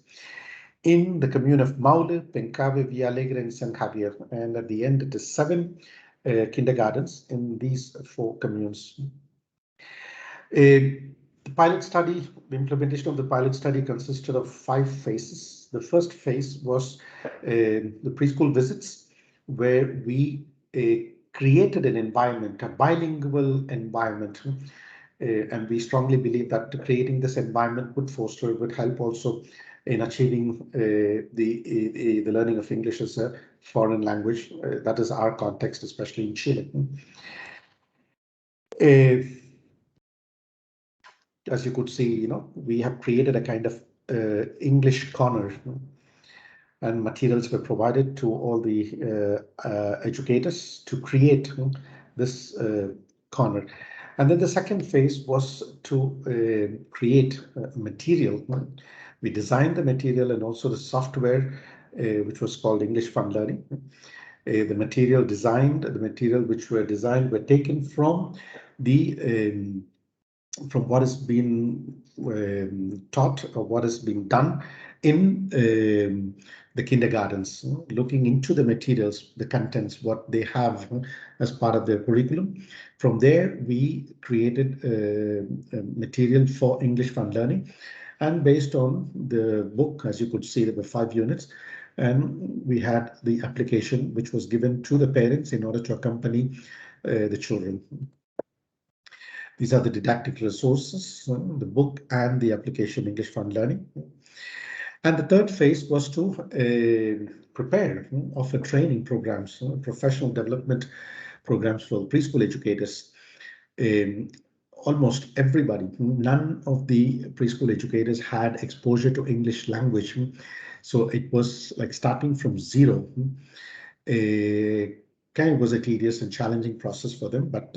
in the commune of Maule, Pencabe, Villalegre, and San Javier. And at the end, it is 7 kindergartens in these 4 communes. The pilot study, the implementation of the pilot study consisted of 5 phases. The first phase was the preschool visits, where we created an environment, a bilingual environment. And we strongly believe that creating this environment would help also in achieving the learning of English as a foreign language. That is our context, especially in Chile. As you could see, we have created a kind of English corner, and materials were provided to all the educators to create this corner. And then the second phase was to create material. We designed the material and also the software, which was called English Fun Learning. The material which were designed were taken from the from what is being taught or what is being done in the kindergartens, looking into the materials, the contents, what they have as part of their curriculum. From there, we created material for English Fun Learning. And based on the book, as you could see, there were 5 units. And we had the application, which was given to the parents in order to accompany the children. These are the didactic resources, the book and the application English Fun Learning. And the third phase was to prepare, offer training programs, professional development programs for preschool educators. Almost everybody, none of the preschool educators had exposure to English language. So it was like starting from zero. Kind of was a tedious and challenging process for them, but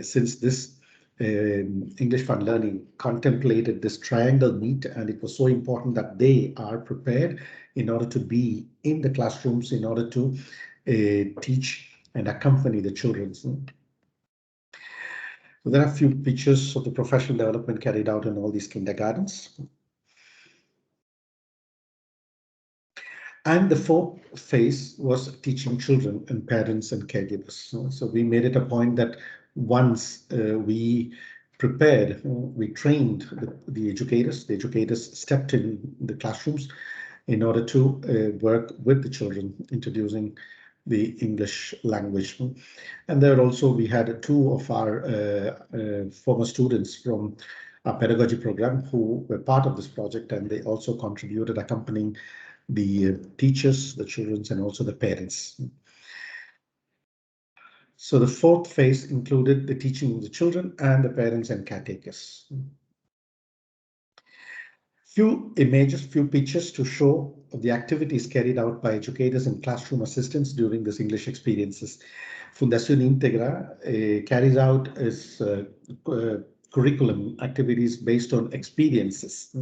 since this English Fun Learning contemplated this triangle meet, and it was so important that they are prepared in order to be in the classrooms, in order to teach and accompany the children. So there are a few pictures of the professional development carried out in all these kindergartens. And the fourth phase was teaching children and parents and caregivers. So we made it a point that once we prepared, we trained the educators stepped in the classrooms in order to work with the children, introducing the English language. And there also we had 2 of our former students from our pedagogy program who were part of this project, and they also contributed accompanying the teachers, the children, and also the parents. So the fourth phase included the teaching of the children and the parents and caretakers. Few images, few pictures to show the activities carried out by educators and classroom assistants during this English experiences. Fundación Integra carries out its curriculum activities based on experiences.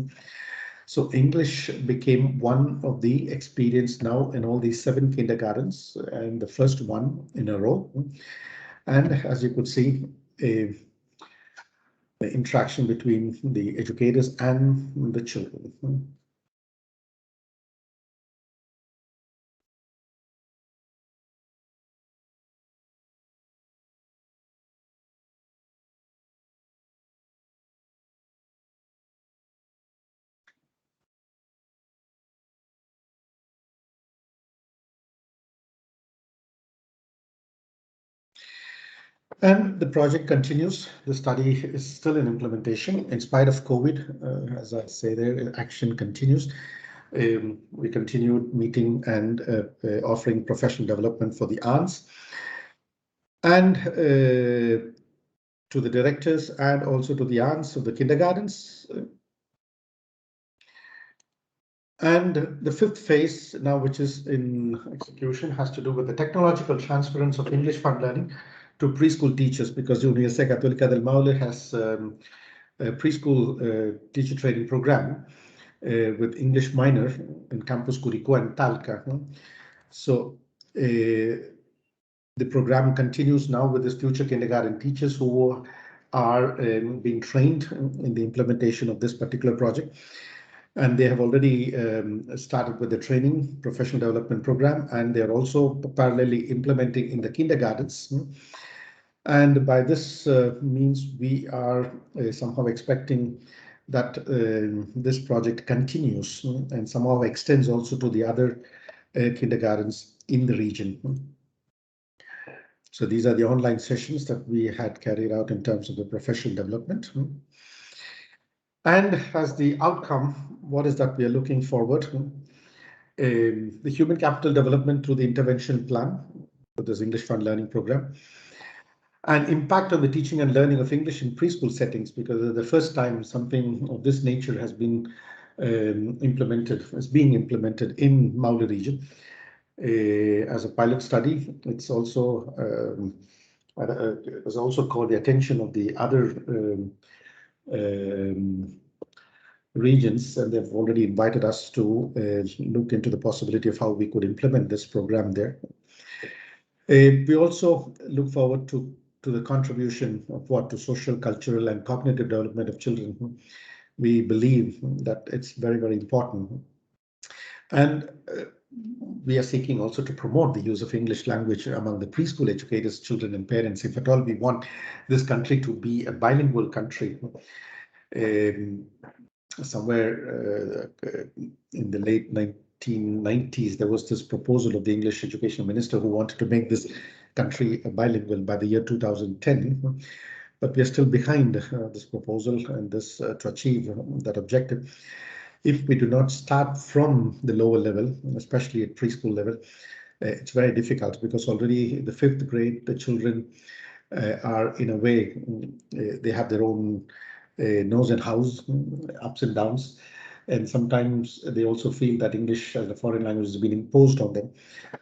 So English became one of the experience now in all these 7 kindergartens, and the first one in a row. And as you could see, the interaction between the educators and the children. And the project continues. The study is still in implementation. In spite of COVID, as I say there, action continues. We continued meeting and offering professional development for the aunts and to the directors and also to the aunts of the kindergartens. And the 5th phase now, which is in execution, has to do with the technological transference of English fund learning to preschool teachers, because the Universidad Católica del Maule has a preschool teacher training program with English minor in Campus Curicó and Talca. So the program continues now with these future kindergarten teachers who are being trained in the implementation of this particular project. And they have already started with the training professional development program, and they're also parallelly implementing in the kindergartens. And by this means, we are somehow expecting that this project continues and somehow extends also to the other kindergartens in the region. So these are the online sessions that we had carried out in terms of the professional development. And as the outcome, what is that we are looking forward? The human capital development through the intervention plan for this English fund learning program, and impact on the teaching and learning of English in preschool settings, because it's the first time something of this nature has been being implemented in Maule region as a pilot study. It's also it was also called the attention of the other regions, and they've already invited us to look into the possibility of how we could implement this program there. We also look forward to the contribution of to social, cultural, and cognitive development of children. We believe that it's very, very important. And we are seeking also to promote the use of English language among the preschool educators, children, and parents. If at all we want this country to be a bilingual country, somewhere in the late 1990s, there was this proposal of the English education minister who wanted to make this country bilingual by the year 2010. But we are still behind this proposal and this to achieve that objective. If we do not start from the lower level, especially at preschool level, it's very difficult, because already the 5th grade, the children are in a way, they have their own nose and house, ups and downs. And sometimes they also feel that English as a foreign language has been imposed on them.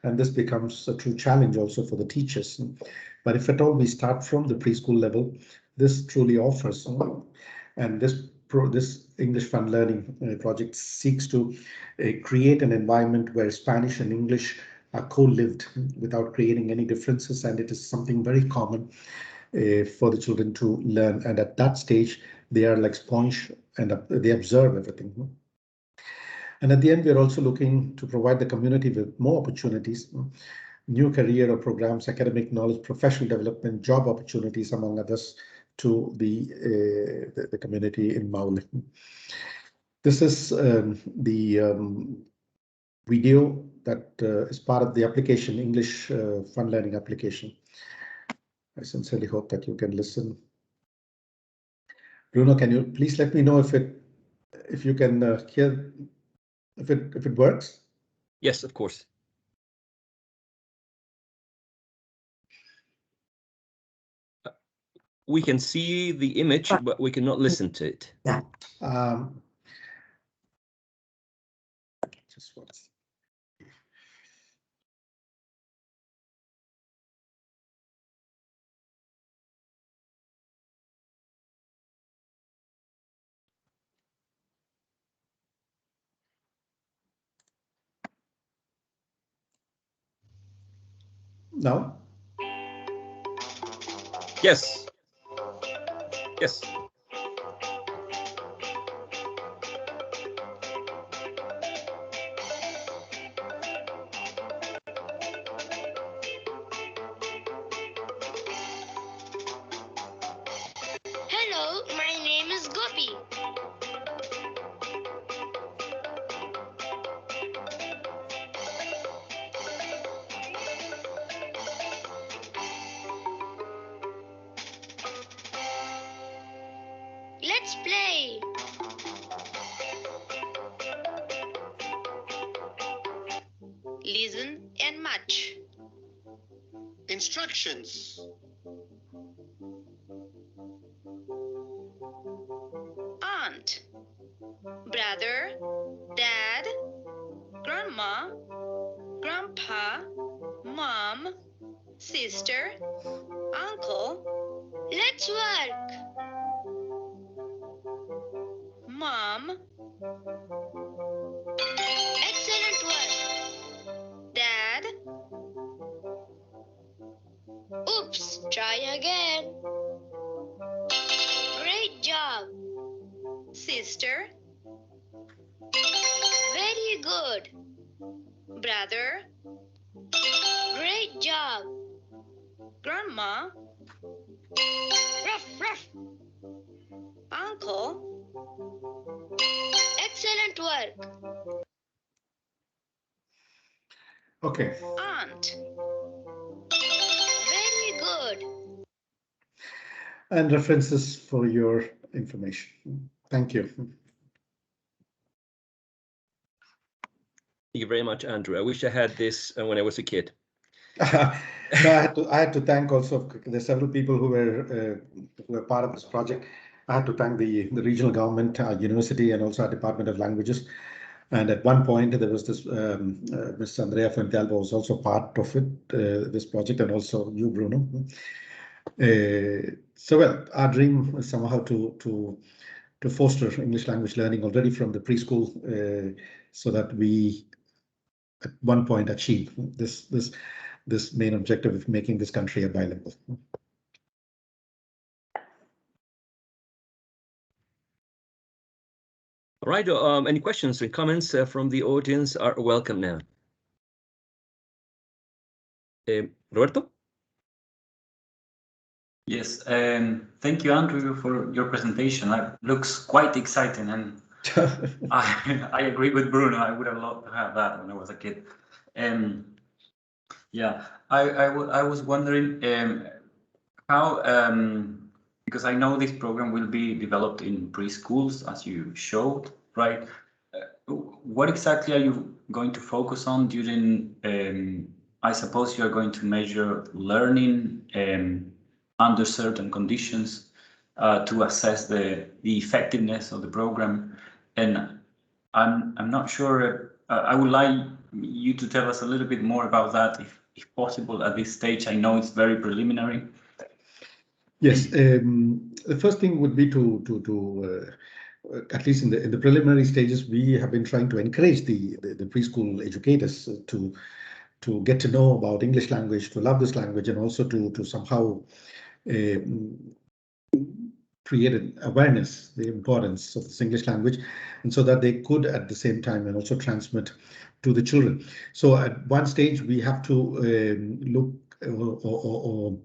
And this becomes a true challenge also for the teachers. But if at all we start from the preschool level, this truly offers. And this English Fund Learning project seeks to create an environment where Spanish and English are co-lived without creating any differences. And it is something very common for the children to learn. And at that stage, they are like sponge and they observe everything. And at the end, we're also looking to provide the community with more opportunities, new career or programs, academic knowledge, professional development, job opportunities, among others, to the community in Maule. This is the video that is part of the application, English Fund Learning application. I sincerely hope that you can listen. Bruno, can you please let me know if you can hear, if it works? Yes, of course. We can see the image, but we cannot listen to it. Just once. Now? Yes. Yes. Hello, my name is Gopi. Let's play. Listen and match. Instructions. Aunt, brother, dad, grandma, grandpa, mom, sister, uncle. Let's work. Mom. Excellent work. Dad. Oops, try again. Great job. Sister. Very good. Brother. Great job. Grandma. Ruff, ruff. Uncle. Excellent work. Okay. Aunt. Very good. And references for your information. Thank you. Thank you very much, Andrew. I wish I had this when I was a kid. No, I had to thank also, there's several people who were part of this project. I had to thank the regional government, our university, and also our Department of Languages. And at one point, there was this Ms. Andrea Fuentealba was also part of it, this project, and also you, Bruno. So, well, our dream was somehow to foster English language learning already from the preschool, so that we, at one point, achieve this main objective of making this country a bilingual. All right. Any questions or comments from the audience are welcome now. Roberto? Yes, thank you, Andrew, for your presentation. That looks quite exciting, and I agree with Bruno. I would have loved to have that when I was a kid. Yeah, I was wondering how, because I know this program will be developed in preschools, as you showed, right? What exactly are you going to focus on during, I suppose you're going to measure learning under certain conditions to assess the effectiveness of the program. And I'm not sure, I would like you to tell us a little bit more about that, if possible, at this stage. I know it's very preliminary. Yes, the first thing would be to at least in the preliminary stages, we have been trying to encourage the preschool educators to get to know about English language, to love this language, and also to somehow create an awareness, the importance of this English language, and so that they could at the same time and also transmit to the children. So at one stage, we have to look, or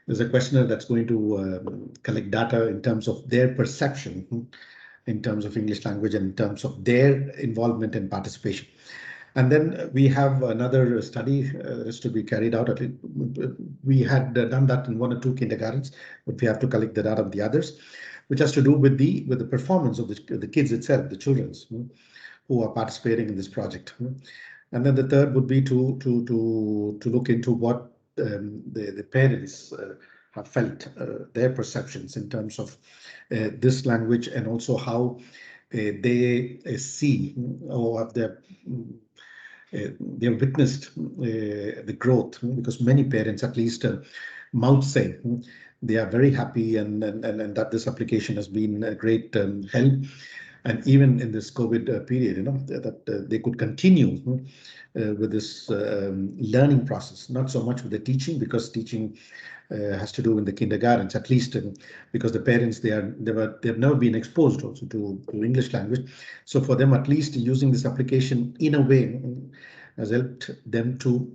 there's a questionnaire that's going to collect data in terms of their perception in terms of English language and in terms of their involvement and participation. And then we have another study is to be carried out. We had done that in 1 or 2 kindergartens, but we have to collect the data of the others, which has to do with the performance of the kids itself, the children who are participating in this project. And then the third would be to look into what the parents have felt, their perceptions in terms of this language, and also how they see or have they have witnessed the growth, because many parents, at least mouth say, they are very happy and that this application has been a great help. And even in this COVID period, that they could continue with this learning process, not so much with the teaching, because teaching has to do in the kindergartens, at least because the parents they've never been exposed also to English language. So for them, at least using this application in a way has helped them to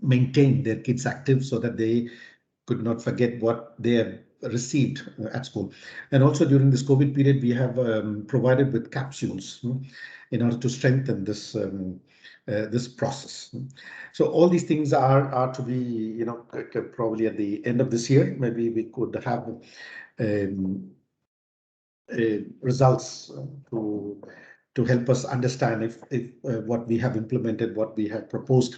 maintain their kids active, so that they could not forget what they have received at school. And also during this COVID period, we have provided with capsules in order to strengthen this this process. So all these things are to be, probably at the end of this year, maybe we could have results to help us understand if what we have implemented, what we have proposed,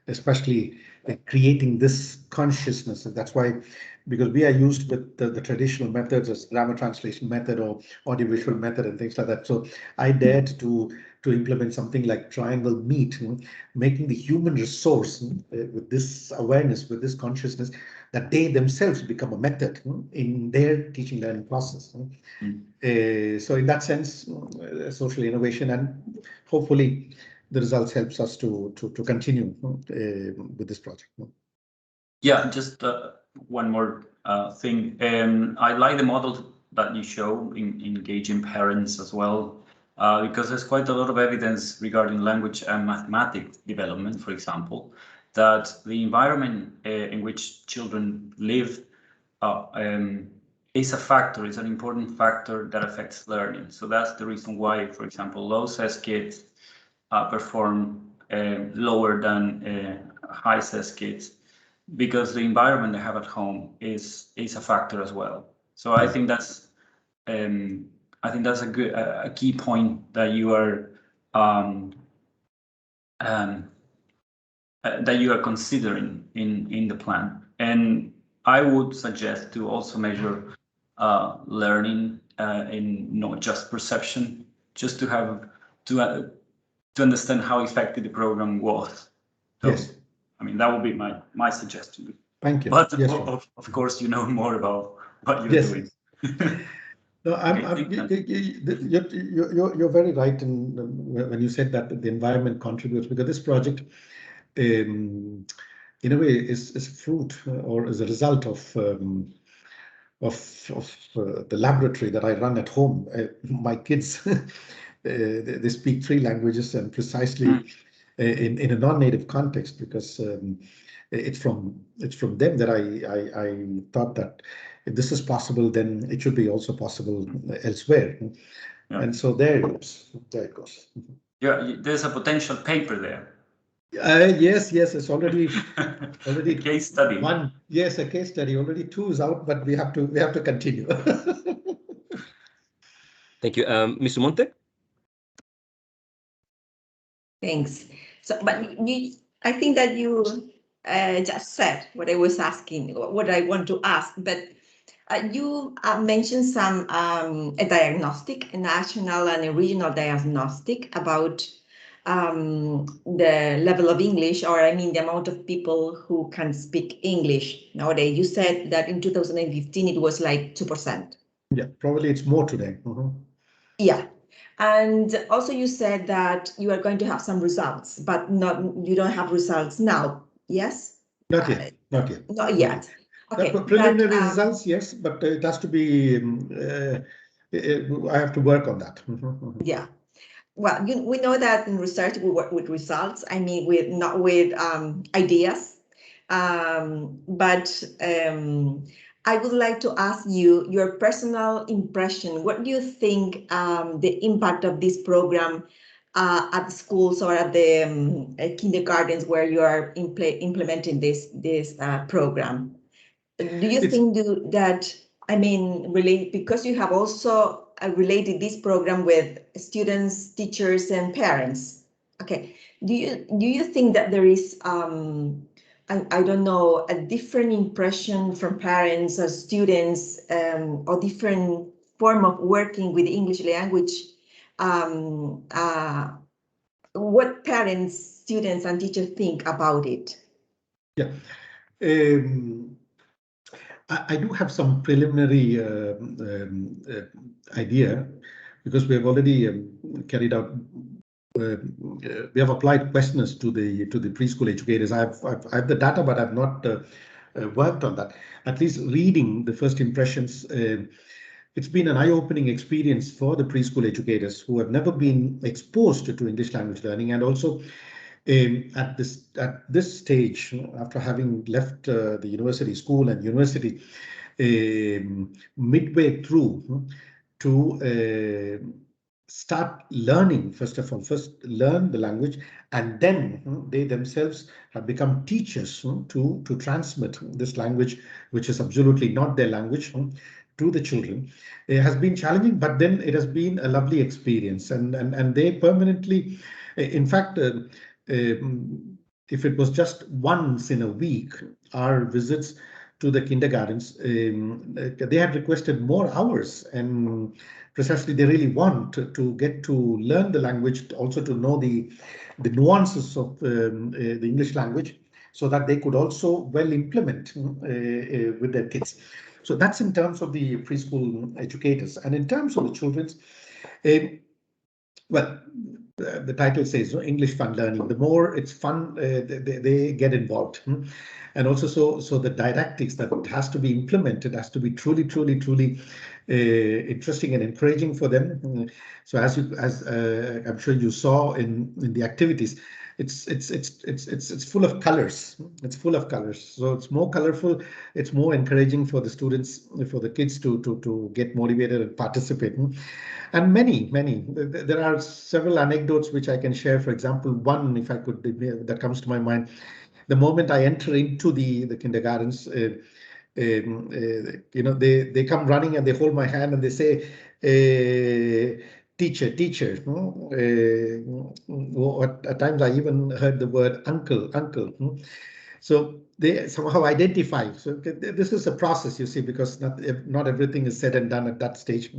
especially creating this consciousness. And that's why, because we are used with the traditional methods as grammar translation method or audiovisual method and things like that. So I dared to implement something like triangle meet, making the human resource with this awareness, with this consciousness, that they themselves become a method in their teaching learning process. So in that sense, social innovation, and hopefully the results helps us to continue with this project. Yeah, just one more thing. I like the model that you show in engaging parents as well, because there's quite a lot of evidence regarding language and mathematics development, for example, that the environment in which children live is a factor, is an important factor that affects learning. So that's the reason why, for example, low SES kids perform lower than high SES kids, because the environment they have at home is a factor as well. So I think that's a key point that you are considering in the plan. And I would suggest to also measure learning in not just perception, just to have to understand how effective the program was. So, yes. I mean, that would be my suggestion. Thank you. But yes, of course, you know more about what you're doing. No, you're very right when you said that the environment contributes, because this project, in a way, is a fruit or is a result of the laboratory that I run at home. My kids, they speak 3 languages, and precisely in a non-native context, because it's from them that I thought that if this is possible, then it should be also possible elsewhere. Yeah. And so there it goes. Yeah, there's a potential paper there. Yes, it's already a case study. A case study. Already 2 is out, but we have to continue. Thank you, Mr. Monte. Thanks. So, but I think that you just said what I was asking, what I want to ask, but you mentioned some a diagnostic, a national and a regional diagnostic about the level of English, or I mean the amount of people who can speak English nowadays. You said that in 2015 it was like 2%. Yeah, probably it's more today. Yeah. And also you said that you are going to have some results, but you don't have results now, yes? Not yet. Not yet. Okay. Preliminary results, yes, but it has to be, I have to work on that. Yeah. Well, we know that in research we work with results. I mean, not with ideas, but I would like to ask you your personal impression. What do you think the impact of this program at the schools or at the kindergartens where you are implementing this program? Do you think that, I mean, because you have also related this program with students, teachers, and parents? Okay. Do you think that there is I don't know, a different impression from parents or students, or different form of working with English language? What parents, students, and teachers think about it? Yeah. I do have some preliminary idea, because we have already carried out. We have applied questionnaires to the preschool educators. I have the data, but I've not worked on that. At least reading the first impressions, it's been an eye-opening experience for the preschool educators who have never been exposed to English language learning, and also at this stage, after having left the university school and university midway through, to start learning, first learn the language, and then they themselves have become teachers to transmit this language, which is absolutely not their language, to the children. It has been challenging, but then it has been a lovely experience, and they permanently, in fact, if it was just once in a week, our visits to the kindergartens, they had requested more hours, and precisely they really want to get to learn the language, also to know the nuances of the English language, so that they could also well implement with their kids. So that's in terms of the preschool educators. And in terms of the children's, well, the title says English fun learning. The more it's fun, they get involved. And also, so the didactics that has to be implemented has to be truly interesting and encouraging for them. So as I'm sure you saw in the activities, it's full of colors. It's full of colors. So it's more colorful. It's more encouraging for the students, for the kids to get motivated and participate. And many. There are several anecdotes which I can share. For example, one, if I could, that comes to my mind. The moment I enter into the kindergartens, they come running and they hold my hand and they say, teacher. At times I even heard the word uncle. So they somehow identify. So this is a process, you see, because not everything is said and done at that stage.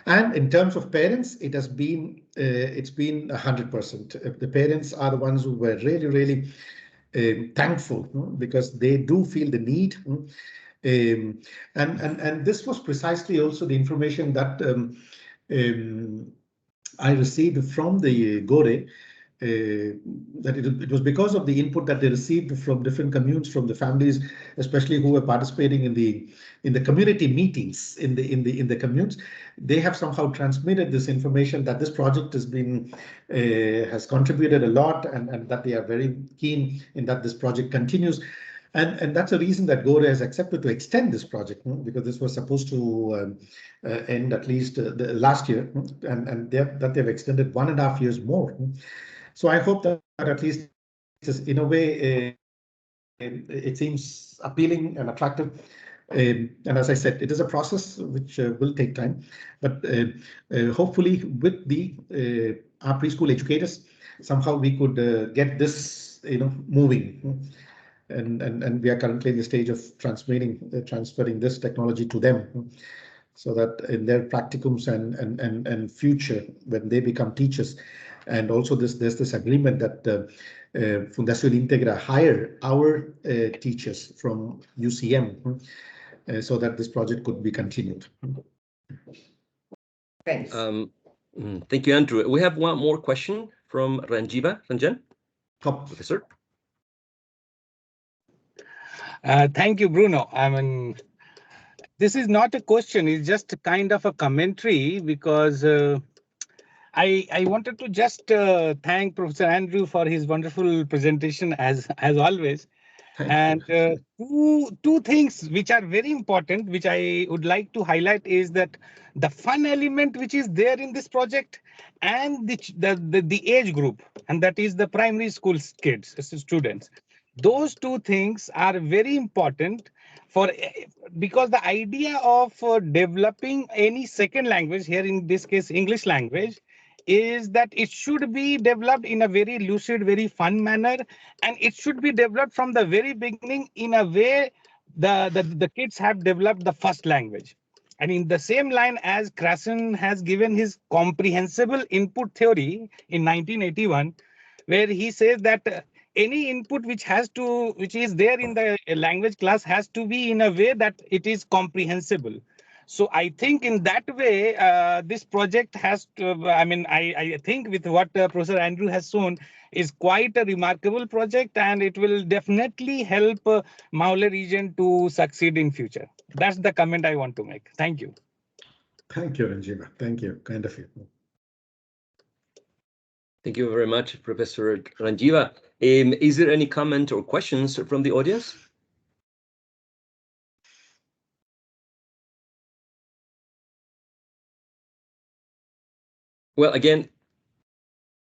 And in terms of parents, it's been 100%. The parents are the ones who were really thankful, because they do feel the need. And this was precisely also the information that I received from the GORE, that it was because of the input that they received from different communes, from the families, especially who were participating in the community meetings in the communes. They have somehow transmitted this information that this project has contributed a lot, and that they are very keen in that this project continues. And that's a reason that GORE has accepted to extend this project, because this was supposed to end at least the last year, and they've extended 1.5 years more. So I hope that at least in a way it seems appealing and attractive. And as I said, it is a process which will take time, but hopefully with our preschool educators, somehow we could get this moving. And we are currently in the stage of transferring this technology to them, so that in their practicums and future, when they become teachers, and also there's this agreement that Fundación Integra hire our teachers from UCM, so that this project could be continued. Thanks. Thank you, Andrew. We have one more question from Ranjan. Professor. Thank you, Bruno. I mean, this is not a question, it's just kind of a commentary, because I wanted to just thank Professor Andrew for his wonderful presentation as always. And two things which are very important, which I would like to highlight, is that the fun element which is there in this project, and the age group, and that is the primary school kids, students. Those two things are very important because the idea of developing any second language, here in this case English language, is that it should be developed in a very lucid, very fun manner, and it should be developed from the very beginning in a way the kids have developed the first language. And in the same line as Krashen has given his comprehensible input theory in 1981, where he says that any input which is there in the language class has to be in a way that it is comprehensible. So I think in that way, this project has to, I think with what Professor Andrew has shown is quite a remarkable project, and it will definitely help Maule region to succeed in future. That's the comment I want to make. Thank you. Thank you, Ranjiva. Thank you. Kind of you. Thank you very much, Professor Ranjiva. Is there any comment or questions from the audience? Well, again,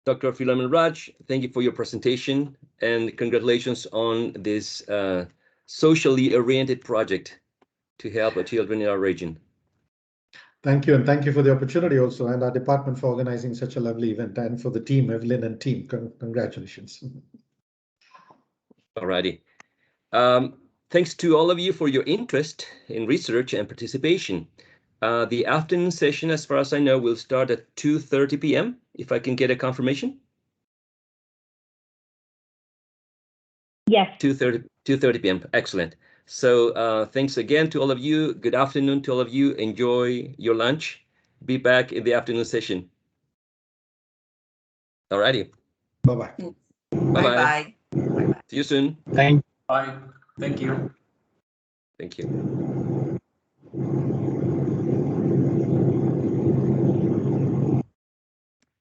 Dr. Philomen Raj, thank you for your presentation and congratulations on this socially oriented project to help our children in our region. Thank you, and thank you for the opportunity also, and our department for organizing such a lovely event, and for the team, Evelyn and team. Congratulations. Alrighty. Thanks to all of you for your interest in research and participation. The afternoon session, as far as I know, will start at 2:30 p.m. If I can get a confirmation. Yes. 2:30 p.m. Excellent. So thanks again to all of you. Good afternoon to all of you. Enjoy your lunch. Be back in the afternoon session. Alrighty. Bye-bye. Bye-bye. See you soon. Bye. Thank you. Thank you.